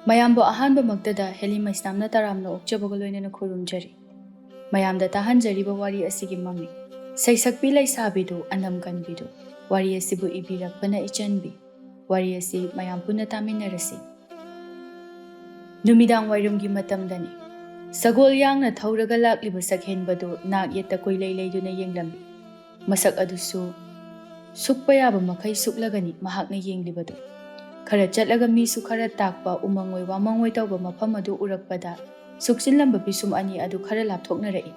mayambo ahanba maktada heli maisnamna taramna okjabaga loinana khurumjari mayamda tahanjariba wari asigi mami saisakpi laisabidu anam kanbidu wari asibu ibirakpana ichanbi wari asi mayam punna taminarasi numidang wairumgi matamdani sagol yangna thauraga lakliba sakhenbadu nak yetta koilai leiduna yenglambi masak adusu sukpa yaba makai suklagani mahakna yenglibadu khara chatlaga misu khara takpa umangoi wamangoi tawba mafam adu urakpada suksinlamba bisum ani adu khara lapthoknarai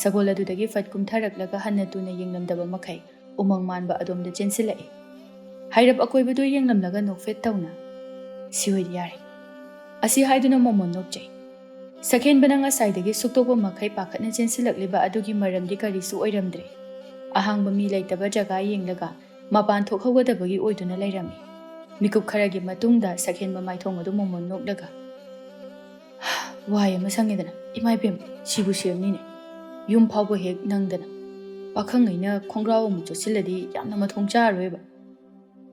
sagol adudagi fatkum tharaklaga hannatuna yenglamdaba makai umang manba adomda chensilai hairap akoibadu yenglamlaga nokfet tawna sioi yari asi haiduna momon nokjai sakhen bananga saidagi suktoba makai pakhatna chensilakliba adugi maramdi karisu oiramdre ahangba mi laitaba jaga yenglaga mapan thokhogadabagi oiduna lairami mikup kharagi matungda sakhenba maithong adu momon nokdaga waya masangedana imai pem sibu semnine yum phawbo hek nangdana pakhangaina khongraw mu chosiladi yamna mathong charoeba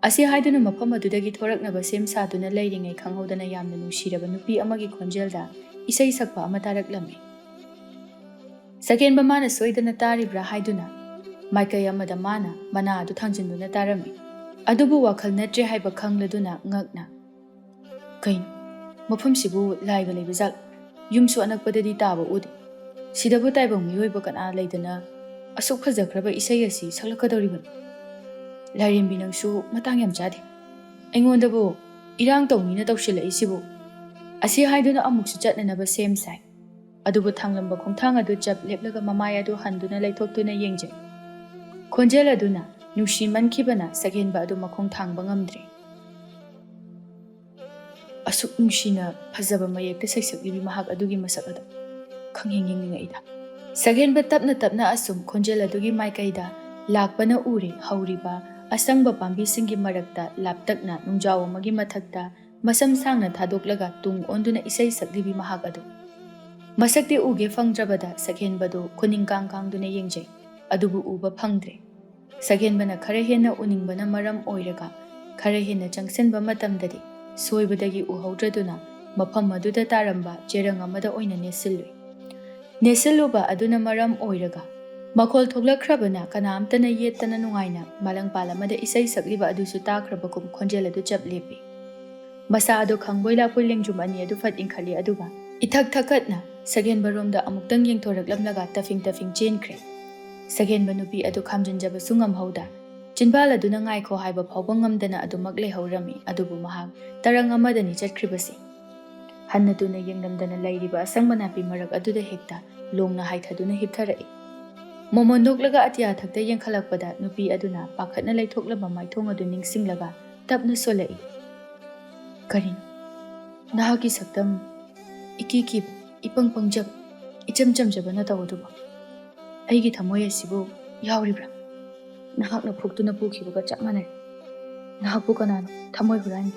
asi haiduna mafam adudagi thoraknaba sem saduna leiringai khanghodana yamna nusiraba nupi amagi khonjelda isai sakpa ama taraklami sakhenba mana soidana taribra haiduna maikai amada mana mana adu thangjinduna tarami adubu wakhal natre haiba khangladuna ngakna kain mafam sibu laiga leibajak yumsu anakpadadi taba ud sidabu taibang miyoiba kana leidana asuk phajakraba isai asi saklakadoriban lairimbi nangsu matang yam chade aingondabu irang tawmina tawsilai sibu asi haiduna amuksu chatnanaba sem sai adubu thanglamba khongthang adu chap leplaga mamai adu handuna leithoktuna yengjai khonjel aduna nushi mankibana sakhenba adu makhong thangba ngamdre asuk nushina phajaba mayekta saisaklibi mahak adugi masak adu khanghengengningaida sakhenba tapna tapna asum khonjel adugi maikaida lakpana ure hauriba asangba pambi singi marakta laptakna nungjaw amagi mathakta masam sangna thadoklaga tung onduna isai saklibi mahak adu masakte uge fangdrabada sakhenbadu khuningkang kangduna yengjai adubu uba phangdre sakhenbana khara hena uningbana maram oiraga khara hena changsenba matamdadi soibadagi uhawdraduna mafam aduda taramba cherang amada oina nesilluba aduna maram oiraga makhol thoglakhrabana kanamtana yettana nungaina malangpal amada isai sakliba adusu takhrabakum khonjel adu chap lepi masa adu khangboila pulengjum ani adu fat inkhali aduga ithak thakatna sakhenba romda amuktang yengthoraklamlaga tafing chenkhre sakhenba nupi adu khamjinjaba sungam hauda chinbal aduna ngaikho haiba phawba ngamdana adu magle haurami adubu mahak tarang amadani chatkribasi hannatuna yenglamdana lairiba asangba napi marak aduda hekta longna haithaduna hiptharai momon noklaga atya thakta yengkhalakpada nupi aduna pakhatna laithoklaba maithong adu ningsinglaga tapna solai karin nahaki saktam ikiki ipang pangjab icham chamjabana tawduba aigi thamoy asibu yauribra nahakna phuktuna pukhibaga chapmanai nahakpu kanano thamoy hurani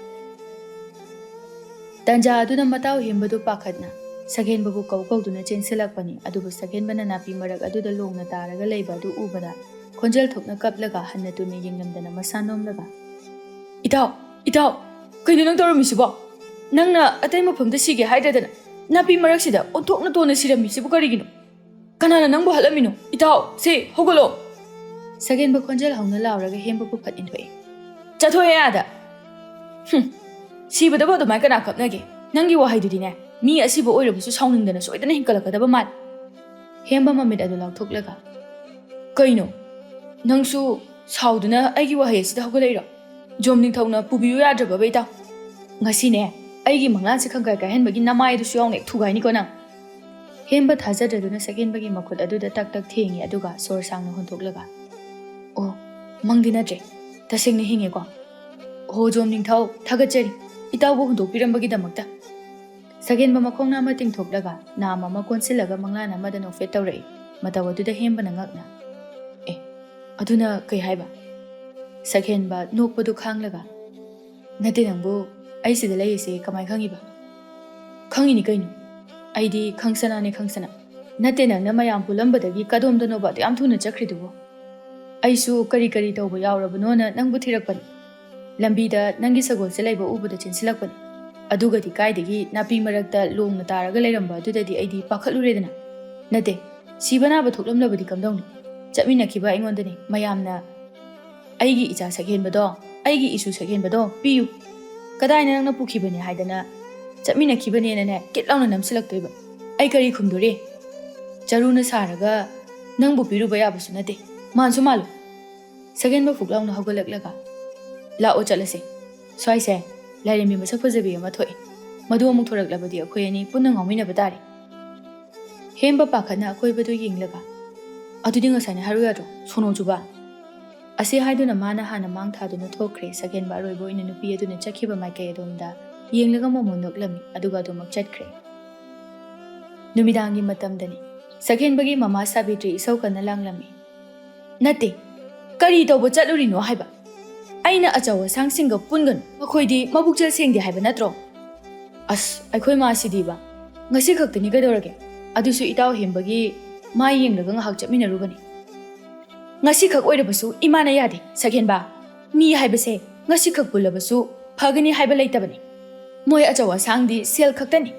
tanja aduna mataw hembadu pakhatna sakhenbabu kawkawduna chensilakpani adubu sakhenbana napi marak aduda longna taraga leiba adu ubada khonjel thokna kaplaga hannatuna yenglamdana masanomlaga itaw kaino nang tawramisibo nangna atai mafamda sige haidadana napi maraksida onthokna tona siramisibu karigino kanana nangbu halamino itaw se hogolo sakhenba khonjel hauna lauraga hembabu phat inthoi chathoye ada sibada bodo mai kana kapnage nangi wahaidudine mi asibo oirabusu sauningdana soidana hinkalakadaba mat hemba mamit adu lauthoklaga kaino nangsu sauduna aigi wahai asida hogolairo jomning thawna pubiyu yadraba beita ngasine aigi manglan se khangkai ka henbagi namai du suyaung ek thugaini ko nang hemba thajadaduna sakhenbagi makhut aduda tak thengi aduga sor sangna hontoklaga o mangdina tre tasengna hinge ko ho jomning thaw thagachari itawu hondokpirambagi damakta sakhenba makhongna ma tingthoklaga nama ma konsilaga manglana madano fet tawrai mataw aduda hemba nangakna aduna kai haiba sakhenba nokpadu khanglaga nate nangbu aisida laise kamai khangiba khangini kaino aidi khangsana nate nangna mayam pulambadagi kadom danoba yam thuna chakridubo aisu kari tawba yawrabano na nangbu thirakpani lambida nangi sagol se laiba ubada chensilakpani ꯑꯗꯨꯒꯗꯤ ꯀꯥꯏꯗꯒꯤ ꯅꯥꯄꯤ ꯃꯔꯛꯇ ꯂꯣꯡꯅ ꯇꯥꯔꯒ ꯂꯩꯔꯝꯕ ꯑꯗꯨꯗꯗꯤ ꯑꯩꯗꯤ ꯄꯥꯈꯠꯂꯨꯔꯦꯗꯅ ꯅꯠꯇꯦ ꯁꯤꯕ ꯅꯥꯕ ꯊꯣꯛꯂꯝꯂꯕꯗꯤ ꯀꯝꯗꯧꯅꯤ ꯆꯠꯃꯤꯟꯅꯈꯤꯕ ꯑꯩꯉꯣꯟꯗꯅꯤ ꯃꯌꯥꯝꯅ ꯑꯩꯒꯤ ꯏꯆꯥ ꯁꯛꯍꯦꯟꯕꯗꯣ ꯑꯩꯒꯤ ꯏꯁꯨ ꯁꯛꯍꯦꯟꯕꯗꯣ ꯄꯤꯌꯨ ꯀꯗꯥꯏꯅ ꯅꯪꯅ ꯄꯨꯈꯤꯕꯅꯤ ꯍꯥꯏꯗꯅ ꯆꯠꯃꯤꯟꯅꯈꯤꯕꯅꯦꯅꯅꯦ ꯀꯤꯠ ꯂꯥꯎꯅ ꯅꯝꯁꯤꯜꯂꯛꯇꯣꯏꯕ ꯑꯩ ꯀꯔꯤ ꯈꯨꯝꯗꯣꯔꯤ ꯆꯔꯨꯅ ꯁꯥꯔꯒ ꯅꯪꯕꯨ ꯄꯤꯔꯨꯕ ꯌꯥꯕꯁꯨ ꯅꯠꯇꯦ ꯃꯥꯟꯁꯨ ꯃꯥꯜꯂꯨ ꯁꯛꯍꯦꯟꯕ ꯐꯨꯛ ꯂꯥꯎꯅ ꯍꯧꯒꯠꯂꯛꯂꯒ ꯂꯥꯛꯑꯣ ꯆꯠꯂꯁꯦ ꯁ꯭ꯋꯥꯏꯁꯦ ꯂꯥꯏꯔꯦꯝꯕꯤ ꯃꯁꯛ ꯐꯖꯕꯤ ꯑꯃ ꯊꯣꯛꯏ ꯃꯗꯨ ꯑꯃꯨꯛ ꯊꯣꯔꯛꯂꯕꯗꯤ ꯑꯩꯈꯣꯏ ꯑꯅꯤ ꯄꯨꯟꯅ ꯉꯥꯎꯃꯤꯟꯅꯕ ꯇꯥꯔꯦ ꯍꯦꯝꯕ ꯄꯥꯈꯠꯅ ꯑꯀꯣꯏꯕꯗꯨ ꯌꯦꯡꯂꯒ ꯑꯗꯨꯗꯤ ꯉꯁꯥꯏꯅ ꯍꯥꯏꯔꯨ ꯌꯥꯗ꯭ꯔꯣ ꯁꯣꯅꯣ ꯆꯨꯕ ꯑꯁꯤ ꯍꯥꯏꯗꯨꯅ ꯃꯥꯅ ꯍꯥꯟꯅ ꯃꯥꯡ ꯊꯥꯗꯨꯅ ꯊꯣꯛꯈ꯭ꯔꯦ ꯁꯛꯍꯦꯟꯕ ꯑꯔꯣꯏꯕ ꯑꯣꯏꯅ ꯅꯨꯄꯤ ꯑꯗꯨꯅ ꯆꯠꯈꯤꯕ ꯃꯥꯏꯀꯩ ꯑꯗꯣꯝꯗ ꯌꯦꯡꯂꯒ ꯃꯣꯃꯣꯟ ꯅꯣꯛꯂꯝꯃꯤ ꯑꯗꯨꯒ ꯑꯗꯨꯃꯛ ꯆꯠꯈ꯭ꯔꯦ ꯅꯨꯃꯤꯗꯥꯡꯒꯤ ꯃꯇꯝꯗꯅꯤ ꯁꯛꯍꯦꯟꯕꯒꯤ ꯃꯃꯥ ꯁꯥꯕꯤꯇ꯭ꯔꯤ ꯏꯁꯧ ꯀꯟꯅ ꯂꯥꯡꯂꯝꯃꯤ ꯅꯠꯇꯦ ꯀꯔꯤ ꯇꯧꯕ ꯆꯠꯂꯨꯔꯤꯅꯣ ꯍꯥꯏꯕ ꯑꯩꯅ ꯑꯆꯧ ꯑꯁꯥꯡꯁꯤꯡꯒ ꯄꯨꯟꯒꯅꯨ ꯃꯈꯣꯏꯗꯤ ꯃꯕꯨꯛꯆꯦꯜ ꯁꯦꯡꯗꯦ ꯍꯥꯏꯕ ꯅꯠꯇ꯭ꯔꯣ ꯑꯁ ꯑꯩꯈꯣꯏ ꯃꯥꯁꯤꯗꯤꯕ ꯉꯁꯤ ꯈꯛꯇꯅꯤ ꯀꯩꯗꯧꯔꯒꯦ ꯑꯗꯨꯁꯨ ꯏꯇꯥꯎ ꯍꯦꯝꯕꯒꯤ ꯃꯥ ꯌꯦꯡꯂꯒ ꯉꯥꯏꯍꯥꯛ ꯆꯠꯃꯤꯟꯅꯔꯨꯕꯅꯤ ꯉꯁꯤꯈꯛ ꯑꯣꯏꯔꯕꯁꯨ ꯏꯃꯥꯅ ꯌꯥꯗꯦ ꯁꯛꯍꯦꯟꯕ ꯃꯤ ꯍꯥꯏꯕꯁꯦ ꯉꯁꯤꯈꯛ ꯄꯨꯜꯂꯕꯁꯨ ꯐꯒꯅꯤ ꯍꯥꯏꯕ ꯂꯩꯇꯕꯅꯤ ꯃꯣꯏ ꯑꯆꯧ ꯑꯁꯥꯡꯗꯤ ꯁꯦꯜ ꯈꯛꯇꯅꯤ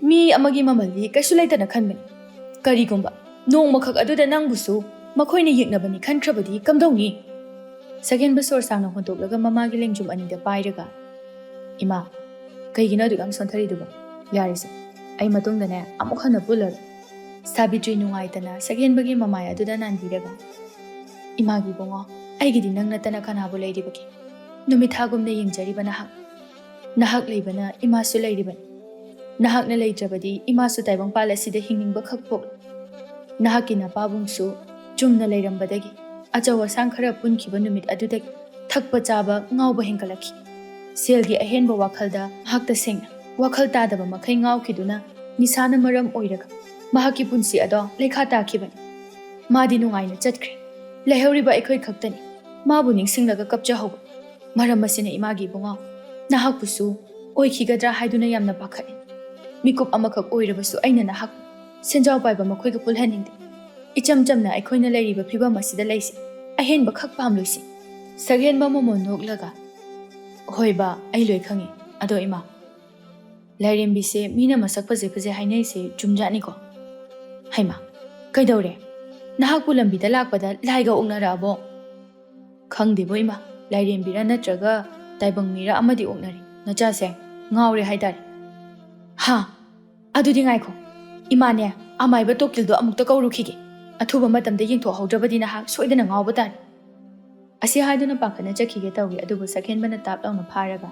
ꯃꯤ ꯑꯃꯒꯤ ꯃꯃꯜꯗꯤ ꯀꯩꯁꯨ ꯂꯩꯇꯅ ꯈꯟꯕꯅꯤ ꯀꯔꯤꯒꯨꯝꯕ ꯅꯣꯡꯃꯈꯛ ꯑꯗꯨꯗ ꯅꯪꯕꯨꯁꯨ ꯃꯈꯣꯏꯅ ꯌꯦꯛꯅꯕꯅꯤ ꯈꯟꯈ꯭ꯔꯕꯗꯤ ꯀꯝꯗꯧꯅꯤ ꯁꯛꯍꯦꯟꯕ ꯁꯣꯔ ꯁꯥꯡꯅ ꯍꯣꯟꯇꯣꯛꯂꯒ ꯃꯃꯥꯒꯤ ꯂꯦꯡꯖꯨꯝ ꯑꯅꯤꯗ ꯄꯥꯏꯔꯒ ꯏꯃꯥ ꯀꯩꯒꯤꯅꯣ ꯑꯗꯨꯛ ꯌꯥꯝ ꯁꯣꯟꯊꯔꯤꯗꯨꯕꯣ ꯌꯥꯔꯤꯁꯦ ꯑꯩ ꯃꯇꯨꯡꯗꯅꯦ ꯑꯃꯨꯛ ꯍꯟꯅ ꯄꯨꯜꯂꯔꯣꯏ ꯁꯥꯕꯤꯇ꯭ꯔꯤ ꯅꯨꯡꯉꯥꯏꯇꯅ ꯁꯛꯍꯦꯟꯕꯒꯤ ꯃꯃꯥꯏ ꯑꯗꯨꯗ ꯅꯥꯟꯕꯤꯔꯒ ꯏꯃꯥꯒꯤ ꯏꯕꯨꯡꯉꯣ ꯑꯩꯒꯤꯗꯤ ꯅꯪ ꯅꯠꯇꯅ ꯀꯅꯥꯕꯨ ꯂꯩꯔꯤꯕꯒꯦ ꯅꯨꯃꯤꯠ ꯊꯥꯒꯨꯝꯅ ꯌꯦꯡꯖꯔꯤꯕ ꯅꯍꯥꯛ ꯂꯩꯕꯅ ꯏꯃꯥꯁꯨ ꯂꯩꯔꯤꯕꯅꯤ ꯅꯍꯥꯛꯅ ꯂꯩꯇ꯭ꯔꯕꯗꯤ ꯏꯃꯥꯁꯨ ꯇꯥꯏꯕꯪꯄꯥꯜ ꯑꯁꯤꯗ ꯍꯤꯡꯅꯤꯡꯕ ꯈꯛ ꯄꯣꯛꯂꯤ ꯅꯍꯥꯛꯀꯤ ꯅꯄꯥꯕꯨꯡꯁꯨ ꯆꯨꯝꯅ ꯂꯩꯔꯝꯕꯗꯒꯤ ꯑꯆꯧ ꯑꯁꯥꯡ ꯈꯔ ꯄꯨꯟꯈꯤꯕ ꯅꯨꯃꯤꯠ ꯑꯗꯨꯗꯒꯤ ꯊꯛꯄ ꯆꯥꯕ ꯉꯥꯎꯕ ꯍꯦꯟꯒꯠꯂꯛꯈꯤ ꯁꯦꯜꯒꯤ ꯑꯍꯦꯟꯕ ꯋꯥꯈꯜꯗ ꯃꯍꯥꯛ ꯇꯁꯦꯡꯅ ꯋꯥꯈꯜ ꯇꯥꯗꯕ ꯃꯈꯩ ꯉꯥꯎꯈꯤꯗꯨꯅ ꯅꯤꯁꯥꯅ ꯃꯔꯝ ꯑꯣꯏꯔꯒ ꯃꯍꯥꯛꯀꯤ ꯄꯨꯟꯁꯤ ꯑꯗꯣ ꯂꯩꯈꯥ ꯇꯥꯈꯤꯕꯅꯤ ꯃꯥꯗꯤ ꯅꯨꯡꯉꯥꯏꯅ ꯆꯠꯈ꯭ꯔꯦ ꯂꯩꯍꯧꯔꯤꯕ ꯑꯩꯈꯣꯏ ꯈꯛꯇꯅꯤ ꯃꯥꯕꯨ ꯅꯤꯡꯁꯤꯡꯂꯒ ꯀꯞꯆꯍꯧꯕ ꯃꯔꯝ ꯑꯁꯤꯅ ꯏꯃꯥꯒꯤ ꯏꯕꯨꯡꯉꯣ ꯅꯍꯥꯛꯄꯨꯁꯨ ꯑꯣꯏꯈꯤꯒꯗ꯭ꯔꯥ ꯍꯥꯏꯗꯨꯅ ꯌꯥꯝꯅ ꯄꯥꯈꯠꯂꯤ ꯃꯤꯀꯨꯞ ꯑꯃꯈꯛ ꯑꯣꯏꯔꯕꯁꯨ ꯑꯩꯅ ꯅꯍꯥꯛ ꯁꯦꯟꯖꯥꯎ ꯄꯥꯏꯕ ꯃꯈꯣꯏꯒ ꯄꯨꯜꯍꯟꯅꯤꯡꯗꯦ ꯏꯆꯝ ꯆꯝꯅ ꯑꯩꯈꯣꯏꯅ ꯂꯩꯔꯤꯕ ꯐꯤꯕꯝ ꯑꯁꯤꯗ ꯂꯩꯁꯤ ꯑꯍꯦꯟꯕ ꯈꯛ ꯄꯥꯝꯂꯣꯏꯁꯤ ꯁꯛꯍꯦꯟꯕ ꯃꯣꯃꯣꯟ ꯅꯣꯛꯂꯒ ꯍꯣꯏ ꯕꯥ ꯑꯩ ꯂꯣꯏ ꯈꯪꯉꯤ ꯑꯗꯣ ꯏꯃꯥ ꯂꯥꯏꯔꯦꯝꯕꯤꯁꯦ ꯃꯤꯅ ꯃꯁꯛ ꯐꯖꯩ ꯍꯥꯏꯅꯩꯁꯦ ꯆꯨꯝꯖꯥꯠꯅꯤꯀꯣ ꯍꯩꯃꯥ ꯀꯩꯗꯧꯔꯦ ꯅꯍꯥꯛꯄꯨ ꯂꯝꯕꯤꯗ ꯂꯥꯛꯄꯗ ꯂꯥꯏꯒ ꯑꯣꯛꯅꯔꯛꯑꯕꯣ ꯈꯪꯗꯦꯕꯣ ꯏꯃꯥ ꯂꯥꯏꯔꯦꯝꯕꯤꯔ ꯅꯠꯇ꯭ꯔꯒ ꯇꯥꯏꯕꯪ ꯃꯤꯔ ꯑꯃꯗꯤ ꯑꯣꯛꯅꯔꯤ ꯅꯆꯥꯁꯦ ꯉꯥꯎꯔꯦ ꯍꯥꯏꯇꯥꯔꯦ ꯍꯥ ꯑꯗꯨꯗꯤ ꯉꯥꯏꯈꯣ ꯏꯃꯥꯅꯦ ꯑꯃꯥꯏꯕ ꯇꯣꯀꯤꯜꯗꯣ ꯑꯃꯨꯛꯇ ꯀꯧꯔꯨꯈꯤꯒꯦ ꯑꯊꯨꯕ ꯃꯇꯝꯗ ꯌꯦꯡꯊꯣꯛꯍꯧꯗ꯭ꯔꯕꯗꯤ ꯅꯍꯥꯛ ꯁꯣꯏꯗꯅ ꯉꯥꯎꯕ ꯇꯥꯔꯦ ꯑꯁꯤ ꯍꯥꯏꯗꯨꯅ ꯄꯥꯈꯠꯅ ꯆꯠꯈꯤꯒꯦ ꯇꯧꯏ ꯑꯗꯨꯕꯨ ꯁꯛꯍꯦꯟꯕꯅ ꯇꯥꯞ ꯂꯥꯎꯅ ꯐꯥꯔꯒ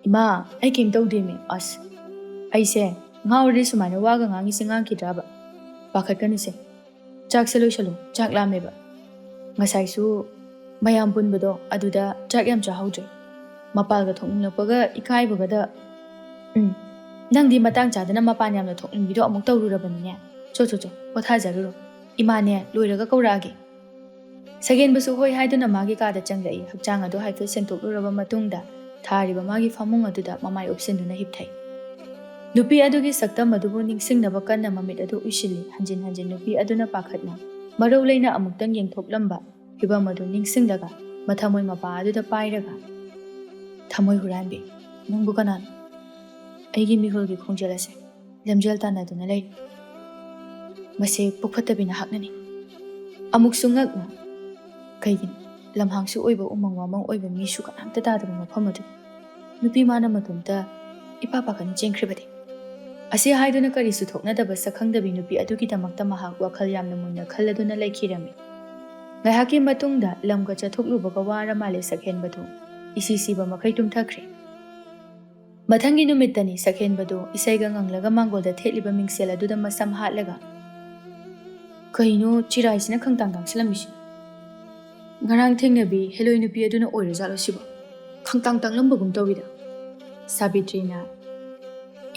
ꯏꯃꯥ ꯑꯩ ꯀꯩꯝ ꯇꯧꯗꯦꯃꯤ ꯑꯁ ꯑꯩꯁꯦ ꯉꯥꯎꯔꯗꯤ ꯁꯨꯃꯥꯏꯅ ꯋꯥꯒ ꯉꯥꯡꯉꯤꯁꯦ ꯉꯥꯡꯈꯤꯗ꯭ꯔꯕ ꯄꯥꯈꯠꯀꯅꯨꯁꯦ ꯆꯥꯛꯁꯦ ꯂꯣꯏꯁꯜꯂꯨ ꯆꯥꯛ ꯂꯥꯝꯃꯦꯕ ꯉꯁꯥꯏꯁꯨ ꯃꯌꯥꯝ ꯄꯨꯟꯕꯗꯣ ꯑꯗꯨꯗ ꯆꯥꯛ ꯌꯥꯝ ꯆꯥꯍꯧꯗ꯭ꯔꯦ ꯃꯄꯥꯜꯒ ꯊꯣꯛꯅꯤꯡꯂꯛꯄꯒ ꯏꯀꯥꯏꯕꯒꯗ ꯅꯪꯗꯤ ꯃꯇꯥꯡ ꯆꯥꯗꯅ ꯃꯄꯥꯟ ꯌꯥꯝꯅ ꯊꯣꯛꯅꯤꯡꯕꯤꯗꯣ ꯑꯃꯨꯛ ꯇꯧꯔꯨꯔꯕꯅꯤꯅꯦ ꯆꯣ ꯄꯣꯊꯥꯖꯔꯨꯔꯣ ꯏꯃꯥꯅꯦ ꯂꯣꯏꯔꯒ ꯀꯧꯔꯛꯑꯒꯦ ꯁꯛꯍꯦꯟꯕꯁꯨ ꯍꯣꯏ ꯍꯥꯏꯗꯨꯅ ꯃꯥꯒꯤ ꯀꯥꯗ ꯆꯪꯂꯛꯏ ꯍꯛꯆꯥꯡ ꯑꯗꯨ ꯍꯥꯏꯐꯦꯠ ꯁꯦꯡꯗꯣꯛꯂꯨꯔꯕ ꯃꯇꯨꯡꯗ ꯊꯥꯔꯤꯕ ꯃꯥꯒꯤ ꯐꯃꯨꯡ ꯑꯗꯨꯗ ꯃꯃꯥꯏ ꯎꯞꯁꯤꯟꯗꯨꯅ ꯍꯤꯞꯊꯩ ꯅꯨꯄꯤ ꯑꯗꯨꯒꯤ ꯁꯛꯇꯝ ꯑꯗꯨꯕꯨ ꯅꯤꯡꯁꯤꯡꯅꯕ ꯀꯟꯅ ꯃꯃꯤꯠ ꯑꯗꯨ ꯎꯏꯁꯤꯜꯂꯤ ꯍꯟꯖꯤꯟ ꯍꯟꯖꯤꯟ ꯅꯨꯄꯤ ꯑꯗꯨꯅ ꯄꯥꯈꯠꯅ ꯃꯔꯧ ꯂꯩꯅ ꯑꯃꯨꯛꯇꯪ ꯌꯦꯡꯊꯣꯛꯂꯝꯕ ꯐꯤꯕꯝ ꯑꯗꯨ ꯅꯤꯡꯁꯤꯡꯂꯒ ꯃꯊꯃꯣꯏ ꯃꯄꯥ ꯑꯗꯨꯗ ꯄꯥꯏꯔꯒ ꯊꯃꯣꯏ ꯍꯨꯔꯥꯟꯕꯤ ꯅꯪꯕꯨ ꯀꯅꯥꯅꯣ ꯑꯩꯒꯤ ꯃꯤꯍꯨꯜꯒꯤ ꯈꯣꯡꯖꯦꯜ ꯑꯁꯦ ꯂꯝꯖꯦꯜ ꯇꯥꯟꯅꯗꯨꯅ ꯂꯩꯔꯤ ꯃꯁꯤ ꯄꯨꯛꯐꯠꯇꯕꯤ ꯅꯍꯥꯛꯅꯅꯤ ꯑꯃꯨꯛꯁꯨ ꯉꯛꯅ ꯀꯩꯒꯤꯅꯣ ꯂꯝꯍꯥꯡꯁꯨ ꯑꯣꯏꯕ ꯎꯃꯪ ꯋꯥꯃꯪ ꯑꯣꯏꯕ ꯃꯤꯁꯨ ꯀꯅꯥꯝꯇ ꯇꯥꯗꯕ ꯃꯐꯝ ꯑꯗꯨ ꯅꯨꯄꯤ ꯃꯥꯅ ꯃꯇꯣꯝꯇ ꯏꯄꯥ ꯄꯥꯈꯠꯅ ꯆꯦꯟꯈ꯭ꯔꯤꯕꯗꯤ ꯑꯁꯤ ꯍꯥꯏꯗꯨꯅ ꯀꯔꯤꯁꯨ ꯊꯣꯛꯅꯗꯕ ꯁꯛꯈꯪꯗꯕꯤ ꯅꯨꯄꯤ ꯑꯗꯨꯒꯤꯗꯃꯛꯇ ꯃꯍꯥꯛ ꯋꯥꯈꯜ ꯌꯥꯝꯅ ꯃꯨꯟꯅ ꯈꯜꯂꯗꯨꯅ ꯂꯩꯈꯤꯔꯝꯃꯤ ꯉꯥꯏꯍꯥꯛꯀꯤ ꯃꯇꯨꯡꯗ ꯂꯝꯒ ꯆꯠꯊꯣꯛꯂꯨꯕꯒ ꯋꯥꯔ ꯃꯥꯜꯂꯦ ꯁꯛꯍꯦꯟꯕꯗꯨ ꯏꯁꯤ ꯁꯤꯕ ꯃꯈꯩ ꯇꯨꯝꯊꯈ꯭ꯔꯦ ꯃꯊꯪꯒꯤ ꯅꯨꯃꯤꯠꯇꯅꯤ ꯁꯛꯍꯦꯟꯕꯗꯨ ꯏꯁꯩꯒ ꯉꯪꯂꯒ ꯃꯥꯡꯒꯣꯜꯗ ꯊꯦꯠꯂꯤꯕ ꯃꯤꯡꯁꯦꯜ ꯑꯗꯨꯗ ꯃꯁꯝ ꯍꯥꯠꯂꯒ ꯀꯩꯅꯣ ꯆꯤꯔꯥꯏꯁꯤꯅ ꯈꯪꯇꯥꯡ ꯇꯥꯡꯁꯤꯜꯂꯝꯃꯤꯁꯤ ꯉꯔꯥꯡ ꯊꯦꯡꯅꯕꯤ ꯍꯦꯂꯣꯏ ꯅꯨꯄꯤ ꯑꯗꯨꯅ ꯑꯣꯏꯔꯖꯥꯠꯂꯣ ꯁꯤꯕꯣ ꯈꯪꯇꯥꯡ ꯇꯥꯡꯂꯝꯕꯒꯨꯝ ꯇꯧꯋꯤꯗ ꯁꯥꯕꯤꯇ꯭ꯔꯤꯅ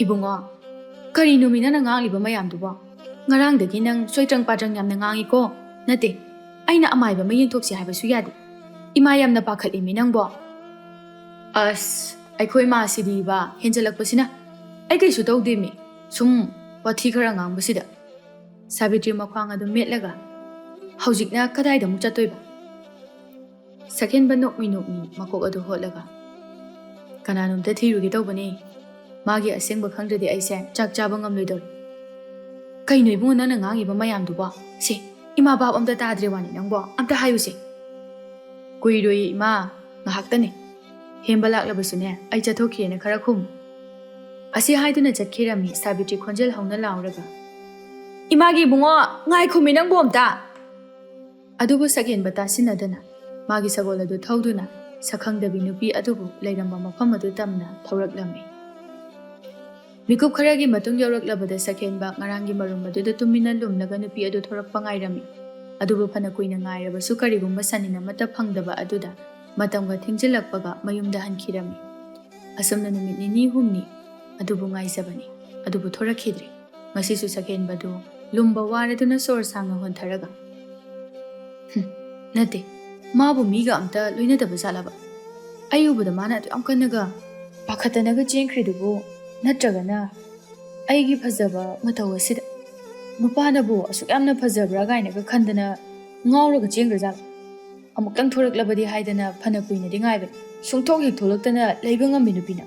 ꯏꯕꯨꯡꯉꯣ ꯀꯔꯤꯅꯣ ꯃꯤ ꯅꯪꯅ ꯉꯥꯡꯂꯤꯕ ꯃꯌꯥꯝꯗꯨꯕꯣ ꯉꯔꯥꯡꯗꯒꯤ ꯅꯪ ꯁꯣꯏꯇ꯭ꯔꯪ ꯄꯥꯇ꯭ꯔꯪ ꯌꯥꯝꯅ ꯉꯥꯡꯉꯤꯀꯣ ꯅꯠꯇꯦ ꯑꯩꯅ ꯑꯃꯥꯏꯕ ꯑꯃ ꯌꯦꯡꯊꯣꯛꯁꯤ ꯍꯥꯏꯕꯁꯨ ꯌꯥꯗꯦ ꯏꯃꯥ ꯌꯥꯝꯅ ꯄꯥꯈꯠꯂꯤꯃꯤ ꯅꯪꯕꯣ ꯑꯁ ꯑꯩꯈꯣꯏ ꯃꯥꯁꯤꯗꯤꯕ ꯍꯦꯟꯖꯜꯂꯛꯄꯁꯤꯅ ꯑꯩ ꯀꯩꯁꯨ ꯇꯧꯗꯦꯃꯤ ꯁꯨꯝ ꯋꯥꯊꯤ ꯈꯔ ꯉꯥꯡꯕꯁꯤꯗ ꯁꯥꯕꯤꯇ꯭ꯔꯤ ꯃꯈ꯭ꯋꯥꯡ ꯑꯗꯨ ꯃꯦꯠꯂꯒ ꯍꯧꯖꯤꯛꯅ ꯀꯗꯥꯏꯗ ꯑꯃꯨꯛ ꯆꯠꯇꯣꯏꯕ ꯁꯛꯍꯦꯟꯕ ꯅꯣꯛꯃꯤ ꯃꯀꯣꯛ ꯑꯗꯨ ꯍꯣꯠꯂꯒ ꯀꯅꯥꯅꯣꯝꯇ ꯊꯤꯔꯨꯒꯦ ꯇꯧꯕꯅꯤ ꯃꯥꯒꯤ ꯑꯁꯦꯡꯕ ꯈꯪꯗ꯭ꯔꯗꯤ ꯑꯩꯁꯦ ꯆꯥꯛ ꯆꯥꯕ ꯉꯝꯂꯣꯏꯗꯧꯔꯤ ꯀꯩꯅꯣ ꯏꯕꯨꯡꯉꯣ ꯅꯪꯅ ꯉꯥꯡꯉꯤꯕ ꯃꯌꯥꯝꯗꯨꯕꯣ ꯁꯤ ꯏꯃꯥ ꯕꯥꯞ ꯑꯝꯇ ꯇꯥꯗ꯭ꯔꯦ ꯋꯥꯅꯤ ꯅꯪꯕꯣ ꯑꯝꯇ ꯍꯥꯏꯌꯨꯁꯦ ꯀꯨꯏꯔꯣꯏ ꯏꯃꯥ ꯉꯥꯏꯍꯥꯛꯇꯅꯤ ꯍꯦꯝꯕ ꯂꯥꯛꯂꯕꯁꯨꯅꯦ ꯑꯩ ꯆꯠꯊꯣꯛꯈꯤꯦꯅ ꯈꯔ ꯈꯨꯝꯃꯨ ꯑꯁꯤ ꯍꯥꯏꯗꯨꯅ ꯆꯠꯈꯤꯔꯝꯃꯤ ꯁꯥꯕꯤꯇ꯭ꯔꯤ ꯈꯣꯟꯖꯦꯜ ꯍꯧꯅ ꯂꯥꯎꯔꯒ ꯏꯃꯥꯒꯤ ꯏꯕꯨꯡꯉꯣ ꯉꯥꯏꯈꯨꯝꯃꯤ ꯅꯪꯕꯨ ꯑꯝꯇ ꯑꯗꯨꯕꯨ ꯁꯛꯍꯦꯟꯕ ꯇꯥꯁꯤꯟꯅꯗꯅ ꯃꯥꯒꯤ ꯁꯒꯣꯜ ꯑꯗꯨ ꯊꯧꯗꯨꯅ ꯁꯛꯈꯪꯗꯕꯤ ꯅꯨꯄꯤ ꯑꯗꯨꯕꯨ ꯂꯩꯔꯝꯕ ꯃꯐꯝ ꯑꯗꯨ ꯇꯝꯅ ꯊꯧꯔꯛꯂꯝꯃꯤ ꯃꯤꯀꯨꯞ ꯈꯔꯒꯤ ꯃꯇꯨꯡ ꯌꯧꯔꯛꯂꯕꯗ ꯁꯛꯍꯦꯟꯕ ꯉꯔꯥꯡꯒꯤ ꯃꯔꯨꯝ ꯑꯗꯨꯗ ꯇꯨꯃꯤꯟꯅ ꯂꯨꯝꯂꯒ ꯅꯨꯄꯤ ꯑꯗꯨ ꯊꯣꯔꯛꯄ ꯉꯥꯏꯔꯝꯃꯤ ꯑꯗꯨꯕꯨ ꯐꯅ ꯀꯨꯏꯅ ꯉꯥꯏꯔꯕꯁꯨ ꯀꯔꯤꯒꯨꯝꯕ ꯁꯅꯤꯟ ꯑꯃꯠꯇ ꯐꯪꯗꯕ ꯑꯗꯨꯗ ꯃꯇꯝꯒ ꯊꯦꯡꯖꯤꯜꯂꯛꯄꯒ ꯃꯌꯨꯝꯗ ꯍꯟꯈꯤꯔꯝꯃꯤ ꯑꯁꯨꯝꯅ ꯅꯨꯃꯤꯠ ꯅꯤꯅꯤ ꯍꯨꯝꯅꯤ ꯑꯗꯨꯕꯨ ꯉꯥꯏꯖꯕꯅꯤ ꯑꯗꯨꯕꯨ ꯊꯣꯔꯛꯈꯤꯗ꯭ꯔꯦ ꯉꯁꯤꯁꯨ ꯁꯛꯍꯦꯟꯕꯗꯨ ꯂꯨꯝꯕ ꯋꯥꯔꯗꯨꯅ ꯁꯣꯔ ꯁꯥꯡꯅ ꯍꯣꯟꯊꯔꯒ ꯅꯠꯇꯦ ꯃꯥꯕꯨ ꯃꯤꯒ ꯑꯝꯇ ꯂꯣꯏꯅꯗꯕ ꯖꯥꯠꯂꯕ ꯑꯩ ꯎꯕꯗ ꯃꯥꯅ ꯑꯗꯨ ꯌꯥꯝ ꯀꯟꯅꯒ ꯄꯥꯈꯠꯇꯅꯒ ꯆꯦꯟꯈ꯭ꯔꯤꯗꯨꯕꯨ ꯅꯠꯇ꯭ꯔꯒꯅ ꯑꯩꯒꯤ ꯐꯖꯕ ꯃꯇꯧ ꯑꯁꯤꯗ ꯅꯨꯄꯥꯅꯕꯨ ꯑꯁꯨꯛ ꯌꯥꯝꯅ ꯐꯖꯕ꯭ꯔꯥ ꯀꯥꯏꯅꯒ ꯈꯟꯗꯅ ꯉꯥꯎꯔꯒ ꯆꯦꯟꯈ꯭ꯔꯖꯥꯠꯂ ꯑꯃꯨꯛꯇꯪ ꯊꯣꯔꯛꯂꯕꯗꯤ ꯍꯥꯏꯗꯅ ꯐꯅ ꯀꯨꯏꯅꯗꯤ ꯉꯥꯏꯕꯅꯤ ꯁꯨꯡꯊꯣꯛ ꯍꯦꯛ ꯊꯣꯛꯂꯛꯇꯅ ꯂꯩꯕ ꯉꯝꯃꯤ ꯅꯨꯄꯤꯅ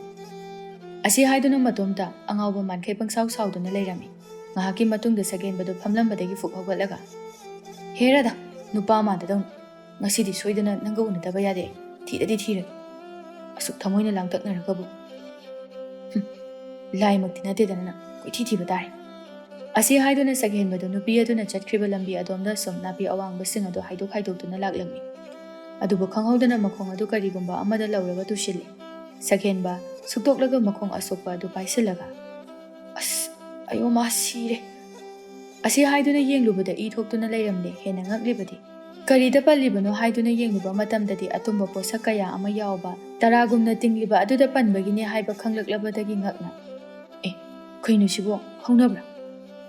ꯑꯁꯤ ꯍꯥꯏꯗꯨꯅ ꯃꯇꯣꯝꯇ ꯑꯉꯥꯎꯕ ꯃꯥꯟꯈꯩ ꯄꯪꯁꯥꯎ ꯁꯥꯎꯗꯨꯅ ꯂꯩꯔꯝꯃꯤ ꯉꯥꯏꯍꯥꯛꯀꯤ ꯃꯇꯨꯡꯗ ꯁꯛꯍꯦꯟꯕꯗꯨ ꯐꯝꯂꯝꯕꯗꯒꯤ ꯐꯨꯛ ꯍꯧꯒꯠꯂꯒ ꯍꯦꯔꯗ ꯅꯨꯄꯥ ꯃꯥꯟꯗꯗꯧꯅꯤ ꯉꯁꯤꯗꯤ ꯁꯣꯏꯗꯅ ꯅꯪꯒ ꯎꯅꯗꯕ ꯌꯥꯗꯦ ꯊꯤꯔꯗꯤ ꯊꯤꯔꯒꯦ ꯑꯁꯨꯛ ꯊꯃꯣꯏꯅ ꯂꯥꯡꯇꯛꯅꯔꯒꯕꯨ ꯂꯥꯏꯃꯛꯇꯤ ꯅꯠꯇꯦꯗꯅ ꯀꯣꯏꯊꯤ ꯊꯤꯕ ꯇꯥꯔꯦ ꯑꯁꯤ ꯍꯥꯏꯗꯨꯅ ꯁꯛꯍꯦꯟꯕꯗꯨ ꯅꯨꯄꯤ ꯑꯗꯨꯅ ꯆꯠꯈ꯭ꯔꯤꯕ ꯂꯝꯕꯤ ꯑꯗꯣꯝꯗ ꯁꯨꯝ ꯅꯥꯄꯤ ꯑꯋꯥꯡꯕꯁꯤꯡ ꯑꯗꯨ ꯍꯥꯏꯗꯣꯛꯇꯨꯅ ꯂꯥꯛꯂꯝꯃꯤ ꯑꯗꯨꯕꯨ ꯈꯪꯍꯧꯗꯅ ꯃꯈꯣꯡ ꯑꯗꯨ ꯀꯔꯤꯒꯨꯝꯕ ꯑꯃꯗ ꯂꯧꯔꯒ ꯇꯨꯁꯤꯜꯂꯤ ꯁꯛꯍꯦꯟꯕ ꯁꯨꯛꯇꯣꯛꯂꯒ ꯃꯈꯣꯡ ꯑꯁꯣꯛꯄ ꯑꯗꯨ ꯄꯥꯏꯁꯤꯜꯂꯒ ꯑꯁ ꯑꯌꯣ ꯃꯥ ꯁꯤꯔꯦ ꯑꯁꯤ ꯍꯥꯏꯗꯨꯅ ꯌꯦꯡꯂꯨꯕꯗ ꯏ ꯊꯣꯛꯇꯨꯅ ꯂꯩꯔꯝꯂꯦ ꯍꯦꯟꯅ ꯉꯛꯂꯤꯕꯗꯤ ꯀꯔꯤꯗ ꯄꯜꯂꯤꯕꯅꯣ ꯍꯥꯏꯗꯨꯅ ꯌꯦꯡꯂꯨꯕ ꯃꯇꯝꯗꯗꯤ ꯑꯇꯨꯝꯕ ꯄꯣꯠꯁꯛ ꯀꯌꯥ ꯑꯃ ꯌꯥꯎꯕ ꯇꯔꯥꯒꯨꯝꯅ ꯇꯤꯡꯂꯤꯕ ꯑꯗꯨꯗ ꯄꯟꯕꯒꯤꯅꯦ ꯍꯥꯏꯕ ꯈꯪꯂꯛꯂꯕꯗꯒꯤ ꯉꯛꯅ ꯀꯩꯅꯣ ꯁꯤꯕꯣ ꯍꯧꯅꯕ꯭ꯔꯥ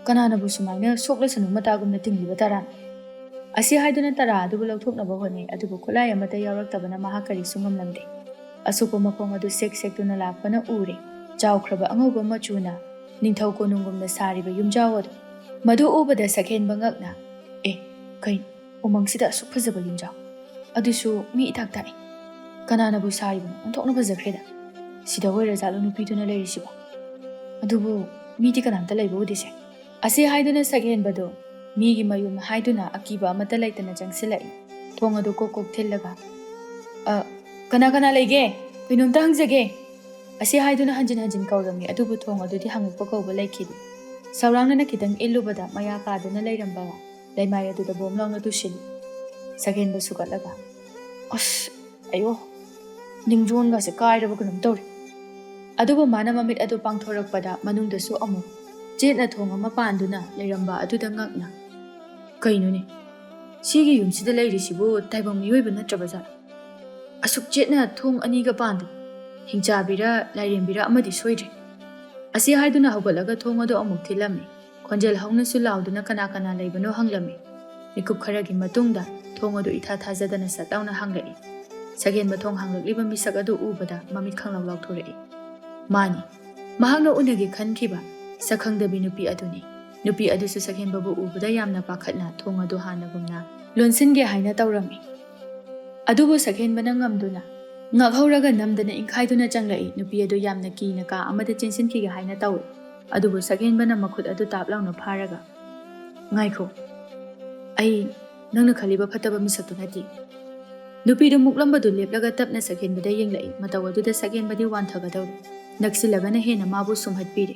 ꯀꯅꯥꯅꯕꯨ ꯁꯨꯃꯥꯏꯅ ꯁꯣꯛꯂꯁꯅꯨ ꯃꯇꯥꯒꯨꯝꯅ ꯇꯤꯡꯂꯤꯕ ꯇꯔꯥ ꯑꯁꯤ ꯍꯥꯏꯗꯨꯅ ꯇꯔꯥ ꯑꯗꯨꯕꯨ ꯂꯧꯊꯣꯛꯅꯕ ꯍꯣꯠꯅꯩ ꯑꯗꯨꯕꯨ ꯈꯨꯠꯂꯥꯏ ꯑꯃꯠꯇ ꯌꯥꯎꯔꯛꯇꯕꯅ ꯃꯍꯥꯛ ꯀꯔꯤꯁꯨ ꯉꯝꯂꯝꯗꯦ ꯑꯁꯨꯛꯄ ꯃꯈꯣꯡ ꯑꯗꯨ ꯁꯦꯛ ꯁꯦꯛꯇꯨꯅ ꯂꯥꯛꯄꯅ ꯎꯔꯦ ꯆꯥꯎꯈ꯭ꯔꯕ ꯑꯉꯧꯕ ꯃꯆꯨꯅ ꯅꯤꯡꯊꯧ ꯀꯣꯅꯨꯡꯒꯨꯝꯅ ꯁꯥꯔꯤꯕ ꯌꯨꯝꯖꯥꯎ ꯑꯗꯨ ꯃꯗꯨ ꯎꯕꯗ ꯁꯛꯍꯦꯟꯕ ꯉꯛꯅ ꯀꯩꯅꯣ ꯎꯃꯪꯁꯤꯗ ꯑꯁꯨꯛ ꯐꯖꯕ ꯌꯨꯝꯖꯥꯎ ꯑꯗꯨꯁꯨ ꯃꯤ ꯏꯇꯥꯛ ꯇꯥꯛꯏ ꯀꯅꯥꯅꯕꯨ ꯁꯥꯔꯤꯕꯅꯣ ꯑꯣꯟꯊꯣꯛꯅ ꯐꯖꯈ꯭ꯔꯦꯗ ꯁꯤꯗ ꯑꯣꯏꯔꯖꯥꯠꯂꯣ ꯅꯨꯄꯤꯗꯨꯅ ꯂꯩꯔꯤꯁꯤꯕꯣ ꯑꯗꯨꯕꯨ ꯃꯤꯗꯤ ꯀꯅꯥꯝꯇ ꯂꯩꯕ ꯎꯗꯦꯁꯦ ꯑꯁꯤ ꯍꯥꯏꯗꯨꯅ ꯁꯛꯍꯦꯟꯕꯗꯣ ꯃꯤꯒꯤ ꯃꯌꯨꯝ ꯍꯥꯏꯗꯨꯅ ꯑꯀꯤꯕ ꯑꯃꯠꯇ ꯂꯩꯇꯅ ꯆꯪꯁꯤꯜꯂꯛꯏ ꯊꯣꯡ ꯑꯗꯨ ꯀꯣꯛ ꯀꯣꯛ ꯊꯤꯜꯂꯒ ꯀꯅꯥ ꯀꯅꯥ ꯂꯩꯒꯦ ꯀꯩꯅꯣꯝꯇ ꯍꯪꯖꯒꯦ ꯑꯁꯤ ꯍꯥꯏꯗꯨꯅ ꯍꯟꯖꯤꯟ ꯍꯟꯖꯤन ꯀꯧꯔꯝꯃꯤ ꯑꯗꯨꯕꯨ ꯊꯣꯡ ꯑꯗꯨꯗꯤ ꯍꯪꯉꯛꯄ ꯀꯧꯕ ꯂꯩꯈꯤꯗꯦ ꯁꯧꯔꯥꯡꯅꯅ ꯈꯤꯇꯪ ꯏꯜꯂꯨꯕꯗ ꯃꯌꯥ ꯀꯥꯗꯨꯅ ꯂꯩꯔꯝꯕ ꯂꯩꯃꯥꯏ ꯑꯗꯨꯗ ꯕꯣꯝ ꯂꯥꯎꯅ ꯇꯨꯁꯤꯜꯂꯤ ꯁꯛꯍꯦꯟꯕ ꯁꯨꯒꯠꯂꯒ ꯑꯁ ꯑꯌꯣ ꯅꯤꯡꯖꯣꯟꯒꯁꯦ ꯀꯥꯏꯔꯕ ꯀꯩꯅꯣꯝ ꯇꯧꯔꯤ ꯑꯗꯨꯕꯨ ꯃꯥꯅ ꯃꯃꯤꯠ ꯑꯗꯨ ꯄꯥꯡꯊꯣꯔꯛꯄꯗ ꯃꯅꯨꯡꯗꯁꯨ ꯑꯃꯨꯛ ꯆꯦꯠꯅ ꯊꯣꯡ ꯑꯃ ꯄꯥꯟꯗꯨꯅ ꯂꯩꯔꯝꯕ ꯑꯗꯨꯗ ꯉꯛꯅ ꯀꯩꯅꯣꯅꯦ ꯁꯤꯒꯤ ꯌꯨꯝꯁꯤꯗ ꯂꯩꯔꯤꯁꯤꯕꯨ ꯇꯥꯏꯕꯪ ꯃꯤꯑꯣꯏꯕ ꯅꯠꯇ꯭ꯔꯕꯖꯥꯠꯂ ꯑꯁꯨꯛ ꯆꯦꯠꯅ ꯊꯣꯡ ꯑꯅꯤꯒ ꯄꯥꯟꯗꯕ ꯍꯤꯡꯆꯥꯕꯤꯔ ꯂꯥꯏꯔꯦꯝꯕꯤꯔ ꯑꯃꯗꯤ ꯁꯣꯏꯗ꯭ꯔꯦ ꯑꯁꯤ ꯍꯥꯏꯗꯨꯅ ꯍꯧꯒꯠꯂꯒ ꯊꯣꯡ ꯑꯗꯨ ꯑꯃꯨꯛ ꯊꯤꯜꯂꯝꯃꯤ ꯈꯣꯟꯖꯦꯜ ꯍꯧꯅꯁꯨ ꯂꯥꯎꯗꯨꯅ ꯀꯅꯥ ꯀꯅꯥ ꯂꯩꯕꯅꯣ ꯍꯪꯂꯝꯃꯤ ꯃꯤꯀꯨꯞ ꯈꯔꯒꯤ ꯃꯇꯨꯡꯗ ꯊꯣꯡ ꯑꯗꯨ ꯏꯊꯥ ꯊꯥꯖꯗꯅ ꯁꯠ ꯂꯥꯎꯅ ꯍꯥꯡꯂꯛꯏ ꯁꯛꯍꯦꯟꯕ ꯊꯣꯡ ꯍꯥꯡꯂꯛꯂꯤꯕ ꯃꯤꯁꯛ ꯑꯗꯨ ꯎꯕꯗ ꯃꯃꯤꯠ ꯈꯪꯂꯥꯎ ꯂꯥꯎꯊꯣꯔꯛꯏ ꯃꯥꯅꯤ ꯃꯍꯥꯛꯅ ꯎꯅꯒꯦ ꯈꯟꯈꯤꯕ ꯁꯛꯈꯪꯗꯕꯤ ꯅꯨꯄꯤ ꯑꯗꯨꯅꯤ ꯅꯨꯄꯤ ꯑꯗꯨꯁꯨ ꯁꯛꯍꯦꯟꯕꯕꯨ ꯎꯕꯗ ꯌꯥꯝꯅ ꯄꯥꯈꯠꯅ ꯊꯣꯡ ꯑꯗꯨ ꯍꯥꯟꯅꯒꯨꯝꯅ ꯂꯣꯟꯁꯤꯟꯒꯦ ꯍꯥꯏꯅ ꯇꯧꯔꯝꯃꯤ ꯑꯗꯨꯕꯨ ꯁꯛꯍꯦꯟꯕꯅ ꯉꯝꯗꯨꯅ ꯉꯛꯍꯧꯔꯒ ꯅꯝꯗꯅ ꯏꯟꯈꯥꯏꯗꯨꯅ ꯆꯪꯂꯛꯏ ꯅꯨꯄꯤ ꯑꯗꯨ ꯌꯥꯝꯅ ꯀꯤꯅ ꯀꯥ ꯑꯃꯗ ꯆꯦꯟꯁꯤꯟꯈꯤꯒꯦ ꯍꯥꯏꯅ ꯇꯧꯏ ꯑꯗꯨꯕꯨ ꯁꯛꯍꯦꯟꯕꯅ ꯃꯈꯨꯠ ꯑꯗꯨ ꯇꯥꯞ ꯂꯥꯎꯅ ꯐꯥꯔꯒ ꯉꯥꯏꯈꯣ ꯑꯩ ꯅꯪꯅ ꯈꯜꯂꯤꯕ ꯐꯠꯇꯕ ꯃꯤꯁꯛꯇꯨ ꯅꯠꯇꯦ ꯅꯨꯄꯤꯗꯨ ꯃꯨꯛꯂꯝꯕꯗꯨ ꯂꯦꯞꯂꯒ ꯇꯞꯅ ꯁꯛꯍꯦꯟꯕꯗ ꯌꯦꯡꯂꯛꯏ ꯃꯇꯧ ꯑꯗꯨꯗ ꯁꯛꯍꯦꯟꯕꯗꯤ ꯋꯥꯟꯊꯒꯗꯧꯔꯤ ꯅꯛꯁꯤꯜꯂꯒꯅ ꯍꯦꯟꯅ ꯃꯥꯕꯨ ꯁꯨꯝꯍꯠꯄꯤꯔꯦ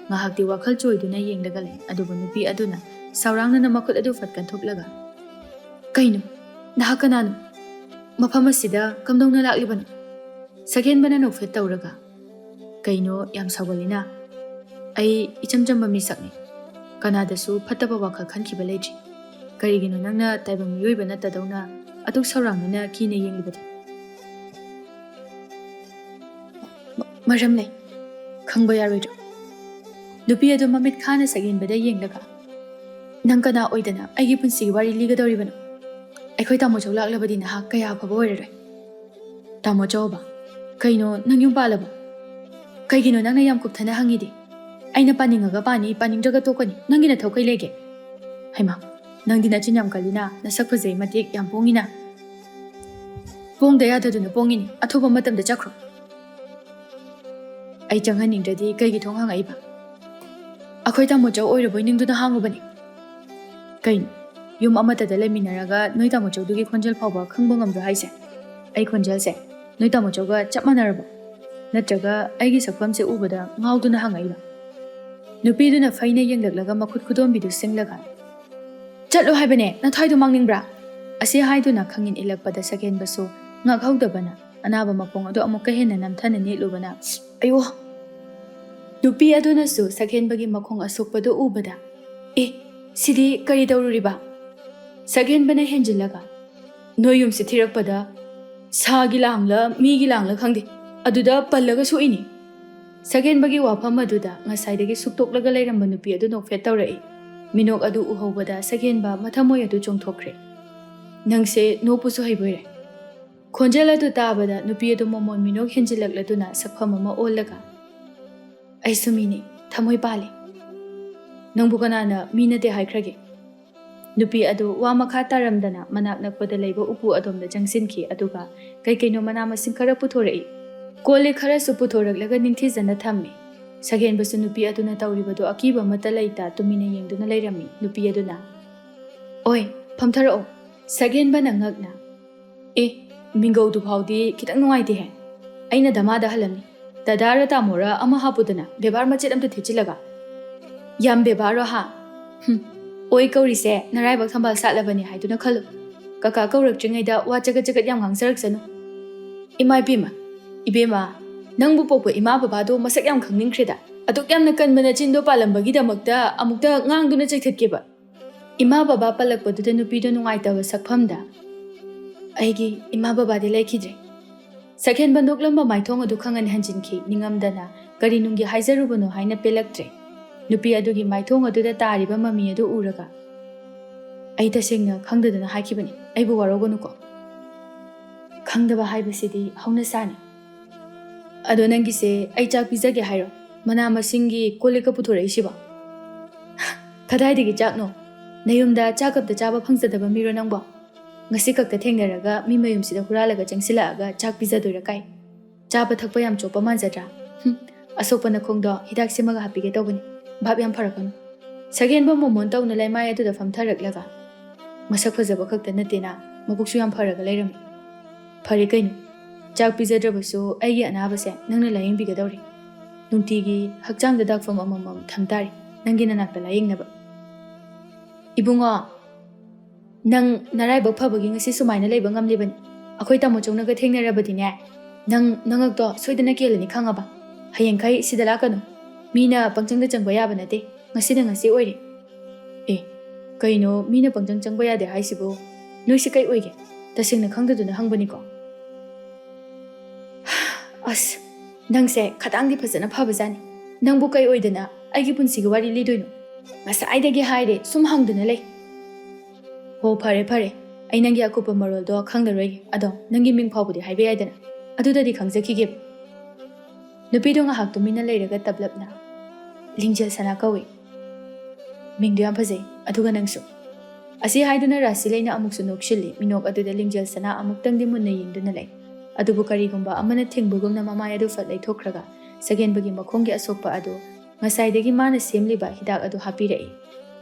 ꯉꯥꯏꯍꯥꯛꯇꯤ ꯋꯥꯈꯜ ꯆꯣꯏꯗꯨꯅ ꯌꯦꯡꯂꯒ ꯂꯩ ꯑꯗꯨꯕꯨ ꯅꯨꯄꯤ ꯑꯗꯨꯅ ꯁꯥꯎꯔꯥꯡꯅꯅ ꯃꯈꯨꯠ ꯑꯗꯨ ꯐꯠ ꯀꯟꯊꯣꯛꯂꯒ ꯀꯩꯅꯣ ꯅꯍꯥꯛ ꯀꯅꯥꯅꯣ ꯃꯐꯝ ꯑꯁꯤꯗ ꯀꯝꯗꯧꯅ ꯂꯥꯛꯂꯤꯕꯅꯣ ꯁꯛꯍꯦꯟꯕꯅ ꯅꯣꯛꯐꯦꯠ ꯇꯧꯔꯒ ꯀꯩꯅꯣ ꯌꯥꯝ ꯁꯥꯎꯒꯠꯂꯤꯅ ꯑꯩ ꯏꯆꯝ ꯆꯝꯕ ꯃꯤꯁꯛꯅꯤ ꯀꯅꯥꯗꯁꯨ ꯐꯠꯇꯕ ꯋꯥꯈꯜ ꯈꯟꯈꯤꯕ ꯂꯩꯇ꯭ꯔꯤ ꯀꯔꯤꯒꯤꯅꯣ ꯅꯪꯅ ꯇꯥꯏꯕꯪ ꯃꯤꯑꯣꯏꯕ ꯅꯠꯇꯗꯧꯅ ꯑꯗꯨꯛ ꯁꯥꯎꯔꯥꯡꯅꯅ ꯀꯤꯅ ꯌꯦꯡꯂꯤꯕꯗꯤ ꯃꯔꯝ ꯂꯩ ꯈꯪꯕ ꯌꯥꯔꯣꯏꯗ꯭ꯔꯣ ꯅꯨꯄꯤ ꯑꯗꯨ ꯃꯃꯤꯠ ꯈꯥꯅ ꯁꯛꯍꯦꯟꯕꯗ ꯌꯦꯡꯂꯒ ꯅꯪ ꯀꯅꯥ ꯑꯣꯏꯗꯅ ꯑꯩꯒꯤ ꯄꯨꯟꯁꯤꯒꯤ ꯋꯥꯔꯤ ꯂꯤꯒꯗꯧꯔꯤꯕꯅꯣ ꯑꯩꯈꯣꯏ ꯇꯥꯃꯣꯆꯧ ꯂꯥꯛꯂꯕꯗꯤ ꯅꯍꯥꯛ ꯀꯌꯥ ꯑꯐꯕ ꯑꯣꯏꯔꯔꯣꯏ ꯇꯥꯃꯣꯆꯧꯕ ꯀꯩꯅꯣ ꯅꯪ ꯌꯨꯝ ꯄꯥꯜꯂꯕꯣ ꯀꯩꯒꯤꯅꯣ ꯅꯪꯅ ꯌꯥꯝ ꯀꯨꯞꯊꯅ ꯍꯪꯉꯤꯗꯤ ꯑꯩꯅ ꯄꯥꯅꯤꯡꯉꯒ ꯄꯥꯅꯤ ꯄꯥꯅꯤꯡꯗ꯭ꯔꯒ ꯇꯣꯛꯀꯅꯤ ꯅꯪꯒꯤ ꯅꯊꯧ ꯀꯩ ꯂꯩꯒꯦ ꯍꯩꯃꯥ ꯅꯪꯗꯤ ꯅꯆꯤꯟ ꯌꯥꯝ ꯀꯜꯂꯤꯅ ꯅꯁꯛ ꯐꯖꯩ ꯃꯇꯦꯛ ꯌꯥꯝ ꯄꯣꯡꯉꯤꯅ ꯄꯣꯡꯗ ꯌꯥꯗꯗꯨꯅ ꯄꯣꯡꯉꯤꯅꯤ ꯑꯊꯨꯕ ꯃꯇꯝꯗ ꯆꯠꯈ꯭ꯔꯣ ꯑꯩ ꯆꯪꯍꯟꯅꯤꯡꯗ꯭ꯔꯗꯤ ꯀꯩꯒꯤ ꯊꯣꯡ ꯍꯪꯉꯛꯏꯕ? ꯑꯩꯈꯣꯏ ꯇꯥꯃꯣꯆꯧ ꯑꯣꯏꯔꯕꯣꯏ ꯅꯤꯡꯗꯨꯅ ꯍꯥꯡꯉꯨꯕꯅꯤ꯫ ꯀꯩꯅꯣ ꯌꯨꯝ ꯑꯃꯠꯇꯗ ꯂꯩꯃꯤꯟꯅꯔꯒ ꯅꯣꯏ ꯇꯥꯃꯣꯆꯧꯗꯨꯒꯤ ꯈꯣꯟꯖꯦꯜ ꯐꯥꯎꯕ ꯈꯪꯕ ꯉꯝꯗ꯭ꯔꯣ ꯍꯥꯏꯁꯦ? ꯑꯩ ꯈꯣꯟꯖꯦꯜꯁꯦ ꯅꯣꯏ ꯇꯥꯃꯣꯆꯧꯒ ꯆꯞ ꯃꯥꯟꯅꯔꯕꯣ? ꯅꯠꯇ꯭ꯔꯒ ꯑꯩꯒꯤ ꯁꯛꯐꯝꯁꯦ ꯎꯕꯗ ꯉꯥꯎꯗꯨꯅ ꯍꯪꯉꯛꯏꯕ? ꯅꯨꯄꯤꯗꯨꯅ ꯐꯩꯅ ꯌꯦꯡꯂꯛꯂꯒ ꯃꯈꯨꯠ ꯈꯨꯗꯣꯝꯕꯤꯗꯨ ꯁꯤꯡꯂꯒ ꯆꯠꯂꯣ ꯍꯥꯏꯕꯅꯦ, ꯅꯊ꯭ꯋꯥꯏꯗꯣ ꯃꯥꯡꯅꯤꯡꯕ꯭ꯔꯥ? ꯑꯁꯤ ꯍꯥꯏꯗꯨꯅ ꯈꯪꯏꯟ ꯏꯜꯂꯛꯄꯗ ꯁꯛꯍꯦꯟꯕꯁꯨ ꯉꯛꯍꯧꯗꯕꯅ ꯑꯅꯥꯕ ꯃꯈꯣꯡ ꯑꯗꯨ ꯑꯃꯨꯛꯀ ꯍꯦꯟꯅ ꯅꯝꯊꯅ ꯅꯦꯠꯂꯨꯕꯅ ꯑꯌꯣ! ꯅꯨꯄꯤ ꯑꯗꯨꯅꯁꯨ ꯁꯛꯍꯦꯟꯕꯒꯤ ꯃꯈꯣꯡ ꯑꯁꯣꯛꯄꯗꯨ ꯎꯕꯗ ꯁꯤꯗꯤ ꯀꯔꯤ ꯇꯧꯔꯨꯔꯤꯕ? ꯁꯛꯍꯦꯟꯕꯅ ꯍꯦꯟꯖꯤꯜꯂꯒ ꯅꯣꯏ ꯌꯨꯝꯁꯤ ꯊꯤꯔꯛꯄꯗ ꯁꯥꯒꯤ ꯂꯥꯡꯂ ꯃꯤꯒꯤ ꯂꯥꯡꯂ ꯈꯪꯗꯦ, ꯑꯗꯨꯗ ꯄꯜꯂꯒ ꯁꯣꯛꯏꯅꯤ꯫ ꯁꯛꯍꯦꯟꯕꯒꯤ ꯋꯥꯐꯝ ꯑꯗꯨꯗ ꯉꯁꯥꯏꯗꯒꯤ ꯁꯨꯛꯇꯣꯛꯂꯒ ꯂꯩꯔꯝꯕ ꯅꯨꯄꯤ ꯑꯗꯨ ꯅꯣꯛꯐꯦꯠ ꯇꯧꯔꯛꯏ꯫ ꯃꯤꯅꯣꯛ ꯑꯗꯨ ꯎꯍꯧꯕꯗ ꯁꯛꯍꯦꯟꯕ ꯃꯊꯃꯣꯏ ꯑꯗꯨ ꯆꯣꯡꯊꯣꯛꯈ꯭ꯔꯦ꯫ ꯅꯪꯁꯦ ꯅꯣꯛꯄꯁꯨ ꯍꯩꯕꯣꯏꯔꯦ꯫ ꯈꯣꯟꯖꯦꯜ ꯑꯗꯨ ꯇꯥꯕꯗ ꯅꯨꯄꯤ ꯑꯗꯨ ꯃꯃꯣꯟ ꯃꯤꯅꯣꯛ ꯍꯦꯟꯖꯤꯜꯂꯛꯂꯗꯨꯅ ꯁꯛꯐꯝ ꯑꯃ ꯑꯣꯜꯂꯒ ꯑꯩꯁꯨ ꯃꯤꯅꯤ, ꯊꯃꯣꯏ ꯄꯥꯜꯂꯤ꯫ ꯅꯪꯕꯨ ꯀꯅꯥꯅ ꯃꯤ ꯅꯠꯇꯦ ꯍꯥꯏꯈ꯭ꯔꯒꯦ? ꯅꯨꯄꯤ ꯑꯗꯨ ꯋꯥ ꯃꯈꯥ ꯇꯥꯔꯝꯗꯅ ꯃꯅꯥꯛ ꯅꯛꯄꯗ ꯂꯩꯕ ꯎꯄꯨ ꯑꯗꯣꯝꯗ ꯆꯪꯁꯤꯟꯈꯤ ꯑꯗꯨꯒ ꯀꯩꯀꯩꯅꯣ ꯃꯅꯥ ꯃꯁꯤꯡ ꯈꯔ ꯄꯨꯊꯣꯔꯛꯏ꯫ ꯀꯣꯜꯂꯤꯛ ꯈꯔꯁꯨ ꯄꯨꯊꯣꯔꯛꯂꯒ ꯅꯤꯡꯊꯤꯖꯅ ꯊꯝꯃꯤ꯫ ꯁꯛꯍꯦꯟꯕꯁꯨ ꯅꯨꯄꯤ ꯑꯗꯨꯅ ꯇꯧꯔꯤꯕꯗꯨ ꯑꯀꯤꯕ ꯑꯃꯠꯇ ꯂꯩꯇ ꯇꯨꯃꯤꯟꯅ ꯌꯦꯡꯗꯨꯅ ꯂꯩꯔꯝꯃꯤ꯫ ꯅꯨꯄꯤ ꯑꯗꯨꯅ ꯑꯣꯏ ꯐꯝꯊꯔꯛꯑꯣ꯫ ꯁꯛꯍꯦꯟꯕꯅ ꯉꯛꯅ ꯃꯤꯡꯒꯧꯗꯨ ꯐꯥꯎꯗꯤ ꯈꯤꯇꯪ ꯅꯨꯡꯉꯥꯏꯇꯦꯍꯦ꯫ ꯑꯩꯅ ꯗꯃꯥꯗ ꯍꯜꯂꯝꯃꯤ, ꯗꯗꯥꯔ ꯇꯥꯃꯣꯔ ꯑꯃ ꯍꯥꯞꯄꯨꯗꯅ ꯕꯦꯕꯥꯔ ꯃꯆꯦꯠ ꯑꯝꯇ ꯊꯦꯠꯆꯤꯜꯂꯒ꯫ ꯌꯥꯝ ꯕꯦꯕꯥꯔꯣ ꯍꯥ? ꯑꯣꯏ ꯀꯧꯔꯤꯁꯦ ꯅꯔꯥꯏꯕꯛ ꯊꯝꯕꯥꯜ ꯁꯥꯠꯂꯕꯅꯤ ꯍꯥꯏꯗꯨꯅ ꯈꯜꯂꯨ꯫ ꯀꯀꯥ ꯀꯧꯔꯛꯇ꯭ꯔꯤꯉꯩꯗ ꯋꯥ ꯆꯒꯠ ꯆꯒꯠ ꯌꯥꯝ ꯉꯥꯡꯖꯔꯛꯁꯅꯨ꯫ ꯏꯃꯥ ꯏꯕꯦꯝꯃ, ꯏꯕꯦꯝꯃ, ꯅꯪꯕꯨ ꯄꯣꯛꯄ ꯏꯃꯥ ꯕꯕꯥꯗꯣ ꯃꯁꯛ ꯌꯥꯝ ꯈꯪꯅꯤꯡꯈ꯭ꯔꯦꯗ꯫ ꯑꯗꯨꯛ ꯌꯥꯝꯅ ꯀꯟꯕ ꯅꯆꯤꯟꯗꯣ ꯄꯥꯜꯂꯝꯕꯒꯤꯗꯃꯛꯇ ꯑꯃꯨꯛꯇ ꯉꯥꯡꯗꯨꯅ ꯆꯩꯊꯠꯀꯦꯕ꯫ ꯏꯃꯥ ꯕꯕꯥ ꯄꯜꯂꯛꯄꯗꯨꯗ ꯅꯨꯄꯤꯗꯣ ꯅꯨꯡꯉꯥꯏꯇꯕ ꯁꯛꯐꯝꯗ ꯑꯩꯒꯤ ꯏꯃꯥ ꯕꯕꯥꯗꯤ ꯂꯩꯈꯤꯗ꯭ꯔꯦ꯫ ꯁꯛꯍꯦꯟꯕ ꯅꯣꯛꯂꯝꯕ ꯃꯥꯏꯊꯣꯡ ꯑꯗꯨ ꯈꯪꯍꯟ ꯍꯟꯖꯤꯟꯈꯤ, ꯅꯤꯡꯉꯝꯗꯅ ꯀꯔꯤ ꯅꯨꯡꯒꯤ ꯍꯥꯏꯖꯔꯨꯕꯅꯣ ꯍꯥꯏꯅ ꯄꯦꯜꯂꯛꯇ꯭ꯔꯦ꯫ ꯅꯨꯄꯤ ꯑꯗꯨꯒꯤ ꯃꯥꯏꯊꯣꯡ ꯑꯗꯨꯗ ꯇꯥꯔꯤꯕ ꯃꯃꯤ ꯑꯗꯨ ꯎꯔꯒ ꯑꯩ ꯇꯁꯦꯡꯅ ꯈꯪꯗꯗꯅ ꯍꯥꯏꯈꯤꯕꯅꯤ, ꯑꯩꯕꯨ ꯋꯥꯔꯧꯒꯅꯨꯀꯣ꯫ ꯈꯪꯗꯕ ꯍꯥꯏꯕꯁꯤꯗꯤ ꯍꯧꯅꯁꯥꯅꯤ꯫ ꯑꯗꯣ ꯅꯪꯒꯤꯁꯦ ꯑꯩ ꯆꯥꯛ ꯄꯤꯖꯒꯦ ꯍꯥꯏꯔꯣ? ꯃꯅꯥ ꯃꯁꯤꯡꯒꯤ ꯀꯣꯜꯂꯤꯛꯀ ꯄꯨꯊꯣꯔꯛꯏꯁꯤꯕꯣ? ꯀꯗꯥꯏꯗꯒꯤ ꯆꯥꯛꯅꯣ? ꯅꯌꯨꯝꯗ ꯆꯥꯛ ꯀꯞꯇ ꯆꯥꯕ ꯐꯪꯖꯗꯕ ꯃꯤꯔꯣ ꯅꯪꯕꯣ? ꯉꯁꯤ ꯈꯛꯇ ꯊꯦꯡꯅꯔꯒ ꯃꯤ ꯃꯌꯨꯝꯁꯤꯗ ꯍꯨꯔꯥꯜꯂꯒ ꯆꯪꯁꯤꯜꯂꯛꯑꯒ ꯆꯥꯛ ꯄꯤꯖꯗꯣꯏꯔꯥ ꯀꯥꯏ? ꯆꯥꯕ ꯊꯛꯄ ꯌꯥꯝ ꯆꯣꯞꯄ ꯃꯥꯟꯖꯗ꯭ꯔꯥ? ꯑꯁꯣꯛꯄ ꯅꯈꯣꯡꯗꯣ ꯍꯤꯗꯥꯛ ꯁꯦꯝꯃꯒ ꯍꯥꯞꯄꯤꯒꯦ ꯇꯧꯕꯅꯤ, ꯚꯥꯞ ꯌꯥꯝ ꯐꯔꯛꯀꯅꯨ꯫ ꯁꯛꯍꯦꯟꯕ ꯃꯣꯃꯣꯟ ꯇꯧꯅ ꯂꯩꯃꯥꯏ ꯑꯗꯨꯗ ꯐꯝꯊꯔꯛꯂꯒ ꯃꯁꯛ ꯐꯖꯕ ꯈꯛꯇ ꯅꯠꯇꯦꯅ, ꯃꯕꯨꯛꯁꯨ ꯌꯥꯝ ꯐꯔꯒ ꯂꯩꯔꯝꯃꯤ꯫ ꯐꯔꯦ ꯀꯩꯅꯣ, ꯆꯥꯛ ꯄꯤꯖꯗ꯭ꯔꯕꯁꯨ ꯑꯩꯒꯤ ꯑꯅꯥꯕꯁꯦ ꯅꯪꯅ ꯂꯥꯌꯦꯡꯕꯤꯒꯗꯧꯔꯤ꯫ ꯅꯨꯡꯇꯤꯒꯤ ꯍꯛꯆꯥꯡꯗ ꯗꯥꯛꯐꯝ ꯑꯃꯃꯝ ꯊꯝ ꯇꯥꯔꯤ ꯅꯪꯒꯤ ꯅꯅꯥꯛꯇ ꯂꯥꯌꯦꯡꯅꯕ꯫ ꯏꯕꯨꯡꯉꯣ, ꯅꯪ ꯅꯔꯥꯏꯕꯛ ꯐꯕꯒꯤ ꯉꯁꯤ ꯁꯨꯃꯥꯏꯅ ꯂꯩꯕ ꯉꯝꯂꯤꯕꯅꯤ꯫ ꯑꯩꯈꯣꯏ ꯇꯥꯃꯣꯆꯧꯅꯒ ꯊꯦꯡꯅꯔꯕꯗꯤꯅꯦ, ꯅꯪ ꯅꯉꯛꯇꯣ ꯁꯣꯏꯗꯅ ꯀꯦꯜꯂꯅꯤ ꯈꯪꯉꯕ? ꯍꯌꯦꯡꯈꯩ ꯁꯤꯗ ꯂꯥꯛꯀꯅꯨ, ꯃꯤꯅ ꯄꯪꯆꯪꯗ ꯆꯪꯕ ꯌꯥꯕ ꯅꯠꯇꯦ, ꯉꯁꯤꯅ ꯉꯁꯤ ꯑꯣꯏꯔꯦ꯫ ꯀꯩꯅꯣ ꯃꯤꯅ ꯄꯪꯆꯪ ꯆꯪꯕ ꯌꯥꯗꯦ ꯍꯥꯏꯁꯤꯕꯨ? ꯅꯣꯏꯁꯤ ꯀꯩ ꯑꯣꯏꯒꯦ? ꯇꯁꯦꯡꯅ ꯈꯪꯗꯗꯨꯅ ꯍꯪꯕꯅꯤꯀꯣ꯫ ꯑꯁ, ꯅꯪꯁꯦ ꯈꯇꯥꯡꯗꯤ ꯐꯖꯅ ꯐꯕꯖꯥꯠꯅꯤ꯫ ꯅꯪꯕꯨ ꯀꯩ ꯑꯣꯏꯗꯅ ꯑꯩꯒꯤ ꯄꯨꯟꯁꯤꯒꯤ ꯋꯥꯔꯤ ꯂꯤꯗꯣꯏꯅꯣ? ꯉꯁꯥꯏꯗꯒꯤ ꯍꯥꯏꯔꯦ, ꯁꯨꯝ ꯍꯪꯗꯨꯅ ꯂꯩ꯫ ꯍꯣ ꯐꯔꯦ ꯐꯔꯦ, ꯑꯩ ꯅꯪꯒꯤ ꯑꯀꯨꯞꯄ ꯃꯔꯣꯜꯗꯣ ꯈꯪꯂꯔꯣꯏꯒꯦ, ꯑꯗꯣ ꯅꯪꯒꯤ ꯃꯤꯡ ꯐꯥꯎꯕꯗꯤ ꯍꯥꯏꯕ ꯌꯥꯏꯗꯅ? ꯑꯗꯨꯗꯗꯤ ꯈꯪꯖꯈꯤꯒꯦꯕ꯫ ꯅꯨꯄꯤꯗꯣ ꯉꯥꯏꯍꯥꯛ ꯇꯨꯃꯤꯟꯅ ꯂꯩꯔꯒ ꯇꯞꯂꯞꯅ ꯂꯤꯡꯖꯦꯜ ꯁꯅꯥ ꯀꯧꯏ꯫ ꯃꯤꯡꯗꯣ ꯌꯥꯝ ꯐꯖꯩ, ꯑꯗꯨꯒ ꯅꯪꯁꯨ꯫ ꯑꯁꯤ ꯍꯥꯏꯗꯨꯅ ꯔꯥꯁꯤ ꯂꯩꯅ ꯑꯃꯨꯛꯁꯨ ꯅꯣꯛꯁꯤꯜꯂꯤ꯫ ꯃꯤꯅꯣꯛ ꯑꯗꯨꯗ ꯂꯤꯡꯖꯦꯜ ꯁꯅꯥ ꯑꯃꯨꯛꯇꯪꯗꯤ ꯃꯨꯟꯅ ꯌꯦꯡꯗꯨꯅ ꯂꯩ꯫ ꯑꯗꯨꯕꯨ ꯀꯔꯤꯒꯨꯝꯕ ꯑꯃꯅ ꯊꯤꯡꯕꯒꯨꯝꯅ ꯃꯃꯥꯏ ꯑꯗꯨ ꯐꯠ ꯂꯩꯊꯣꯛꯈ꯭ꯔꯒ ꯁꯛꯍꯦꯟꯕꯒꯤ ꯃꯈꯣꯡꯒꯤ ꯑꯁꯣꯛꯄ ꯑꯗꯨ ꯉꯁꯥꯏꯗꯒꯤ ꯃꯥꯅ ꯁꯦꯝꯂꯤꯕ ꯍꯤꯗꯥꯛ ꯑꯗꯨ ꯍꯥꯞꯄꯤꯔꯛꯏ꯫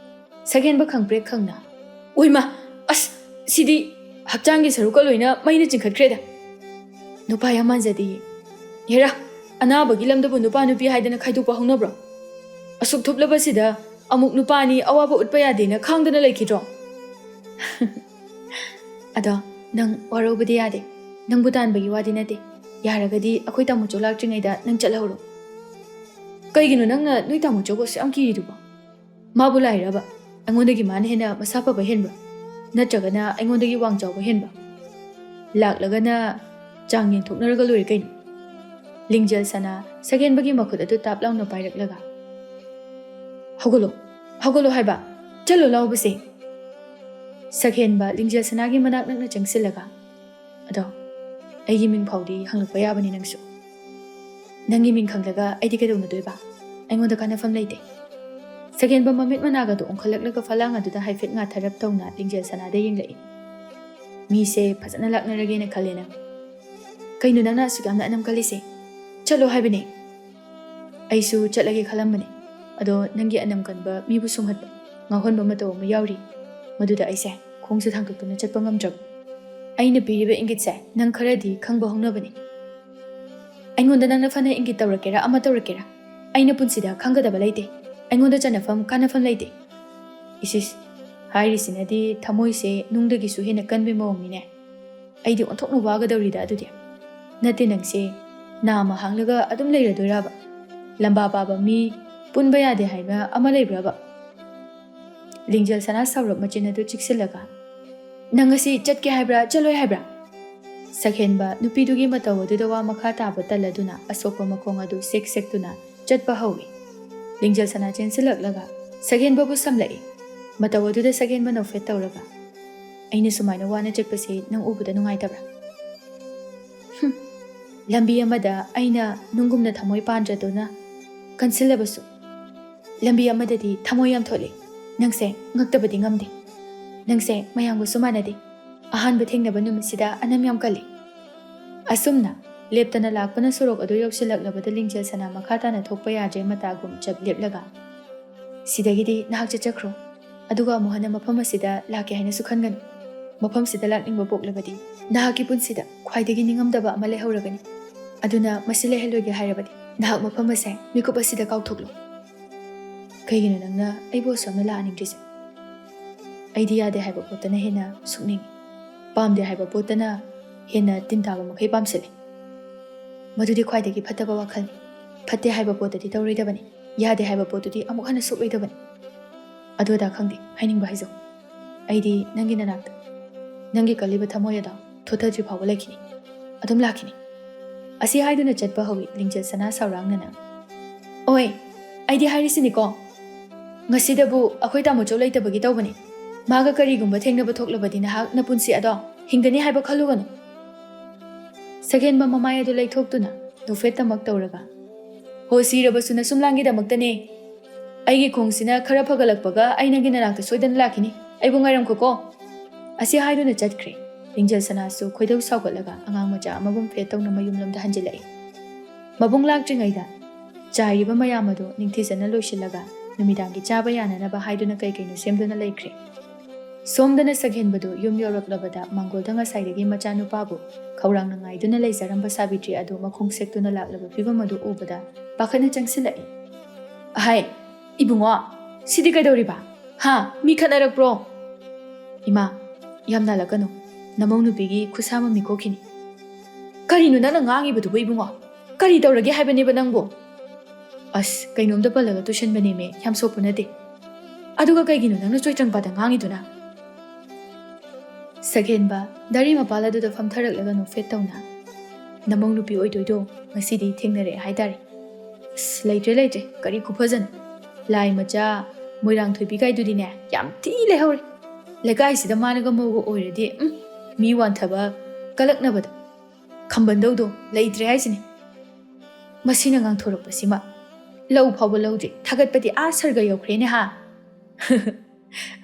ꯁꯛꯍꯦꯟꯕ ꯈꯪꯄ꯭ꯔꯦꯛ ꯈꯪꯅ ꯑꯣꯏꯃꯥ, ꯑꯁ ꯁꯤꯗꯤ ꯍꯛꯆꯥꯡꯒꯤ ꯁꯔꯨꯛꯀ ꯂꯣꯏꯅ ꯃꯩꯅ ꯆꯤꯡꯈꯠꯈ꯭ꯔꯦꯗ꯫ ꯅꯨꯄꯥ ꯌꯥꯝ ꯃꯥꯟꯖꯗꯦ꯫ ꯍꯦꯔꯥ, ꯑꯅꯥꯕꯒꯤ ꯂꯝꯗꯕꯨ ꯅꯨꯄꯥ ꯅꯨꯄꯤ ꯍꯥꯏꯗꯅ ꯈꯥꯏꯗꯣꯛꯄ ꯍꯧꯅꯕ꯭ꯔꯣ? ꯑꯁꯨꯛ ꯊꯨꯞꯂꯕꯁꯤꯗ ꯑꯃꯨꯛ ꯅꯨꯄꯥꯅꯤ ꯑꯋꯥꯕ ꯎꯠꯄ ꯌꯥꯗꯦꯅ ꯈꯥꯡꯗꯅ ꯂꯩꯈꯤꯗ꯭ꯔꯣ? ꯑꯗꯣ ꯅꯪ ꯋꯥꯔꯧꯕꯗꯤ ꯌꯥꯗꯦ, ꯅꯪꯕꯨ ꯇꯥꯟꯕꯒꯤ ꯋꯥꯗꯤ ꯅꯠꯇꯦ꯫ ꯌꯥꯔꯒꯗꯤ ꯑꯩꯈꯣꯏ ꯇꯥꯃꯣꯆꯧ ꯂꯥꯛꯇ꯭ꯔꯤꯉꯩꯗ ꯅꯪ ꯆꯠꯍꯧꯔꯣ꯫ ꯀꯩꯒꯤꯅꯣ ꯅꯪꯅ ꯅꯣꯏ ꯇꯥꯃꯣꯆꯧꯕꯨ ꯑꯁꯨꯛ ꯌꯥꯝ ꯀꯤꯔꯤꯗꯨꯕꯣ? ꯃꯥꯕꯨ ꯂꯥꯏꯔꯕ ꯑꯩꯉꯣꯟꯗꯒꯤ ꯃꯥꯅ ꯍꯦꯟꯅ ꯃꯁꯥ ꯐꯕ ꯍꯦꯟꯕ꯭ꯔꯥ? ꯅꯠꯇ꯭ꯔꯒꯅ ꯑꯩꯉꯣꯟꯗꯒꯤ ꯋꯥꯡ ꯆꯥꯎꯕ ꯍꯦꯟꯕ꯭ꯔꯥ? ꯂꯥꯛꯂꯒꯅ ꯆꯥꯡ ꯌꯦꯡꯊꯣꯛꯅꯔꯒ ꯂꯣꯏꯔꯦ ꯀꯩꯅꯣ꯫ ꯂꯤꯡꯖꯦꯜ ꯁꯅꯥ ꯁꯛꯍꯦꯟꯕꯒꯤ ꯃꯈꯨꯠ ꯑꯗꯨ ꯇꯥꯞ ꯂꯥꯎꯅ ꯄꯥꯏꯔꯛꯂꯒ ꯍꯧꯒꯠꯂꯣ, ꯍꯧꯒꯠꯂꯣ ꯍꯥꯏꯕ, ꯆꯠꯂꯣ ꯂꯥꯎꯕꯁꯦ꯫ ꯁꯛꯍꯦꯟꯕ ꯂꯤꯡꯖꯦꯜ ꯁꯅꯥꯒꯤ ꯃꯅꯥꯛ ꯅꯛꯅ ꯆꯪꯁꯤꯜꯂꯒ ꯑꯗꯣ ꯑꯩꯒꯤ ꯃꯤꯡ ꯐꯥꯎꯗꯤ ꯍꯪꯂꯛꯄ ꯌꯥꯕꯅꯤ ꯅꯪꯁꯨ꯫ ꯅꯪꯒꯤ ꯃꯤꯡ ꯈꯪꯂꯒ ꯑꯩꯗꯤ ꯀꯩꯗꯧꯅꯗꯣꯏꯕ? ꯑꯩꯉꯣꯟꯗ ꯀꯥꯟꯅꯐꯝ ꯂꯩꯇꯦ꯫ ꯁꯛꯍꯦꯟꯕ ꯃꯃꯤꯠ ꯃꯅꯥꯒꯗꯣ ꯑꯣꯟꯈꯠꯂꯛꯂꯒ ꯐꯂꯥꯡ ꯑꯗꯨꯗ ꯍꯥꯏꯐꯦꯠ ꯉꯥꯊꯔꯞ ꯇꯧꯅ ꯂꯤꯡꯖꯦꯜ ꯁꯅꯥꯗ ꯌꯦꯡꯂꯛꯏ꯫ ꯃꯤꯁꯦ ꯐꯖꯅ ꯂꯥꯛꯅꯔꯒꯦꯅ ꯈꯜꯂꯦ ꯅꯪ꯫ ꯀꯩꯅꯣ ꯅꯪꯅ ꯑꯁꯨꯛ ꯌꯥꯝꯅ ꯑꯅꯝ ꯀꯜꯂꯤꯁꯦ? ꯆꯠꯂꯣ ꯍꯥꯏꯕꯅꯦ꯫ ꯑꯩꯁꯨ ꯆꯠꯂꯒꯦ ꯈꯜꯂꯝꯕꯅꯤ ꯑꯗꯣ ꯅꯪꯒꯤ ꯑꯅꯝ ꯀꯟꯕ ꯃꯤꯕꯨ ꯁꯨꯝꯍꯠꯄ ꯉꯥꯎꯍꯟꯕ ꯃꯇꯧ ꯑꯃ ꯌꯥꯎꯔꯤ ꯃꯗꯨꯗ ꯑꯩꯁꯦ ꯈꯣꯡꯁꯦ ꯊꯥꯡꯗꯣꯛꯇꯨꯅ ꯆꯠꯄ ꯉꯝꯗ꯭ꯔꯕ ꯑꯩꯅ ꯄꯤꯔꯤꯕ ꯏꯪꯒꯤꯠꯁꯦ ꯅꯪ ꯈꯔꯗꯤ ꯈꯪꯕ ꯍꯧꯅꯕꯅꯤ ꯑꯩꯉꯣꯟꯗ ꯅꯪꯅ ꯐꯅ ꯏꯪꯒꯤꯠ ꯇꯧꯔꯛꯀꯦꯔꯥ ꯑꯃ ꯇꯧꯔꯛꯀꯦꯔꯥ ꯑꯩꯅ ꯄꯨꯟꯁꯤꯗ ꯈꯪꯒꯗꯕ ꯂꯩꯇꯦ ꯑꯩꯉꯣꯟꯗ ꯆꯟꯅꯐꯝ ꯀꯥꯟꯅꯐꯝ ꯂꯩꯇꯦ ꯏꯁꯤꯁ ꯍꯥꯏꯔꯤꯁꯤꯅꯗꯤ ꯊꯃꯣꯏꯁꯦ ꯅꯨꯡꯗꯒꯤꯁꯨ ꯍꯦꯟꯅ ꯀꯟꯕ ꯃꯑꯣꯡꯅꯤꯅꯦ ꯑꯩꯗꯤ ꯑꯣꯟꯊꯣꯛꯅ ꯋꯥꯒꯗꯧꯔꯤꯗ ꯑꯗꯨꯗꯤ ꯅꯠꯇꯦ ꯅꯪꯁꯦ ꯅꯥꯃ ꯍꯥꯡꯂꯒ ꯑꯗꯨꯝ ꯂꯩꯔꯗꯣꯏꯔꯕ ꯂꯝꯕꯥ ꯄꯥꯕ ꯃꯤ ꯄꯨꯟꯕ ꯌꯥꯗꯦ ꯍꯥꯏꯕ ꯑꯃ ꯂꯩꯕ꯭ꯔꯕ ꯂꯤꯡꯖꯦꯜ ꯁꯅꯥ ꯁꯥꯎꯔꯞ ꯃꯆꯤꯟ ꯑꯗꯨ ꯆꯤꯛꯁꯤꯜꯂꯒ ꯅꯪ ꯉꯁꯤ ꯆꯠꯀꯦ ꯍꯥꯏꯕ꯭ꯔꯥ ꯆꯠꯂꯣꯏ ꯍꯥꯏꯕ꯭ꯔꯥ ꯁꯛꯍꯦꯟꯕ ꯅꯨꯄꯤꯗꯨꯒꯤ ꯃꯇꯧ ꯑꯗꯨꯗ ꯋꯥ ꯃꯈꯥ ꯇꯥꯕ ꯇꯜꯂꯗꯨꯅ ꯑꯁꯣꯛꯄ ꯃꯈꯣꯡ ꯑꯗꯨ ꯁꯦꯛ ꯁꯦꯛꯇꯨꯅ ꯆꯠꯄ ꯍꯧꯏ ꯂꯤꯡꯖꯦꯜ ꯁꯅꯥ ꯆꯦꯟꯁꯤꯜꯂꯛꯂꯒ ꯁꯛꯍꯦꯟꯕꯕꯨ ꯁꯝꯂꯛꯏ ꯃꯇꯧ ꯑꯗꯨꯗ ꯁꯛꯍꯦꯟꯕ ꯅꯣꯛꯐꯦꯠ ꯇꯧꯔꯒ ꯑꯩꯅ ꯁꯨꯃꯥꯏꯅ ꯋꯥꯅ ꯆꯠꯄꯁꯦ ꯅꯪ ꯎꯕꯗ ꯅꯨꯡꯉꯥꯏꯇꯕ꯭ꯔꯥ ꯂꯝꯕꯤ ꯑꯃꯗ ꯑꯩꯅ ꯅꯨꯡꯒꯨꯝꯅ ꯊꯃꯣꯏ ꯄꯥꯟꯗ꯭ꯔꯗꯨꯅ ꯀꯟꯁꯤꯜꯂꯕꯁꯨ ꯂꯝꯕꯤ ꯑꯃꯗꯗꯤ ꯊꯃꯣꯏ ꯌꯥꯝ ꯊꯣꯠꯂꯤ ꯅꯪꯁꯦ ꯉꯛꯇꯕꯗꯤ ꯉꯝꯗꯦ ꯅꯪꯁꯦ ꯃꯌꯥꯝꯒꯁꯨ ꯃꯥꯟꯅꯗꯦ ꯑꯍꯥꯟꯕ ꯊꯦꯡꯅꯕ ꯅꯨꯃꯤꯠꯁꯤꯗ ꯑꯅꯝ ꯌꯥꯝ ꯀꯜꯂꯤ ꯑꯁꯨꯝꯅ ꯂꯦꯞꯇꯅ ꯂꯥꯛꯄꯅ ꯁꯣꯔꯣꯛ ꯑꯗꯨ ꯌꯧꯁꯤꯜꯂꯛꯂꯕꯗ ꯂꯤꯡꯖꯦꯜ ꯁꯅꯥ ꯃꯈꯥ ꯇꯥꯅ ꯊꯣꯛꯄ ꯌꯥꯗ꯭ꯔꯦ ꯃꯇꯥꯒꯨꯝ ꯆꯞ ꯂꯦꯞꯂꯒ ꯁꯤꯗꯒꯤꯗꯤ ꯅꯍꯥꯛ ꯆꯠꯆꯈ꯭ꯔꯣ ꯑꯗꯨꯒ ꯑꯃꯨꯛ ꯍꯟꯅ ꯃꯐꯝ ꯑꯁꯤꯗ ꯂꯥꯛꯀꯦ ꯍꯥꯏꯅꯁꯨ ꯈꯟꯒꯅꯨ ꯃꯐꯝꯁꯤꯗ ꯂꯥꯛꯅꯤꯡꯕ ꯄꯣꯛꯂꯕꯗꯤ ꯅꯍꯥꯛꯀꯤ ꯄꯨꯟꯁꯤꯗ ꯈ꯭ꯋꯥꯏꯗꯒꯤ ꯅꯤꯡꯉꯝꯗꯕ ꯑꯃ ꯂꯩꯍꯧꯔꯒꯅꯤ ꯑꯗꯨꯅ ꯃꯁꯤ ꯂꯩꯍꯜꯂꯣꯏꯒꯦ ꯍꯥꯏꯔꯕꯗꯤ ꯅꯍꯥꯛ ꯃꯐꯝ ꯑꯁꯦ ꯃꯤꯀꯨꯞ ꯑꯁꯤꯗ ꯀꯥꯎꯊꯣꯛꯂꯨ ꯀꯩꯒꯤꯅꯣ ꯅꯪꯅ ꯑꯩꯕꯨ ꯑꯁꯣꯝꯅ ꯂꯥꯛꯍꯟꯅꯤꯡꯗ꯭ꯔꯤꯁꯦ ꯑꯩꯗꯤ ꯌꯥꯗꯦ ꯍꯥꯏꯕ ꯄꯣꯠꯇꯅ ꯍꯦꯟꯅ ꯁꯨꯛꯅꯤꯡꯉꯤ ꯄꯥꯝꯗꯦ ꯍꯥꯏꯕ ꯄꯣꯠꯇꯅ ꯍꯦꯟꯅ ꯇꯤꯟ ꯇꯥꯕ ꯃꯈꯩ ꯄꯥꯝꯁꯤꯜꯂꯤ ꯃꯗꯨꯗꯤ ꯈ꯭ꯋꯥꯏꯗꯒꯤ ꯐꯠꯇꯕ ꯋꯥꯈꯜꯅꯤ ꯐꯠꯇꯦ ꯍꯥꯏꯕ ꯄꯣꯠꯇꯗꯤ ꯇꯧꯔꯣꯏꯗꯕꯅꯤ ꯌꯥꯗꯦ ꯍꯥꯏꯕ ꯄꯣꯠꯇꯨꯗꯤ ꯑꯃꯨꯛ ꯍꯟꯅ ꯁꯨꯛꯂꯣꯏꯗꯕꯅꯤ ꯑꯗꯨ ꯑꯗꯥ ꯈꯪꯗꯦ ꯍꯥꯏꯅꯤꯡꯕ ꯍꯥꯏꯖꯧ ꯑꯩꯗꯤ ꯅꯪꯒꯤ ꯅꯅꯥꯛꯇ ꯅꯪꯒꯤ ꯀꯜꯂꯤꯕ ꯊꯃꯣꯏ ꯑꯗꯣ ꯊꯣꯊꯗ꯭ꯔꯤ ꯐꯥꯎꯕ ꯂꯩꯈꯤꯅꯤ ꯑꯗꯨꯝ ꯂꯥꯛꯈꯤꯅꯤ ꯑꯁꯤ ꯍꯥꯏꯗꯨꯅ ꯆꯠꯄ ꯍꯧꯏ ꯂꯤꯡꯖꯦꯜ ꯁꯅꯥ ꯁꯥꯎꯔꯥꯡꯅꯅ ꯑꯣꯏ ꯑꯩꯗꯤ ꯍꯥꯏꯔꯤꯁꯤꯅꯤꯀꯣ ꯉꯁꯤꯗꯕꯨ ꯑꯩꯈꯣꯏ ꯇꯥꯃꯣꯆꯧ ꯂꯩꯇꯕꯒꯤ ꯇꯧꯕꯅꯤ ꯃꯥꯒ ꯀꯔꯤꯒꯨꯝꯕ ꯊꯦꯡꯅꯕ ꯊꯣꯛꯂꯕꯗꯤ ꯅꯍꯥꯛ ꯅꯄꯨꯟꯁꯤ ꯑꯗꯣ ꯍꯤꯡꯒꯅꯤ ꯍꯥꯏꯕ ꯈꯜꯂꯨꯒꯅꯨ ꯁꯛꯍꯦꯟꯕ ꯃꯃꯥꯏ ꯑꯗꯨ ꯂꯩꯊꯣꯛꯇꯨꯅ ꯅꯣꯛꯐꯦꯠꯇꯃꯛ ꯇꯧꯔꯒ ꯍꯣ ꯁꯤꯔꯕꯁꯨ ꯅꯁꯨꯝꯂꯥꯡꯒꯤꯗꯃꯛꯇꯅꯦ ꯑꯩꯒꯤ ꯈꯣꯡꯁꯤꯅ ꯈꯔ ꯐꯒꯠꯂꯛꯄꯒ ꯑꯩ ꯅꯪꯒꯤ ꯅꯅꯥꯛꯇ ꯁꯣꯏꯗꯅ ꯂꯥꯛꯈꯤꯅꯤ ꯑꯩꯕꯨ ꯉꯥꯏꯔꯝꯈꯣꯀꯣ ꯑꯁꯤ ꯍꯥꯏꯗꯨꯅ ꯆꯠꯈ꯭ꯔꯦ ꯂꯤꯡꯖꯦꯜ ꯁꯅꯥꯁꯨ ꯈꯣꯏꯗꯧ ꯁꯥꯎꯒꯠꯂꯒ ꯑꯉꯥꯡ ꯃꯆꯥ ꯑꯃꯒꯨꯝ ꯐꯦꯠ ꯇꯧꯅ ꯃꯌꯨꯝꯂꯣꯝꯗ ꯍꯟꯖꯤꯜꯂꯛꯏ ꯃꯕꯨꯡ ꯂꯥꯛꯇ꯭ꯔꯤꯉꯩꯗ ꯆꯥꯏꯔꯤꯕ ꯃꯌꯥꯝ ꯑꯗꯨ ꯅꯤꯡꯊꯤꯖꯅ ꯂꯣꯏꯁꯤꯜꯂꯒ ꯅꯨꯃꯤꯗꯥꯡꯒꯤ ꯆꯥꯕ ꯌꯥꯅꯅꯕ ꯍꯥꯏꯗꯨꯅ ꯀꯩ ꯀꯩꯅꯣ ꯁꯦꯝꯗꯨꯅ ꯂꯩꯈ꯭ꯔꯦ ꯁꯣꯝꯗꯅ ꯁꯛꯍꯦꯟꯕꯗꯨ ꯌꯨꯝ ꯌꯧꯔꯛꯂꯕꯗ ꯃꯥꯡꯒꯣꯜꯗ ꯉꯁꯥꯏꯗꯒꯤ ꯃꯆꯥꯅꯨꯄꯥꯕꯨ ꯈꯧꯔꯥꯡꯅ ꯉꯥꯏꯗꯨꯅ ꯂꯩꯖꯔꯝꯕ ꯁꯥꯕꯤꯇ꯭ꯔꯤ ꯑꯗꯨ ꯃꯈꯣꯡ ꯁꯦꯛꯇꯨꯅ ꯂꯥꯛꯂꯕ ꯐꯤꯕꯝ ꯑꯗꯨ ꯎꯕꯗ ꯄꯥꯈꯠꯅ ꯆꯪꯁꯤꯜꯂꯛꯏ ꯑꯍꯥꯏ ꯏꯕꯨꯡꯉꯣ ꯁꯤꯗꯤ ꯀꯩꯗꯧꯔꯤꯕ ꯍꯥ ꯃꯤ ꯈꯠꯅꯔꯛꯄ꯭ꯔꯣ ꯏꯃꯥ ꯌꯥꯝ ꯅꯥꯜꯂꯛꯀꯅꯨ ꯅꯃꯧ ꯅꯨꯄꯤꯒꯤ ꯈꯨꯠꯁꯥ ꯃꯃꯤ ꯀꯣꯛꯈꯤꯅꯤ ꯀꯔꯤꯅꯣ ꯅꯪꯅ ꯉꯥꯡꯉꯤꯕꯗꯨꯕꯨ ꯏꯕꯨꯡꯉꯣ ꯀꯔꯤ ꯇꯧꯔꯒꯦ ꯍꯥꯏꯕꯅꯦꯕ ꯅꯪꯕꯨ ꯑꯁ ꯀꯩꯅꯣꯝꯗ ꯄꯜꯂꯒ ꯇꯨꯁꯟꯕꯅꯦꯃꯦ ꯌꯥꯝ ꯁꯣꯛꯄ ꯅꯠꯇꯦ ꯑꯗꯨꯒ ꯀꯩꯒꯤꯅꯣ ꯅꯪꯅ ꯆꯣꯏꯇ꯭ꯔꯪꯄꯥꯗ ꯉꯥꯡꯉꯤꯗꯨꯅ ꯁꯛꯍꯦꯟꯕ ꯗꯥꯔꯤ ꯃꯄꯥꯜ ꯑꯗꯨꯗ ꯐꯝꯊꯔꯛꯂꯒ ꯅꯣꯛꯐꯦꯠ ꯇꯧꯅ ꯅꯃꯧ ꯅꯨꯄꯤ ꯑꯣꯏꯗꯣꯏꯗꯣ ꯉꯁꯤꯗꯤ ꯊꯦꯡꯅꯔꯛꯑꯦ ꯍꯥꯏꯇꯥꯔꯦ ꯑꯁ ꯂꯩꯇ꯭ꯔꯦ ꯀꯔꯤ ꯈꯨꯐꯖꯅ ꯂꯥꯏ ꯃꯆꯥ ꯃꯣꯏꯔꯥꯡ ꯊꯣꯏꯕꯤꯒꯥꯏꯗꯨꯗꯤꯅꯦ ꯌꯥꯝ ꯊꯤ ꯂꯩꯍꯧꯔꯦ ꯂꯩꯀꯥꯏꯁꯤꯗ ꯃꯥꯅꯒ ꯃꯧꯒ ꯑꯣꯏꯔꯗꯤ ꯃꯤ ꯋꯥꯟꯊꯕ ꯀꯂꯛꯅꯕꯗ ꯈꯝꯕꯟꯗꯧꯗꯣ ꯂꯩꯇ꯭ꯔꯦ ꯍꯥꯏꯁꯤꯅꯦ ꯃꯁꯤꯅ ꯉꯥꯡꯊꯣꯔꯛꯄꯁꯤꯃ ꯂꯧ ꯐꯥꯎꯕ ꯂꯧꯗ꯭ꯔꯤ ꯊꯥꯒꯠꯄꯗꯤ ꯁꯔꯒ ꯌꯧꯈ꯭ꯔꯦꯅꯦ ꯍꯥ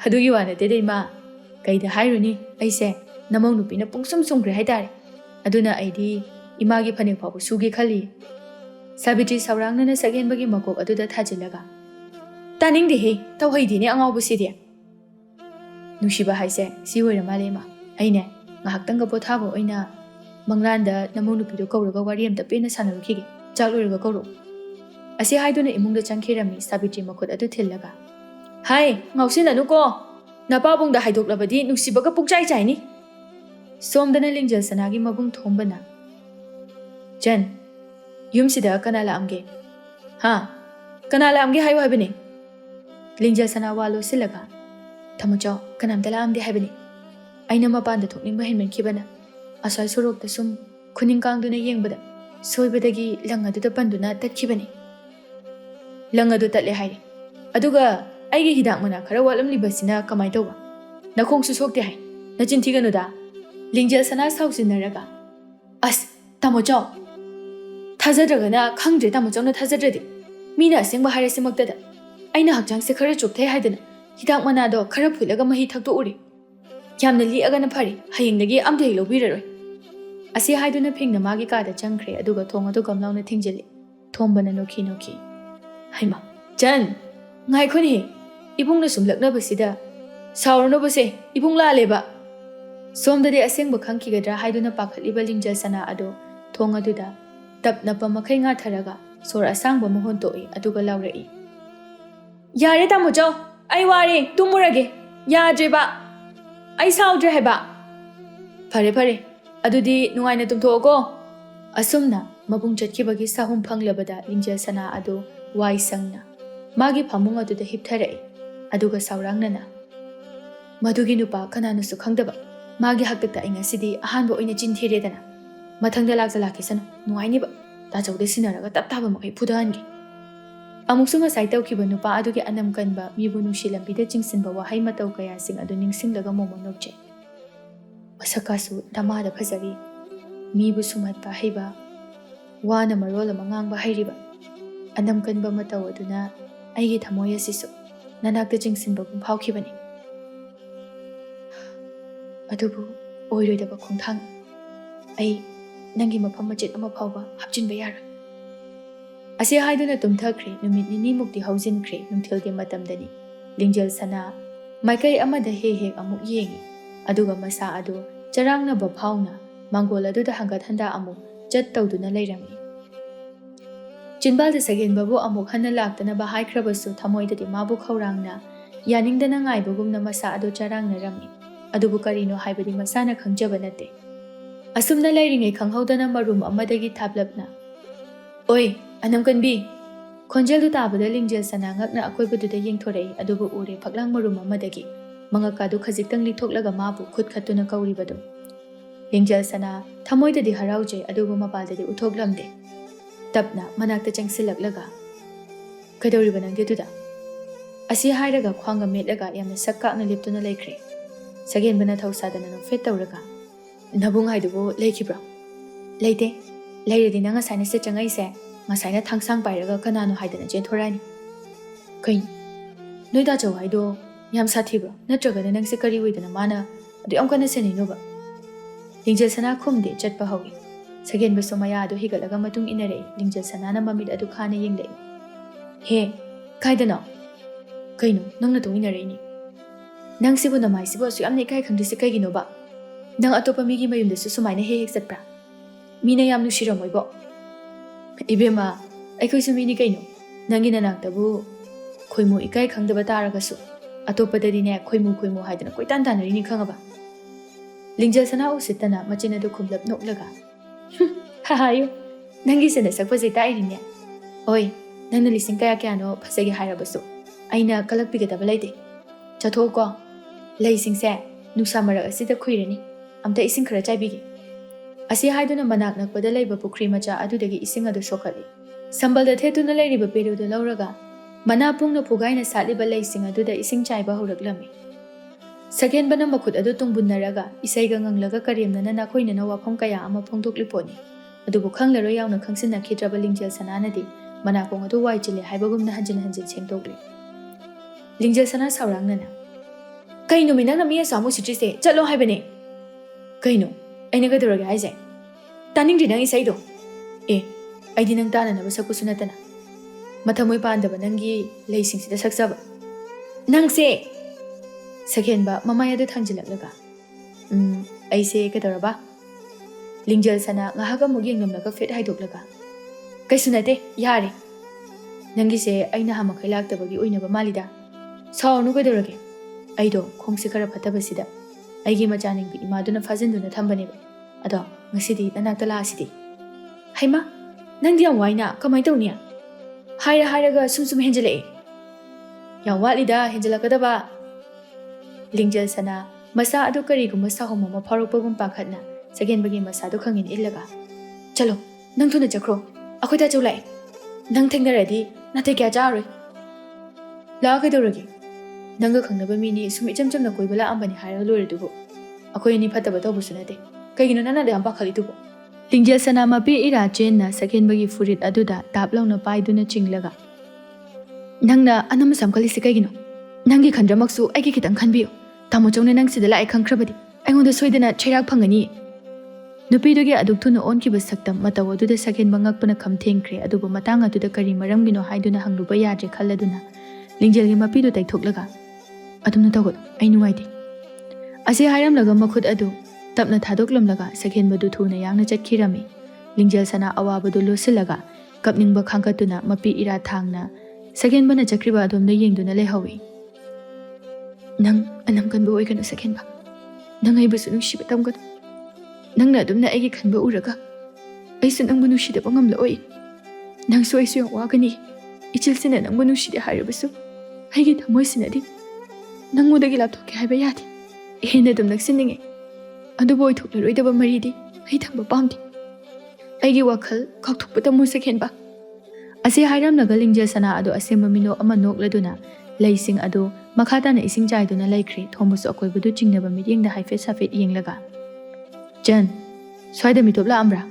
ꯑꯗꯨꯒꯤ ꯋꯥ ꯅꯠꯇꯦꯗ ꯏꯃꯥ ꯀꯩꯗ ꯍꯥꯏꯔꯨꯅꯤ ꯑꯩꯁꯦ ꯅꯃꯧ ꯅꯨꯄꯤꯅ ꯄꯨꯡꯁꯨꯝ ꯁꯨꯝꯈ꯭ꯔꯦ ꯍꯥꯏꯇꯥꯔꯦ ꯑꯗꯨꯅ ꯑꯩꯗꯤ ꯏꯃꯥꯒꯤ ꯐꯅꯦꯛ ꯐꯥꯎꯕ ꯁꯨꯒꯦ ꯈꯜꯂꯤ ꯁꯥꯕꯤꯇ꯭ꯔꯤ ꯁꯥꯎꯔꯥꯡꯅꯅ ꯁꯛꯍꯦꯟꯕꯒꯤ ꯃꯀꯣꯛ ꯑꯗꯨꯗ ꯊꯥꯖꯤꯜꯂꯒ ꯇꯥꯅꯤꯡꯗꯦꯍꯦ ꯇꯧꯍꯩꯗꯦꯅꯦ ꯑꯉꯥꯎꯕꯁꯤꯗꯤ ꯅꯨꯡꯁꯤꯕ ꯍꯥꯏꯁꯦ ꯁꯤ ꯑꯣꯏꯔ ꯃꯥꯜꯂꯦ ꯏꯃꯥ ꯑꯩꯅꯦ ꯉꯥꯏꯍꯥꯛꯇꯪꯒ ꯄꯣꯊꯥꯕ ꯑꯣꯏꯅ ꯃꯪꯂꯥꯟꯗ ꯅꯃꯧ ꯅꯨꯄꯤꯗꯣ ꯀꯧꯔꯒ ꯋꯥꯔꯤ ꯑꯝꯇ ꯄꯦꯟꯅ ꯁꯥꯟꯅꯔꯨꯈꯤꯒꯦ ꯆꯥꯛ ꯂꯣꯏꯔꯒ ꯀꯧꯔꯛꯎ ꯑꯁꯤ ꯍꯥꯏꯗꯨꯅ ꯏꯃꯨꯡꯗ ꯆꯪꯈꯤꯔꯝꯃꯤ ꯁꯥꯕꯤꯇ꯭ꯔꯤ ꯃꯈꯨꯠ ꯑꯗꯨ ꯊꯤꯜꯂꯒ ꯍꯥꯏ ꯉꯥꯎꯁꯤꯟꯅꯅꯨꯀꯣ ꯅꯄꯥꯕꯨꯡꯗ ꯍꯥꯏꯗꯣꯛꯂꯕꯗꯤ ꯅꯨꯡꯁꯤꯕꯒ ꯄꯨꯛꯆꯥꯏ ꯆꯥꯏꯅꯤ ꯁꯣꯝꯗꯅ ꯂꯤꯡꯖꯦꯜ ꯁꯅꯥꯒꯤ ꯃꯕꯨꯡ ꯊꯣꯝꯕꯅ ꯆꯟ ꯌꯨꯝꯁꯤꯗ ꯀꯅꯥ ꯂꯥꯛꯑꯝꯒꯦ ꯍꯥ ꯀꯅꯥ ꯂꯥꯛꯑꯝꯒꯦ ꯍꯥꯏꯌꯨ ꯍꯥꯏꯕꯅꯤ ꯂꯤꯡꯖꯦꯜ ꯁꯅꯥ ꯋꯥ ꯂꯣꯠꯁꯤꯜꯂꯒ ꯊꯃꯣꯆꯧ ꯀꯅꯥꯝꯇ ꯂꯥꯛꯑꯝꯗꯦ ꯍꯥꯏꯕꯅꯤ ꯑꯩꯅ ꯃꯄꯥꯟꯗ ꯊꯣꯛꯅꯤꯡꯕ ꯍꯦꯟꯃꯟꯈꯤꯕꯅ ꯑꯁ꯭ꯋꯥꯏ ꯁꯣꯔꯣꯛꯇ ꯁꯨꯝ ꯈꯨꯅꯤꯡ ꯀꯥꯡꯗꯨꯅ ꯌꯦꯡꯕꯗ ꯁꯣꯏꯕꯗꯒꯤ ꯂꯪ ꯑꯗꯨꯗ ꯄꯟꯗꯨꯅ ꯇꯠꯈꯤꯕꯅꯤ ꯂꯪ ꯑꯗꯨ ꯇꯠꯂꯦ ꯍꯥꯏꯔꯦ ꯑꯗꯨꯒ ꯑꯩꯒꯤ ꯍꯤꯗꯥꯛ ꯃꯅꯥ ꯈꯔ ꯋꯥꯠꯂꯝꯂꯤꯕꯁꯤꯅ ꯀꯃꯥꯏ ꯇꯧꯕ ꯅꯈꯣꯡꯁꯨ ꯁꯣꯛꯇꯦ ꯍꯥꯏ ꯅꯆꯤꯟ ꯊꯤꯒꯅꯨꯗ ꯂꯤꯡꯖꯦꯜ ꯁꯅꯥ ꯁꯥꯎꯖꯤꯟꯅꯔꯒ ꯑꯁ ꯇꯥꯃꯣꯆꯧ ꯊꯥꯖꯗ꯭ꯔꯒꯅ ꯈꯪꯗ꯭ꯔꯦ ꯇꯥꯃꯣꯆꯧꯅ ꯊꯥꯖꯗ꯭ꯔꯗꯤ ꯃꯤꯅ ꯑꯁꯦꯡꯕ ꯍꯥꯏꯔꯁꯤꯃꯛꯇꯗ ꯑꯩꯅ ꯍꯛꯆꯥꯡꯁꯦ ꯈꯔ ꯆꯣꯛꯊꯩ ꯍꯥꯏꯗꯅ ꯍꯤꯗꯥꯛ ꯃꯅꯥꯗꯣ ꯈꯔ ꯐꯨꯠꯂꯒ ꯃꯍꯤ ꯊꯛꯇꯣꯛꯎꯔꯦ ꯌꯥꯝꯅ ꯂꯤꯛꯑꯒꯅ ꯐꯔꯦ ꯍꯌꯦꯡꯗꯒꯤ ꯑꯝꯇ ꯍꯦꯛ ꯂꯧꯕꯤꯔꯔꯣꯏ ꯑꯁꯤ ꯍꯥꯏꯗꯨꯅ ꯐꯤꯡꯅ ꯃꯥꯒꯤ ꯀꯥꯗ ꯆꯪꯈ꯭ꯔꯦ ꯑꯗꯨꯒ ꯊꯣꯡ ꯑꯗꯨ ꯒꯝꯂꯥꯎꯅ ꯊꯤꯡꯖꯤꯜꯂꯤ ꯊꯣꯝꯕꯅ ꯅꯣꯛꯈꯤ Haima, Chan, ngai khun he, ibung na sumlakna basida, saurna base, ibung la leba. Somdadi aseng bukhang kigadra haiduna pakhaliba lingjal sana ado, thong aduda, tap na pamakai nga tharaga, sor asang bamuhon to'i aduga laurai. Yare tamo jau, ai ware, tumurage, yadreba, ai saudre heba. Pare pare, adudi nuai na tumthogo. Asumna, mabung chatkibagi sahum phanglabada lingjal sana ado, wai sangna. Magi phamung aduda hiptharai, aduga saurangnana. Madugi nupa kananu su khangdaba. Magi haktakta inga sidi ahanba oina chintheredana. Mathangda laksa lakisano, nuai niba. Ta chawde sinaraga taptaba makai phudahangi. Amuksu ngasai tawkiba nupa adugi anam kanba mibu nungsi lambida chingsinba wahai matau kaya sing adu ningsinglaga momo nokche. Masakasu damada phajari, mibu sumatpa haiba, wana marola mangangba hairiba. Anam kanba matau aduna aigi thamoya sisu nanakta chingsinba gum phawkhibani. Adubu oiroidaba khongthang ai nangi mafam machet ama phawba hapchinba yara. Asi haiduna tumthakre numit nini mukti haujinkre numthilgi matamdani lingjal sana maikai amada he amuk yengi aduga masa adu charangna ba phawna mangol aduda hangat handa amuk chat tawduna leirami. Chinbalda sagen babu amuk hanna laktana ba haikrabasu thamoidadi mabu khawrangna yaningdana ngaibagumna masa adu charangna rami. Adubu karino haibadi masana khangjaba nate. Asumna lairingai khanghaudana marum amadagi thaplapna. Oi, anam kanbi. Khonjeldu tabada lingjal sana ngakna akoibaduda yengthorei adubu ure phaklang marum amadagi. Mangakadu khajiktang lithoklaga mabu khut khatuna kauribadu. Lingjal sana thamoidadi harauje adubu mapaldadi uthoklamde. Tapna manakta changsilaklaga. Kadauriba nangde duda. Asi hairaga khwanga metlaga yamna sakkakna liptuna laikre. Sagen bana thausadana no fet tawraga. Nabung haidubu leikibra. Leite, leiradi na ngasai na se changai se, ngasai na thangsang pairaga kanano haidana jenthorani. Kain, noida chaw haido yam sathibra, natraga na nang se kari widana mana, adu yam kana se nino ba. Lingjal sana khumde chatpa hawi. Sagen baso maya adu higalaga matung inarei, lingjal sana na mamid adu khana yengdai. He, kaidana. Kaino, nang na tung inarei ni. Nang sibu na mai sibu asu yam nekai khangdisi kaigino ba. Nang atopa migi mayumdasu sumaina hek satpra. Mina yam nushiramoy bo. Ibema, aikoi sumini kaino. Nangi nanaktabu khoimu ikai khangdaba taragasu. Atopa dadine khoimu haidana koitan tanarini khangaba. Lingjal sana usitana machina du khumlap noklaga. Hahayo, nangi sana sakpa zeta irine. Oi, nangna lising kaya no phasagi hairabasu. Aina kalakpigata balaite. Chatho ko. Laisingse nusa marak asida khuirani amta ising khara chaibigi asi haiduna manak nakpada leiba pukri macha adudagi ising adu sokali sambalda thetuna leiriba peruda lauraga mana pungna phugaina saliba laising aduda ising chaiba horaklami Second bana makhut adu tungbunnaraga isaiga nganglaga karimna na nakoina na wafam kaya ama phongdokliponi adubu khanglaro yauna khangsinna khitraba lingjal sananadi manapong adu waichile haibagumna hanjin sengtokli lingjal sana saurangnana kaino minang na miya samu sitrise chalo haibane kaino aina gadurage haise taning dinang isaido aidi nang tana na basak sunatana mathamoy pandaba nangi leising sida saksaba nangse Second ba mamaya du thangjilaknaga aise kadoraba lingjal sana ngahaga muging namnaga fet haidoklaga kaisunate yare nangi se aina hama khailaktabagi oinaba malida saunu kadorage aido khongsi kara phatabasida aigi machaning bi imaduna fajinduna thambane ado ngasidi nanakta la asidi haima nangdi am waina kamai tawniya hairaga sumsum henjale ya walida henjalakadaba lingjal sana masa adu kariguma sahoma ma pharokpagum pakhatna second bagi masa du khangin illaga chalo nang thuna chakro akhoi ta chulai nang thengnaradi nate kya jaroi la ka doragi nanga khangnaba mini sumi chamna koibala ambani haira lore dubu akhoi ni phataba to busunate kaigino nana de amba khali dubu lingjal sana ma pe ira chenna second bagi furit aduda taplawna paiduna chinglaga nangna anam samkali sikaigino nangi khandramaksu aigi kitang khanbiyo tamo chongna nang sida lai khangkhrabadi aingonda soidana chairak phangani ꯅꯨꯄꯤꯗꯨꯒꯤ ꯑꯗꯨꯛ ꯊꯨꯅ ꯑꯣꯟꯈꯤꯕ ꯁꯛꯇꯝ ꯃꯇꯧ ꯑꯗꯨꯗ ꯁꯛꯍꯦꯟꯕ ꯉꯛꯄꯅ ꯈꯝꯊꯦꯡꯈ꯭ꯔꯦ ꯑꯗꯨꯕꯨ ꯃꯇꯥꯡ ꯑꯗꯨꯗ ꯀꯔꯤ ꯃꯔꯝꯒꯤꯅꯣ ꯍꯥꯏꯗꯨꯅ ꯍꯪꯂꯨꯕ ꯌꯥꯗ꯭ꯔꯦ ꯈꯜꯂꯗꯨꯅ ꯂꯤꯡꯖꯦꯜꯒꯤ ꯃꯄꯤꯗꯨ ꯇꯩꯊꯣꯛꯂꯒ ꯑꯗꯨꯝꯅ ꯇꯧꯒꯅꯨ ꯑꯩ ꯅꯨꯡꯉꯥꯏꯇꯦ ꯑꯁꯤ ꯍꯥꯏꯔꯝꯂꯒ ꯃꯈꯨꯠ ꯑꯗꯨ ꯇꯞꯅ ꯊꯥꯗꯣꯛꯂꯝꯂꯒ ꯁꯛꯍꯦꯟꯕꯗꯨ ꯊꯨꯅ ꯌꯥꯡꯅ ꯆꯠꯈꯤꯔꯝꯃꯤ ꯂꯤꯡꯖꯦꯜ ꯁꯅꯥ ꯑꯋꯥꯕꯗꯨ ꯂꯣꯠꯁꯤꯜꯂꯒ ꯀꯞꯅꯤꯡꯕ ꯈꯥꯡꯀꯠꯇꯨꯅ ꯃꯄꯤ ꯏꯔꯥ ꯊꯥꯡꯅ ꯁꯛꯍꯦꯟꯕꯅ ꯆꯠꯈ꯭ꯔꯤꯕ ꯑꯗꯣꯝꯗ ꯌꯦꯡꯗꯨꯅ ꯂꯩꯍꯧꯏ ꯅꯪ ꯑꯅꯝ ꯀꯟꯕ ꯑꯣꯏꯒꯅꯨ ꯁꯛꯍꯦꯟꯕ ꯅꯪ ꯑꯩꯕꯨꯁꯨ ꯅꯨꯡꯁꯤꯕ ꯇꯝꯒꯅꯨ ꯅꯪꯅ ꯑꯗꯨꯝꯅ ꯑꯩꯒꯤ ꯈꯟꯕ ꯎꯔꯒ ꯑꯩꯁꯨ ꯅꯪꯕꯨ ꯅꯨꯡꯁꯤꯗꯕ ꯉꯝꯂꯛꯑꯣꯏ ꯅꯪꯁꯨ ꯑꯩꯁꯨ ꯌꯥꯝ ꯋꯥꯒꯅꯤ ꯏꯆꯤꯜꯁꯤꯅ ꯅꯪꯕꯨ ꯅꯨꯡꯁꯤꯗꯦ ꯍꯥꯏꯔꯕꯁꯨ ꯑꯩꯒꯤ ꯊꯃꯣꯏꯁꯤꯅꯗꯤ ꯅꯪꯉꯣꯟꯗꯒꯤ ꯂꯥꯞꯊꯣꯛꯀꯦ ꯍꯥꯏꯕ ꯌꯥꯗꯦ ꯍꯦꯟꯅ ꯑꯗꯨꯝ ꯅꯛꯁꯤꯟꯅꯤꯡꯉꯦ ꯑꯗꯨꯕꯨ ꯑꯣꯏꯊꯣꯛꯂꯔꯣꯏꯗꯕ ꯃꯔꯤꯗꯤ ꯑꯩ ꯊꯝꯕ ꯄꯥꯝꯗꯦ ꯑꯩꯒꯤ ꯋꯥꯈꯜ ꯀꯥꯎꯊꯣꯛꯄ ꯇꯝꯃꯨ ꯁꯛꯍꯦꯟꯕ ꯑꯁꯤ ꯍꯥꯏꯔꯝꯂꯒ ꯂꯤꯡꯖꯦꯜ ꯁꯅꯥ ꯑꯗꯨ ꯑꯁꯦꯡꯕ ꯃꯤꯅꯣꯛ ꯑꯃ ꯅꯣꯛꯂꯗꯨꯅ ꯂꯩꯁꯤꯡ ꯑꯗꯨ ꯃꯈꯥ ꯇꯥꯅ ꯏꯁꯤꯡ ꯆꯥꯏꯗꯨꯅ ꯂꯩꯈ꯭ꯔꯦ ꯊꯣꯝꯕꯁꯨ ꯑꯀꯣꯏꯕꯗꯨ ꯆꯤꯡꯅꯕ ꯃꯤꯠꯌꯦꯡꯗ ꯍꯥꯏꯐꯦꯠ ꯁꯥꯐꯦꯠ ꯌꯦꯡꯂꯒ ꯆꯟ ꯁ꯭ꯋꯥꯏꯗ ꯃꯤꯇꯣꯞ ꯂꯥꯛꯑꯝꯕ꯭ꯔꯥ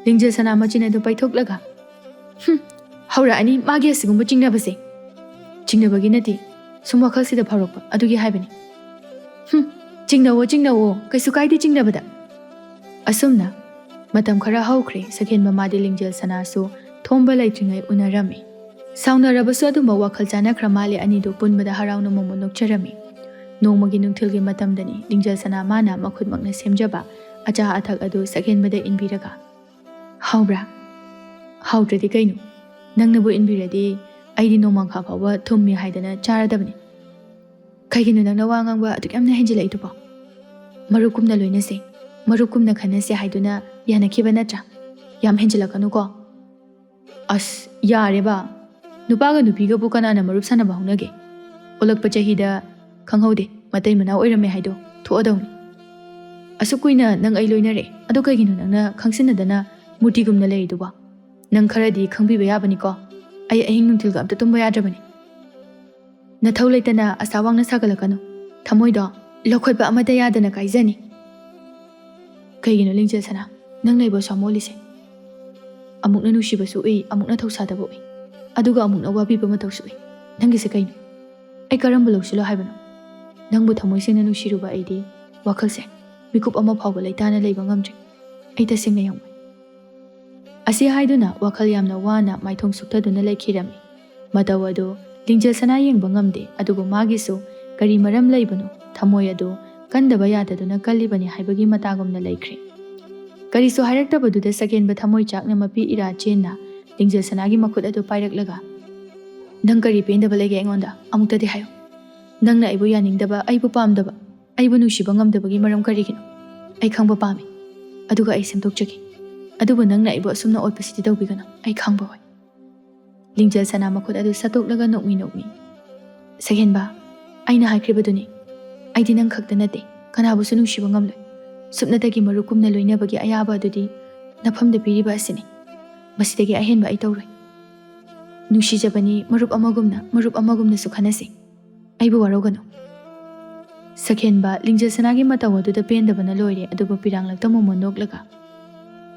ꯂꯤꯡꯖꯦꯜ ꯁꯅꯥ ꯃꯆꯤꯟ ꯑꯗꯨ ꯄꯩꯊꯣꯛꯂꯒ ꯍꯧꯔꯛꯑꯅꯤ ꯃꯥꯒꯤ ꯑꯁꯤꯒꯨꯝꯕ ꯆꯤꯡꯅꯕꯁꯦ ꯆꯤꯡꯅꯕꯒꯤ ꯅꯠꯇꯦ ꯁꯨꯝ ꯋꯥꯈꯜꯁꯤꯗ ꯐꯥꯎꯔꯛꯄ ꯑꯗꯨꯒꯤ ꯍꯥꯏꯕꯅꯤ ꯆꯤꯡꯅꯋꯣ ꯆꯤꯡꯅꯋꯣ ꯀꯩꯁꯨ ꯀꯥꯏꯗꯦ ꯆꯤꯡꯅꯕꯗ ꯑꯁꯨꯝꯅ ꯃꯇꯝ ꯈꯔ ꯍꯧꯈ꯭ꯔꯦ ꯁꯛꯍꯦꯟꯕ ꯃꯥꯗꯤ ꯂꯤꯡꯖꯦꯜ ꯁꯅꯥꯁꯨ ꯊꯣꯝꯕ ꯂꯩꯇ꯭ꯔꯤꯉꯩ ꯎꯅꯔꯝꯃꯤ ꯁꯥꯎꯅꯔꯕꯁꯨ ꯑꯗꯨꯝꯕ ꯋꯥꯈꯜ ꯆꯥꯅꯈ꯭ꯔ ꯃꯥꯜꯂꯦ ꯑꯅꯤꯗꯨ ꯄꯨꯟꯕꯗ ꯍꯔꯥꯎꯅ ꯃꯣꯃꯣꯟ ꯅꯣꯛꯆꯔꯝꯃꯤ ꯅꯣꯡꯃꯒꯤ ꯅꯨꯡꯊꯤꯜꯒꯤ ꯃꯇꯝꯗꯅꯤ ꯂꯤꯡꯖꯦꯜ ꯁꯅꯥ ꯃꯥꯅ ꯃꯈꯨꯠꯃꯛꯅ ꯁꯦꯝꯖꯕ ꯑꯆꯥ ꯑꯊꯛ ꯑꯗꯨ ꯁꯛꯍꯦꯟꯕꯗ ꯏꯟꯕꯤꯔꯒ ꯍꯥꯎꯕ꯭ꯔꯥ ꯍꯥꯎꯗ꯭ꯔꯗꯤ ꯀꯩꯅꯣ ꯅꯪꯅꯕꯨ ꯏꯟꯕꯤꯔꯗꯤ ꯑꯩꯗꯤ ꯅꯣꯡꯃꯥꯡꯈꯥ ꯐꯥꯎꯕ ꯊꯨꯝꯃꯤ ꯍꯥꯏꯗꯅ ꯆꯥꯔꯗꯕꯅꯤ ꯀꯩꯒꯤꯅꯣ ꯅꯪꯅ ꯋꯥ ꯉꯥꯡꯕ ꯑꯗꯨꯛ ꯌꯥꯝꯅ ꯍꯦꯟꯖꯤꯜꯂꯛꯏꯗꯨꯕꯣ ꯃꯔꯨꯞꯀꯨꯝꯅ ꯂꯣꯏꯅꯁꯦ ꯃꯔꯨꯞꯀꯨꯝꯅ ꯈꯟꯅꯁꯦ ꯍꯥꯏꯗꯨꯅ ꯌꯥꯅꯈꯤꯕ ꯅꯠꯇ꯭ꯔꯥ ꯌꯥꯝ ꯍꯦꯟꯖꯤꯜꯂꯛꯀꯅꯨꯀꯣ ꯑꯁ ꯌꯥꯔꯦꯕ ꯅꯨꯄꯥꯒ ꯅꯨꯄꯤꯒꯕꯨ ꯀꯅꯥꯅ ꯃꯔꯨꯞ ꯁꯥꯟꯅꯕ ꯍꯧꯅꯒꯦ ꯑꯣꯜꯂꯛꯄ ꯆꯍꯤꯗ ꯈꯪꯍꯧꯗꯦ ꯃꯇꯩ ꯃꯅꯥꯎ ꯑꯣꯏꯔꯝꯃꯦ ꯍꯥꯏꯗꯣ ꯊꯣꯛꯑꯗꯧꯅꯤ ꯑꯁꯨꯛ ꯀꯨꯏꯅ ꯅꯪ ꯑꯩ ꯂꯣꯏꯅꯔꯦ ꯑꯗꯣ ꯀꯩꯒꯤꯅꯣ ꯅꯪꯅ ꯈꯪꯁꯤꯟꯅꯗꯅ ꯃꯨꯔꯇꯤꯒꯨꯝꯅ ꯂꯩꯔꯤꯗꯨꯕꯣ ꯅꯪ ꯈꯔꯗꯤ ꯈꯪꯕꯤꯕ ꯌꯥꯕꯅꯤꯀꯣ ꯑꯩ ꯑꯍꯤꯡ ꯅꯨꯡꯊꯤꯜꯒ ꯑꯝꯇ ꯇꯨꯝꯕ ꯌꯥꯗ꯭ꯔꯕꯅꯤ ꯅꯊꯧ ꯂꯩꯇꯅ ꯑꯁꯥ ꯋꯥꯡꯅ ꯁꯥꯒꯠꯂꯛꯀꯅꯨ ꯊꯃꯣꯏꯗꯣ ꯂꯧꯈꯠꯄ ꯑꯃꯠꯇ ꯌꯥꯗꯅ ꯀꯥꯏꯖꯅꯤ ꯀꯩꯒꯤꯅꯣ ꯂꯤꯡꯖꯦꯜ ꯁꯅꯥ ꯅꯪ ꯂꯩꯕ ꯁꯥꯃꯣꯜꯂꯤꯁꯦ ꯑꯃꯨꯛꯅ ꯅꯨꯡꯁꯤꯕꯁꯨ ꯎꯏ ꯑꯃꯨꯛꯅ ꯊꯧꯁꯥꯗꯕ ꯎꯏ ꯑꯗꯨꯒ ꯑꯃꯨꯛꯅ ꯋꯥꯕꯤꯕ ꯃꯇꯧꯁꯨ ꯎꯏ ꯅꯪꯒꯤꯁꯦ ꯀꯩꯅꯣ ꯑꯩ ꯀꯔꯝꯕ ꯂꯧꯁꯤꯜꯂꯣ ꯍꯥꯏꯕꯅꯣ ꯅꯪꯕꯨ ꯊꯃꯣꯏ ꯁꯦꯡꯅ ꯅꯨꯡꯁꯤꯔꯨꯕ ꯑꯩꯗꯤ ꯋꯥꯈꯜꯁꯦ ꯃꯤꯀꯨꯞ ꯑꯃ ꯐꯥꯎꯕ ꯂꯩꯇꯥꯅ ꯂꯩꯕ ꯉꯝꯗ꯭ꯔꯤ ꯑꯩ ꯇꯁꯦꯡꯅ ꯌꯥꯝ ꯋꯥꯏ ꯑꯁꯤ ꯍꯥꯏꯗꯨꯅ ꯋꯥꯈꯜ ꯌꯥꯝꯅ ꯋꯥꯅ ꯃꯥꯏꯊꯣꯡ ꯁꯨꯛꯊꯗꯨꯅ ꯂꯩꯈꯤꯔꯝꯃꯤ ꯃꯇꯧ ꯑꯗꯨ ꯂꯤꯡꯖꯦꯜ ꯁꯅꯥ ꯌꯦꯡꯕ ꯉꯝꯗꯦ ꯑꯗꯨꯕꯨ ꯃꯥꯒꯤꯁꯨ ꯀꯔꯤ ꯃꯔꯝ ꯂꯩꯕꯅꯣ ꯊꯃꯣꯏ ꯑꯗꯨ ꯀꯟꯗꯕ ꯌꯥꯗꯗꯨꯅ ꯀꯜꯂꯤꯕꯅꯤ ꯍꯥꯏꯕꯒꯤ ꯃꯇꯥꯒꯨꯝꯅ ꯂꯩꯈ꯭ꯔꯦ ꯀꯔꯤꯁꯨ ꯍꯥꯏꯔꯛꯇꯕꯗꯨꯗ ꯁꯛꯍꯦꯟꯕ ꯊꯃꯣꯏ ꯆꯥꯛꯅ ꯃꯄꯤ ꯏꯔꯥ ꯆꯦꯟꯅ ꯂꯤꯡꯖꯦꯜ ꯁꯅꯥꯒꯤ ꯃꯈꯨꯠ ꯑꯗꯨ ꯄꯥꯏꯔꯛꯂꯒ ꯅꯪ ꯀꯔꯤ ꯄꯦꯟꯗꯕ ꯂꯩꯒꯦ ꯑꯩꯉꯣꯟꯗ ꯑꯃꯨꯛꯇꯗꯤ ꯍꯥꯏꯌꯨ ꯅꯪꯅ ꯑꯩꯕꯨ ꯌꯥꯅꯤꯡꯗꯕ ꯑꯩꯕꯨ ꯄꯥꯝꯗꯕ ꯑꯩꯕꯨ ꯅꯨꯡꯁꯤꯕ ꯉꯝꯗꯕꯒꯤ ꯃꯔꯝ ꯀꯔꯤꯒꯤꯅꯣ ꯑꯩ ꯈꯪꯕ ꯄꯥꯝꯃꯤ ꯑꯗꯨꯒ ꯑꯩ ꯁꯦꯝꯗꯣꯛꯆꯒꯦ ꯑꯗꯨꯕꯨ ꯅꯪꯅ ꯑꯩꯕꯨ ꯑꯁꯨꯝꯅ ꯑꯣꯠꯄꯁꯤꯗꯤ ꯇꯧꯕꯤꯒꯅꯨ ꯑꯩ ꯈꯪꯕ ꯍꯣꯏ ꯂꯤꯡꯖꯦꯜ ꯁꯅꯥ ꯃꯈꯨꯠ ꯑꯗꯨ ꯁꯠꯇꯣꯛꯂꯒ ꯅꯣꯛꯃꯤ ꯅꯣꯛꯃꯤ ꯁꯛꯍꯦꯟꯕ ꯑꯩꯅ ꯍꯥꯏꯈ꯭ꯔꯤꯕꯗꯨꯅꯤ ꯑꯩꯗꯤ ꯅꯪ ꯈꯛꯇ ꯅꯠꯇꯦ ꯀꯅꯥꯕꯨꯁꯨ ꯅꯨꯡꯁꯤꯕ ꯉꯝꯂꯣꯏ ꯁꯨꯞꯅꯇꯒꯤ ꯃꯔꯨꯞꯀꯨꯝꯅ ꯂꯣꯏꯅꯕꯒꯤ ꯑꯌꯥꯕ ꯑꯗꯨꯗꯤ ꯅꯐꯝꯗ ꯄꯤꯔꯤꯕ ꯑꯁꯤꯅꯤ ꯃꯁꯤꯗꯒꯤ ꯑꯍꯦꯟꯕ ꯑꯩ ꯇꯧꯔꯣꯏ ꯅꯨꯡꯁꯤꯖꯕꯅꯤ ꯃꯔꯨꯞ ꯑꯃꯒꯨꯝꯅꯁꯨ ꯈꯟꯅꯁꯤ ꯑꯩꯕꯨ ꯋꯥꯔꯧꯒꯅꯨ ꯁꯛꯍꯦꯟꯕ ꯂꯤꯡꯖꯦꯜ ꯁꯅꯥꯒꯤ ꯃꯇꯧ ꯑꯗꯨꯗ ꯄꯦꯟꯗꯕꯅ ꯂꯣꯏꯔꯦ ꯑꯗꯨꯕꯨ ꯄꯤꯔꯥꯡꯂꯛꯇ ꯃꯣꯃꯣꯟ ꯅꯣꯛꯂꯒ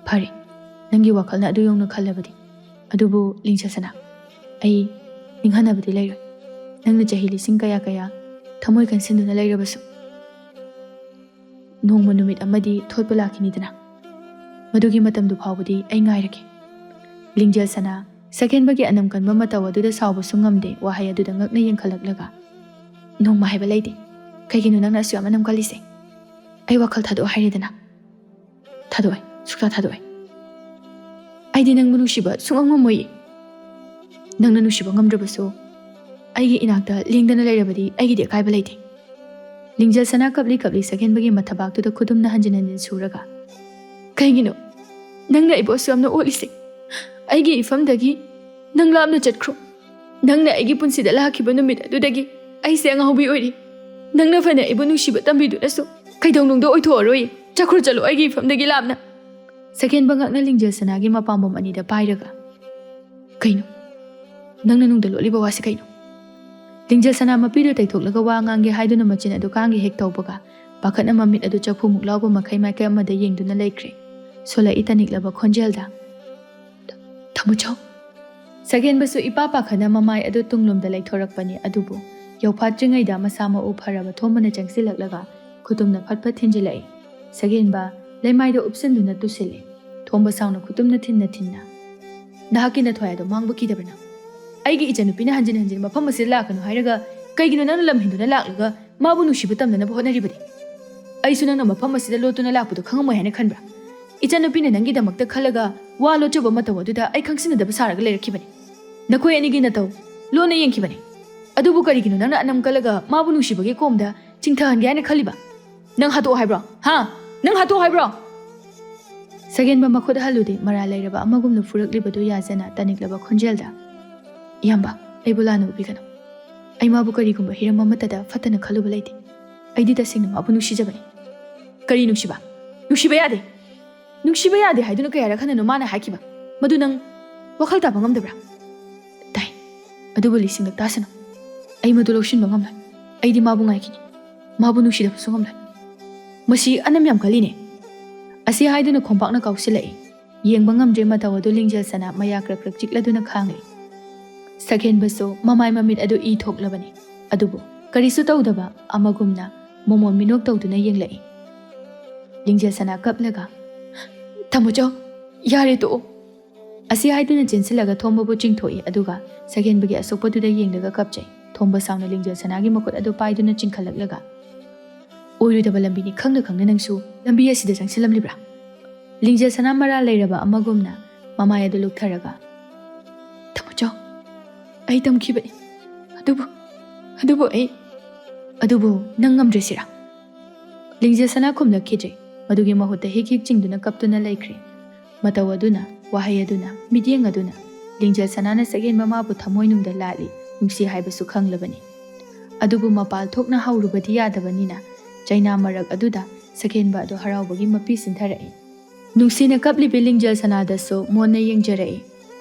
ꯐꯔꯦ ꯅꯪꯒꯤ ꯋꯥꯈꯜꯅ ꯑꯗꯨ ꯌꯧꯅ ꯈꯜꯂꯕꯗꯤ ꯑꯗꯨꯕꯨ ꯂꯤꯡꯖꯦꯜ ꯁꯅꯥ ꯑꯩ ꯅꯤꯡꯍꯟꯅꯕꯗꯤ ꯂꯩꯔꯣꯏ ꯅꯪꯅ ꯆꯍꯤ ꯂꯤꯁꯤꯡ ꯀꯌꯥ ꯀꯌꯥ ꯊꯃꯣꯏ ꯀꯟꯁꯤꯟꯗꯨꯅ ꯂꯩꯔꯕꯁꯨ ꯅꯣꯡꯃ ꯅꯨꯃꯤꯠ ꯑꯃꯗꯤ ꯊꯣꯠꯄ ꯂꯥꯛꯈꯤꯅꯤꯗꯅ ꯃꯗꯨꯒꯤ ꯃꯇꯝꯗꯨ ꯐꯥꯎꯕꯗꯤ ꯑꯩ ꯉꯥꯏꯔꯒꯦ ꯂꯤꯡꯖꯦꯜ ꯁꯅꯥ ꯁꯛꯍꯦꯟꯕꯒꯤ ꯑꯅꯝ ꯀꯟꯕ ꯃꯇꯧ ꯑꯗꯨꯗ ꯁꯥꯎꯕꯁꯨ ꯉꯝꯗꯦ ꯋꯥꯍꯩ ꯑꯗꯨꯗ ꯉꯛꯅ ꯌꯦꯡꯈꯠꯂꯛꯂꯒ ꯅꯣꯡꯃ ꯍꯥꯏꯕ ꯂꯩꯇꯦ ꯀꯩꯒꯤꯅꯣ ꯅꯪꯅ ꯑꯁꯨꯛ ꯌꯥꯝꯅ ꯑꯅꯝ ꯀꯜꯂꯤꯁꯦ ꯑꯩ ꯋꯥꯈꯜ ꯊꯥꯗꯣꯛꯑꯣ ꯍꯥꯏꯔꯦꯗꯅ ꯊꯥꯗꯣꯛꯑꯣꯏ ꯁꯨꯛꯊꯥ ꯊꯥꯗꯣꯛꯑꯣꯏ ꯑꯩꯗꯤ ꯅꯪꯕꯨ ꯅꯨꯡꯁꯤꯕ ꯁꯨꯡꯉꯝ ꯉꯝꯃꯣꯏꯌꯦ ꯅꯪꯅ ꯅꯨꯡꯁꯤꯕ ꯉꯝꯗ꯭ꯔꯕꯁꯨ ꯑꯩꯒꯤ ꯏꯅꯥꯛꯇ ꯂꯦꯡꯗꯅ ꯂꯩꯔꯕꯗꯤ ꯑꯩꯒꯤꯗꯤ ꯑꯀꯥꯏꯕ ꯂꯩꯇꯦ ꯂꯤꯡꯖꯦꯜ ꯁꯅꯥ ꯀꯞꯂꯤ ꯀꯞꯂꯤ ꯁꯛꯍꯦꯟꯕꯒꯤ ꯃꯊꯕꯥꯛꯇꯨꯗ ꯈꯨꯗꯨꯝꯅ ꯍꯟꯖꯤꯟ ꯍꯟꯖꯤꯟ ꯁꯨꯔꯒ ꯀꯩꯒꯤꯅꯣ ꯅꯪꯅ ꯑꯩꯕꯨ ꯑꯁꯨꯛ ꯌꯥꯝꯅ ꯑꯣꯠꯂꯤꯁꯦ ꯑꯩꯒꯤ ꯏꯐꯝꯗꯒꯤ ꯅꯪ ꯂꯥꯞꯅ ꯆꯠꯈ꯭ꯔꯣ ꯅꯪꯅ ꯑꯩꯒꯤ ꯄꯨꯟꯁꯤꯗ ꯂꯥꯛꯈꯤꯕ ꯅꯨꯃꯤꯠ ꯑꯗꯨꯗꯒꯤ ꯑꯩꯁꯦ ꯑꯉꯥꯎꯕꯤ ꯑꯣꯏꯔꯤ ꯅꯪꯅ ꯐꯅ ꯑꯩꯕꯨ ꯅꯨꯡꯁꯤꯕ ꯇꯝꯕꯤꯗꯨꯅꯁꯨ ꯀꯩꯗꯧꯅꯨꯡꯗ ꯑꯣꯏꯊꯣꯛꯑꯔꯣꯏ ꯆꯠꯈ꯭ꯔꯣ ꯆꯠꯂꯣ ꯑꯩꯒꯤ ꯏꯐꯝꯗꯒꯤ ꯂꯥꯞꯅ ꯁꯛꯍꯦꯟꯕ ꯉꯛꯅ ꯂꯤꯡꯖꯦꯜ ꯁꯅꯥꯒꯤ ꯃꯄꯥꯝꯕꯣꯝ ꯑꯅꯤꯗ ꯄꯥꯏꯔꯒ ꯀꯩꯅꯣ ꯅꯪꯅ ꯅꯨꯡꯗ ꯂꯣꯠꯂꯤꯕ ꯋꯥꯁꯦ ꯀꯩꯅꯣ ꯂꯤꯡꯖꯦꯜ ꯁꯅꯥ ꯃꯄꯤꯗꯨ ꯇꯩꯊꯣꯛꯂꯒ ꯋꯥ ꯉꯥꯡꯒꯦ ꯍꯥꯏꯗꯨꯅ ꯃꯆꯤꯟ ꯑꯗꯨ ꯀꯥꯡꯒꯤ ꯍꯦꯛ ꯇꯧꯕꯒ ꯄꯥꯈꯠꯅ ꯃꯃꯤꯠ ꯑꯗꯨ ꯆꯐꯨꯃꯨꯛ ꯂꯥꯎꯕ ꯃꯈꯩ ꯃꯥꯏꯀꯩ ꯑꯃꯗ ꯌꯦꯡꯗꯨꯅ ꯂꯩꯈ꯭ꯔꯦ ꯁꯣꯜꯂꯛꯏ ꯇꯅꯤꯛꯂꯕ ꯈꯣꯟꯖꯦꯜꯗ ꯊꯃꯨꯆꯧ ꯁꯛꯍꯦꯟꯕꯁꯨ ꯏꯄꯥ ꯄꯥꯈꯠꯅ ꯃꯃꯥꯏ ꯑꯗꯨ ꯇꯨꯡꯂꯣꯝꯗ ꯂꯩꯊꯣꯔꯛꯄꯅꯤ ꯑꯗꯨꯕꯨ ꯌꯧꯐꯥꯠꯇ꯭ꯔꯤꯉꯩꯗ ꯃꯁꯥ ꯃꯎ ꯐꯔꯕ ꯊꯣꯝꯕꯅ ꯆꯪꯁꯤꯜꯂꯛꯂꯒ ꯈꯨꯇꯨꯝꯅ ꯐꯠ ꯐꯠ ꯊꯤꯟꯖꯤꯜꯂꯛꯏ ꯁꯛꯍꯦꯟꯕ ꯂꯩꯃꯥꯏꯗ ꯎꯞꯁꯟꯗꯨꯅ ꯇꯨꯁꯤꯜꯂꯦ ꯊꯣꯝꯕ ꯁꯥꯎꯅ ꯈꯨꯇꯨꯝꯅ ꯊꯤꯟꯅ ꯅꯍꯥꯛꯀꯤ ꯅꯊ꯭ꯋꯥꯏ ꯑꯗꯣ ꯃꯥꯡꯕ ꯀꯤꯗꯕ꯭ꯔꯥ ꯅꯪ ꯑꯩꯒꯤ ꯏꯆꯟꯅꯨꯄꯤꯅ ꯍꯟꯖꯤꯟ ꯍꯟꯖꯤꯟ ꯃꯐꯝ ꯑꯁꯤꯗ ꯂꯥꯛꯀꯅꯨ ꯍꯥꯏꯔꯒ ꯀꯩꯒꯤꯅꯣ ꯅꯪꯅ ꯂꯝ ꯍꯦꯟꯗꯨꯅ ꯂꯥꯛꯂꯒ ꯃꯥꯕꯨ ꯅꯨꯡꯁꯤꯕ ꯇꯝꯅꯅꯕ ꯍꯣꯠꯅꯔꯤꯕꯗꯤ ꯑꯩꯁꯨ ꯅꯪꯅ ꯃꯐꯝ ꯑꯁꯤꯗ ꯂꯣꯠꯇꯨꯅ ꯂꯥꯛꯄꯗꯣ ꯈꯪꯉꯝꯃꯣꯏ ꯍꯥꯏꯅ ꯈꯟꯕ꯭ꯔꯥ ꯏꯆꯟꯅꯨꯄꯤꯅ ꯅꯪꯒꯤꯗꯃꯛꯇ ꯈꯜꯂꯒ ꯋꯥ ꯂꯣꯠꯆꯕ ꯃꯇꯧ ꯑꯗꯨꯗ ꯑꯩ ꯈꯪꯁꯤꯟꯅꯗꯕ ꯁꯥꯔꯒ ꯂꯩꯔꯛꯈꯤꯕꯅꯤ ꯅꯈꯣꯏ ꯑꯅꯤꯒꯤ ꯅꯇꯧ ꯂꯣꯟꯅ ꯌꯦꯡꯈꯤꯕꯅꯤ ꯑꯗꯨꯕꯨ ꯀꯔꯤꯒꯤꯅꯣ ꯅꯪꯅ ꯑꯅꯝ ꯀꯜꯂꯒ ꯃꯥꯕꯨ ꯅꯨꯡꯁꯤꯕꯒꯤ ꯀꯣꯝꯗ ꯆꯤꯡꯊꯍꯟꯒꯦ ꯍꯥꯏꯅ ꯈꯜꯂꯤꯕ ꯅꯪ ꯍꯥꯠꯇꯣꯛꯑꯣ ꯍꯥꯏꯕ꯭ꯔꯣ ꯍꯥ ꯅꯪ ꯍꯥꯠꯇꯣꯛꯑꯣ ꯍꯥꯏꯕ꯭ꯔꯣ ꯁꯒꯦꯟꯕ ꯃꯈꯨꯠ ꯍꯜꯂꯨꯗꯦ ꯃꯔꯥ ꯂꯩꯔꯕ ꯑꯃꯒꯨꯝꯅ ꯐꯨꯔꯛꯂꯤꯕꯗꯨ ꯌꯥꯖꯅ ꯇꯅꯤꯛꯂꯕ ꯈꯣꯟꯖꯦꯜꯗ ꯏꯌꯥꯝꯕ ꯑꯩꯕꯨ ꯂꯥꯟꯅ ꯎꯕꯤꯒꯅꯨ ꯑꯩ ꯃꯥꯕꯨ ꯀꯔꯤꯒꯨꯝꯕ ꯍꯤꯔꯝ ꯑꯃꯠꯇꯗ ꯐꯠꯇꯅ ꯈꯜꯂꯨꯕ ꯂꯩꯇꯦ ꯑꯩꯗꯤ ꯇꯁꯦꯡꯅ ꯃꯥꯕꯨ ꯅꯨꯡꯁꯤꯖꯕꯅꯤ ꯀꯔꯤ ꯅꯨꯡꯁꯤꯕ ꯅꯨꯡꯁꯤꯕ ꯌꯥꯗꯦ ꯍꯥꯏꯗꯨꯅ ꯀꯌꯥꯔꯛ ꯍꯟꯅꯅꯣ ꯃꯥꯅ ꯍꯥꯏꯈꯤꯕ ꯃꯗꯨ ꯅꯪ ꯋꯥꯈꯜ ꯇꯥꯕ ꯉꯝꯗꯕ꯭ꯔꯥ ꯇꯥꯏ ꯑꯗꯨꯕꯨ ꯂꯤꯁꯤꯡꯂꯛ ꯇꯥꯁꯅꯨ ꯑꯩ ꯃꯗꯨ ꯂꯧꯁꯤꯟꯕ ꯉꯝꯂꯣꯏ ꯑꯩꯗꯤ ꯃꯥꯕꯨ ꯉꯥꯏꯈꯤꯅꯤ ꯃꯥꯕꯨ ꯅꯨꯡꯁꯤꯗꯕꯁꯨ ꯉꯝꯂꯣꯏ ꯃꯁꯤ ꯑꯅꯝ ꯌꯥꯝ ꯀꯜꯂꯤꯅꯦ ꯑꯁꯤ ꯍꯥꯏꯗꯨꯅ ꯈꯣꯡꯄꯥꯛꯅ ꯀꯥꯎꯁꯤꯜꯂꯛꯏ ꯌꯦꯡꯕ ꯉꯝꯗ꯭ꯔꯦ ꯃꯇꯧ ꯑꯗꯨ ꯂꯤꯡꯖꯦꯜꯁꯅ ꯃꯌꯥ ꯀ꯭ꯔꯛ ꯀ꯭ꯔꯛ ꯆꯤꯛꯂꯗꯨꯅ ꯈꯥꯡꯂꯤ ꯁꯒꯦꯟꯕꯁꯨ ꯃꯃꯥꯏ ꯃꯃꯤꯠ ꯑꯗꯨ ꯏ ꯊꯣꯛꯂꯕꯅꯤ ꯑꯗꯨꯕꯨ ꯀꯔꯤꯁꯨ ꯇꯧꯗꯕ ꯑꯃꯒꯨꯝꯅ ꯃꯣꯃꯣꯟ ꯃꯤꯅꯣꯛ ꯇꯧꯗꯨꯅ ꯌꯦꯡꯂꯛꯏ ꯂꯤꯡꯖꯦꯜꯁꯅ ꯀꯞꯂꯒ ꯊꯝꯃꯣꯆꯧ ꯌꯥꯔꯦ ꯇꯣꯛꯑꯣ ꯑꯁꯤ ꯍꯥꯏꯗꯨꯅ ꯆꯦꯟꯁꯤꯜꯂꯒ ꯊꯣꯝꯕꯕꯨ ꯆꯤꯡꯊꯣꯛꯏ ꯑꯗꯨꯒ ꯁꯒꯦꯟꯕꯒꯤ ꯑꯁꯣꯛꯄꯗꯨꯗ ꯌꯦꯡꯂꯒ ꯀꯞꯆꯩ ꯊꯣꯝꯕ ꯁꯥꯎꯅ ꯂꯤꯡꯖꯦꯜꯁꯅꯥꯒꯤ ꯃꯈꯨꯠ ꯑꯗꯨ ꯄꯥꯏꯗꯨꯅ ꯆꯤꯡꯈꯠꯂꯛꯂꯒ ꯑꯣꯏꯔꯣꯏꯗꯕ ꯂꯝꯕꯤꯅꯤ ꯈꯪꯅ ꯈꯪꯅ ꯅꯪꯁꯨ ꯂꯝꯕꯤ ꯑꯁꯤꯗ ꯆꯪꯁꯤꯜꯂꯝꯂꯤꯕ꯭ꯔꯥ ꯂꯤꯡꯖꯦꯜꯁꯅꯥ ꯃꯔꯥ ꯂꯩꯔꯕ ꯑꯃꯒꯨꯝꯅ ꯃꯃꯥꯏ ꯑꯗꯨ ꯂꯨꯛꯊꯔꯒ ꯊꯝꯃꯣꯆꯧ ꯑꯩ ꯇꯝꯈꯤꯕꯅꯤ ꯑꯗꯨꯕꯨ ꯅꯪ ꯉꯝꯗ꯭ꯔꯦꯁꯤꯔꯥ ꯂꯤꯡꯖꯦꯜꯁꯅꯥ ꯈꯨꯝꯂꯛꯈꯤꯗ꯭ꯔꯦ ꯃꯗꯨꯒꯤ ꯃꯍꯨꯠꯇ ꯍꯤꯛ ꯍꯤꯛ ꯆꯤꯡꯗꯨꯅ ꯀꯞꯇꯨꯅ ꯂꯩꯈ꯭ꯔꯦ ꯃꯇꯧ ꯑꯗꯨꯅ ꯋꯥꯍꯩ ꯑꯗꯨꯅ ꯃꯤꯠꯌꯦꯡ ꯑꯗꯨꯅ ꯂꯤꯡꯖꯦꯜꯁꯅꯥꯅ ꯁꯒꯦꯟꯕ ꯃꯥꯕꯨ ꯊꯃꯣꯏꯅꯨꯡꯗ ꯂꯥꯠꯂꯤ ꯅꯨꯡꯁꯤ ꯍꯥꯏꯕꯁꯨ ꯈꯪꯂꯕꯅꯤ ꯑꯗꯨꯕꯨ ꯃꯄꯥꯜ ꯊꯣꯛꯅ ꯍꯧꯔꯨꯕꯗꯤ ꯌꯥꯗꯕꯅꯤꯅ ꯆꯩꯅꯥ ꯃꯔꯛ ꯑꯗꯨꯗ ꯁꯒꯦꯟꯕ ꯑꯗꯨ ꯍꯔꯥꯎꯕꯒꯤ ꯃꯄꯤ ꯁꯤꯟꯊꯔꯛꯏ ꯅꯨꯡꯁꯤꯅ ꯀꯞꯂꯤꯕꯤ ꯂꯤꯡꯖꯦꯜꯁꯅꯥꯗꯁꯨ ꯃꯣꯟꯅ ꯌꯦꯡꯖꯔꯛꯏ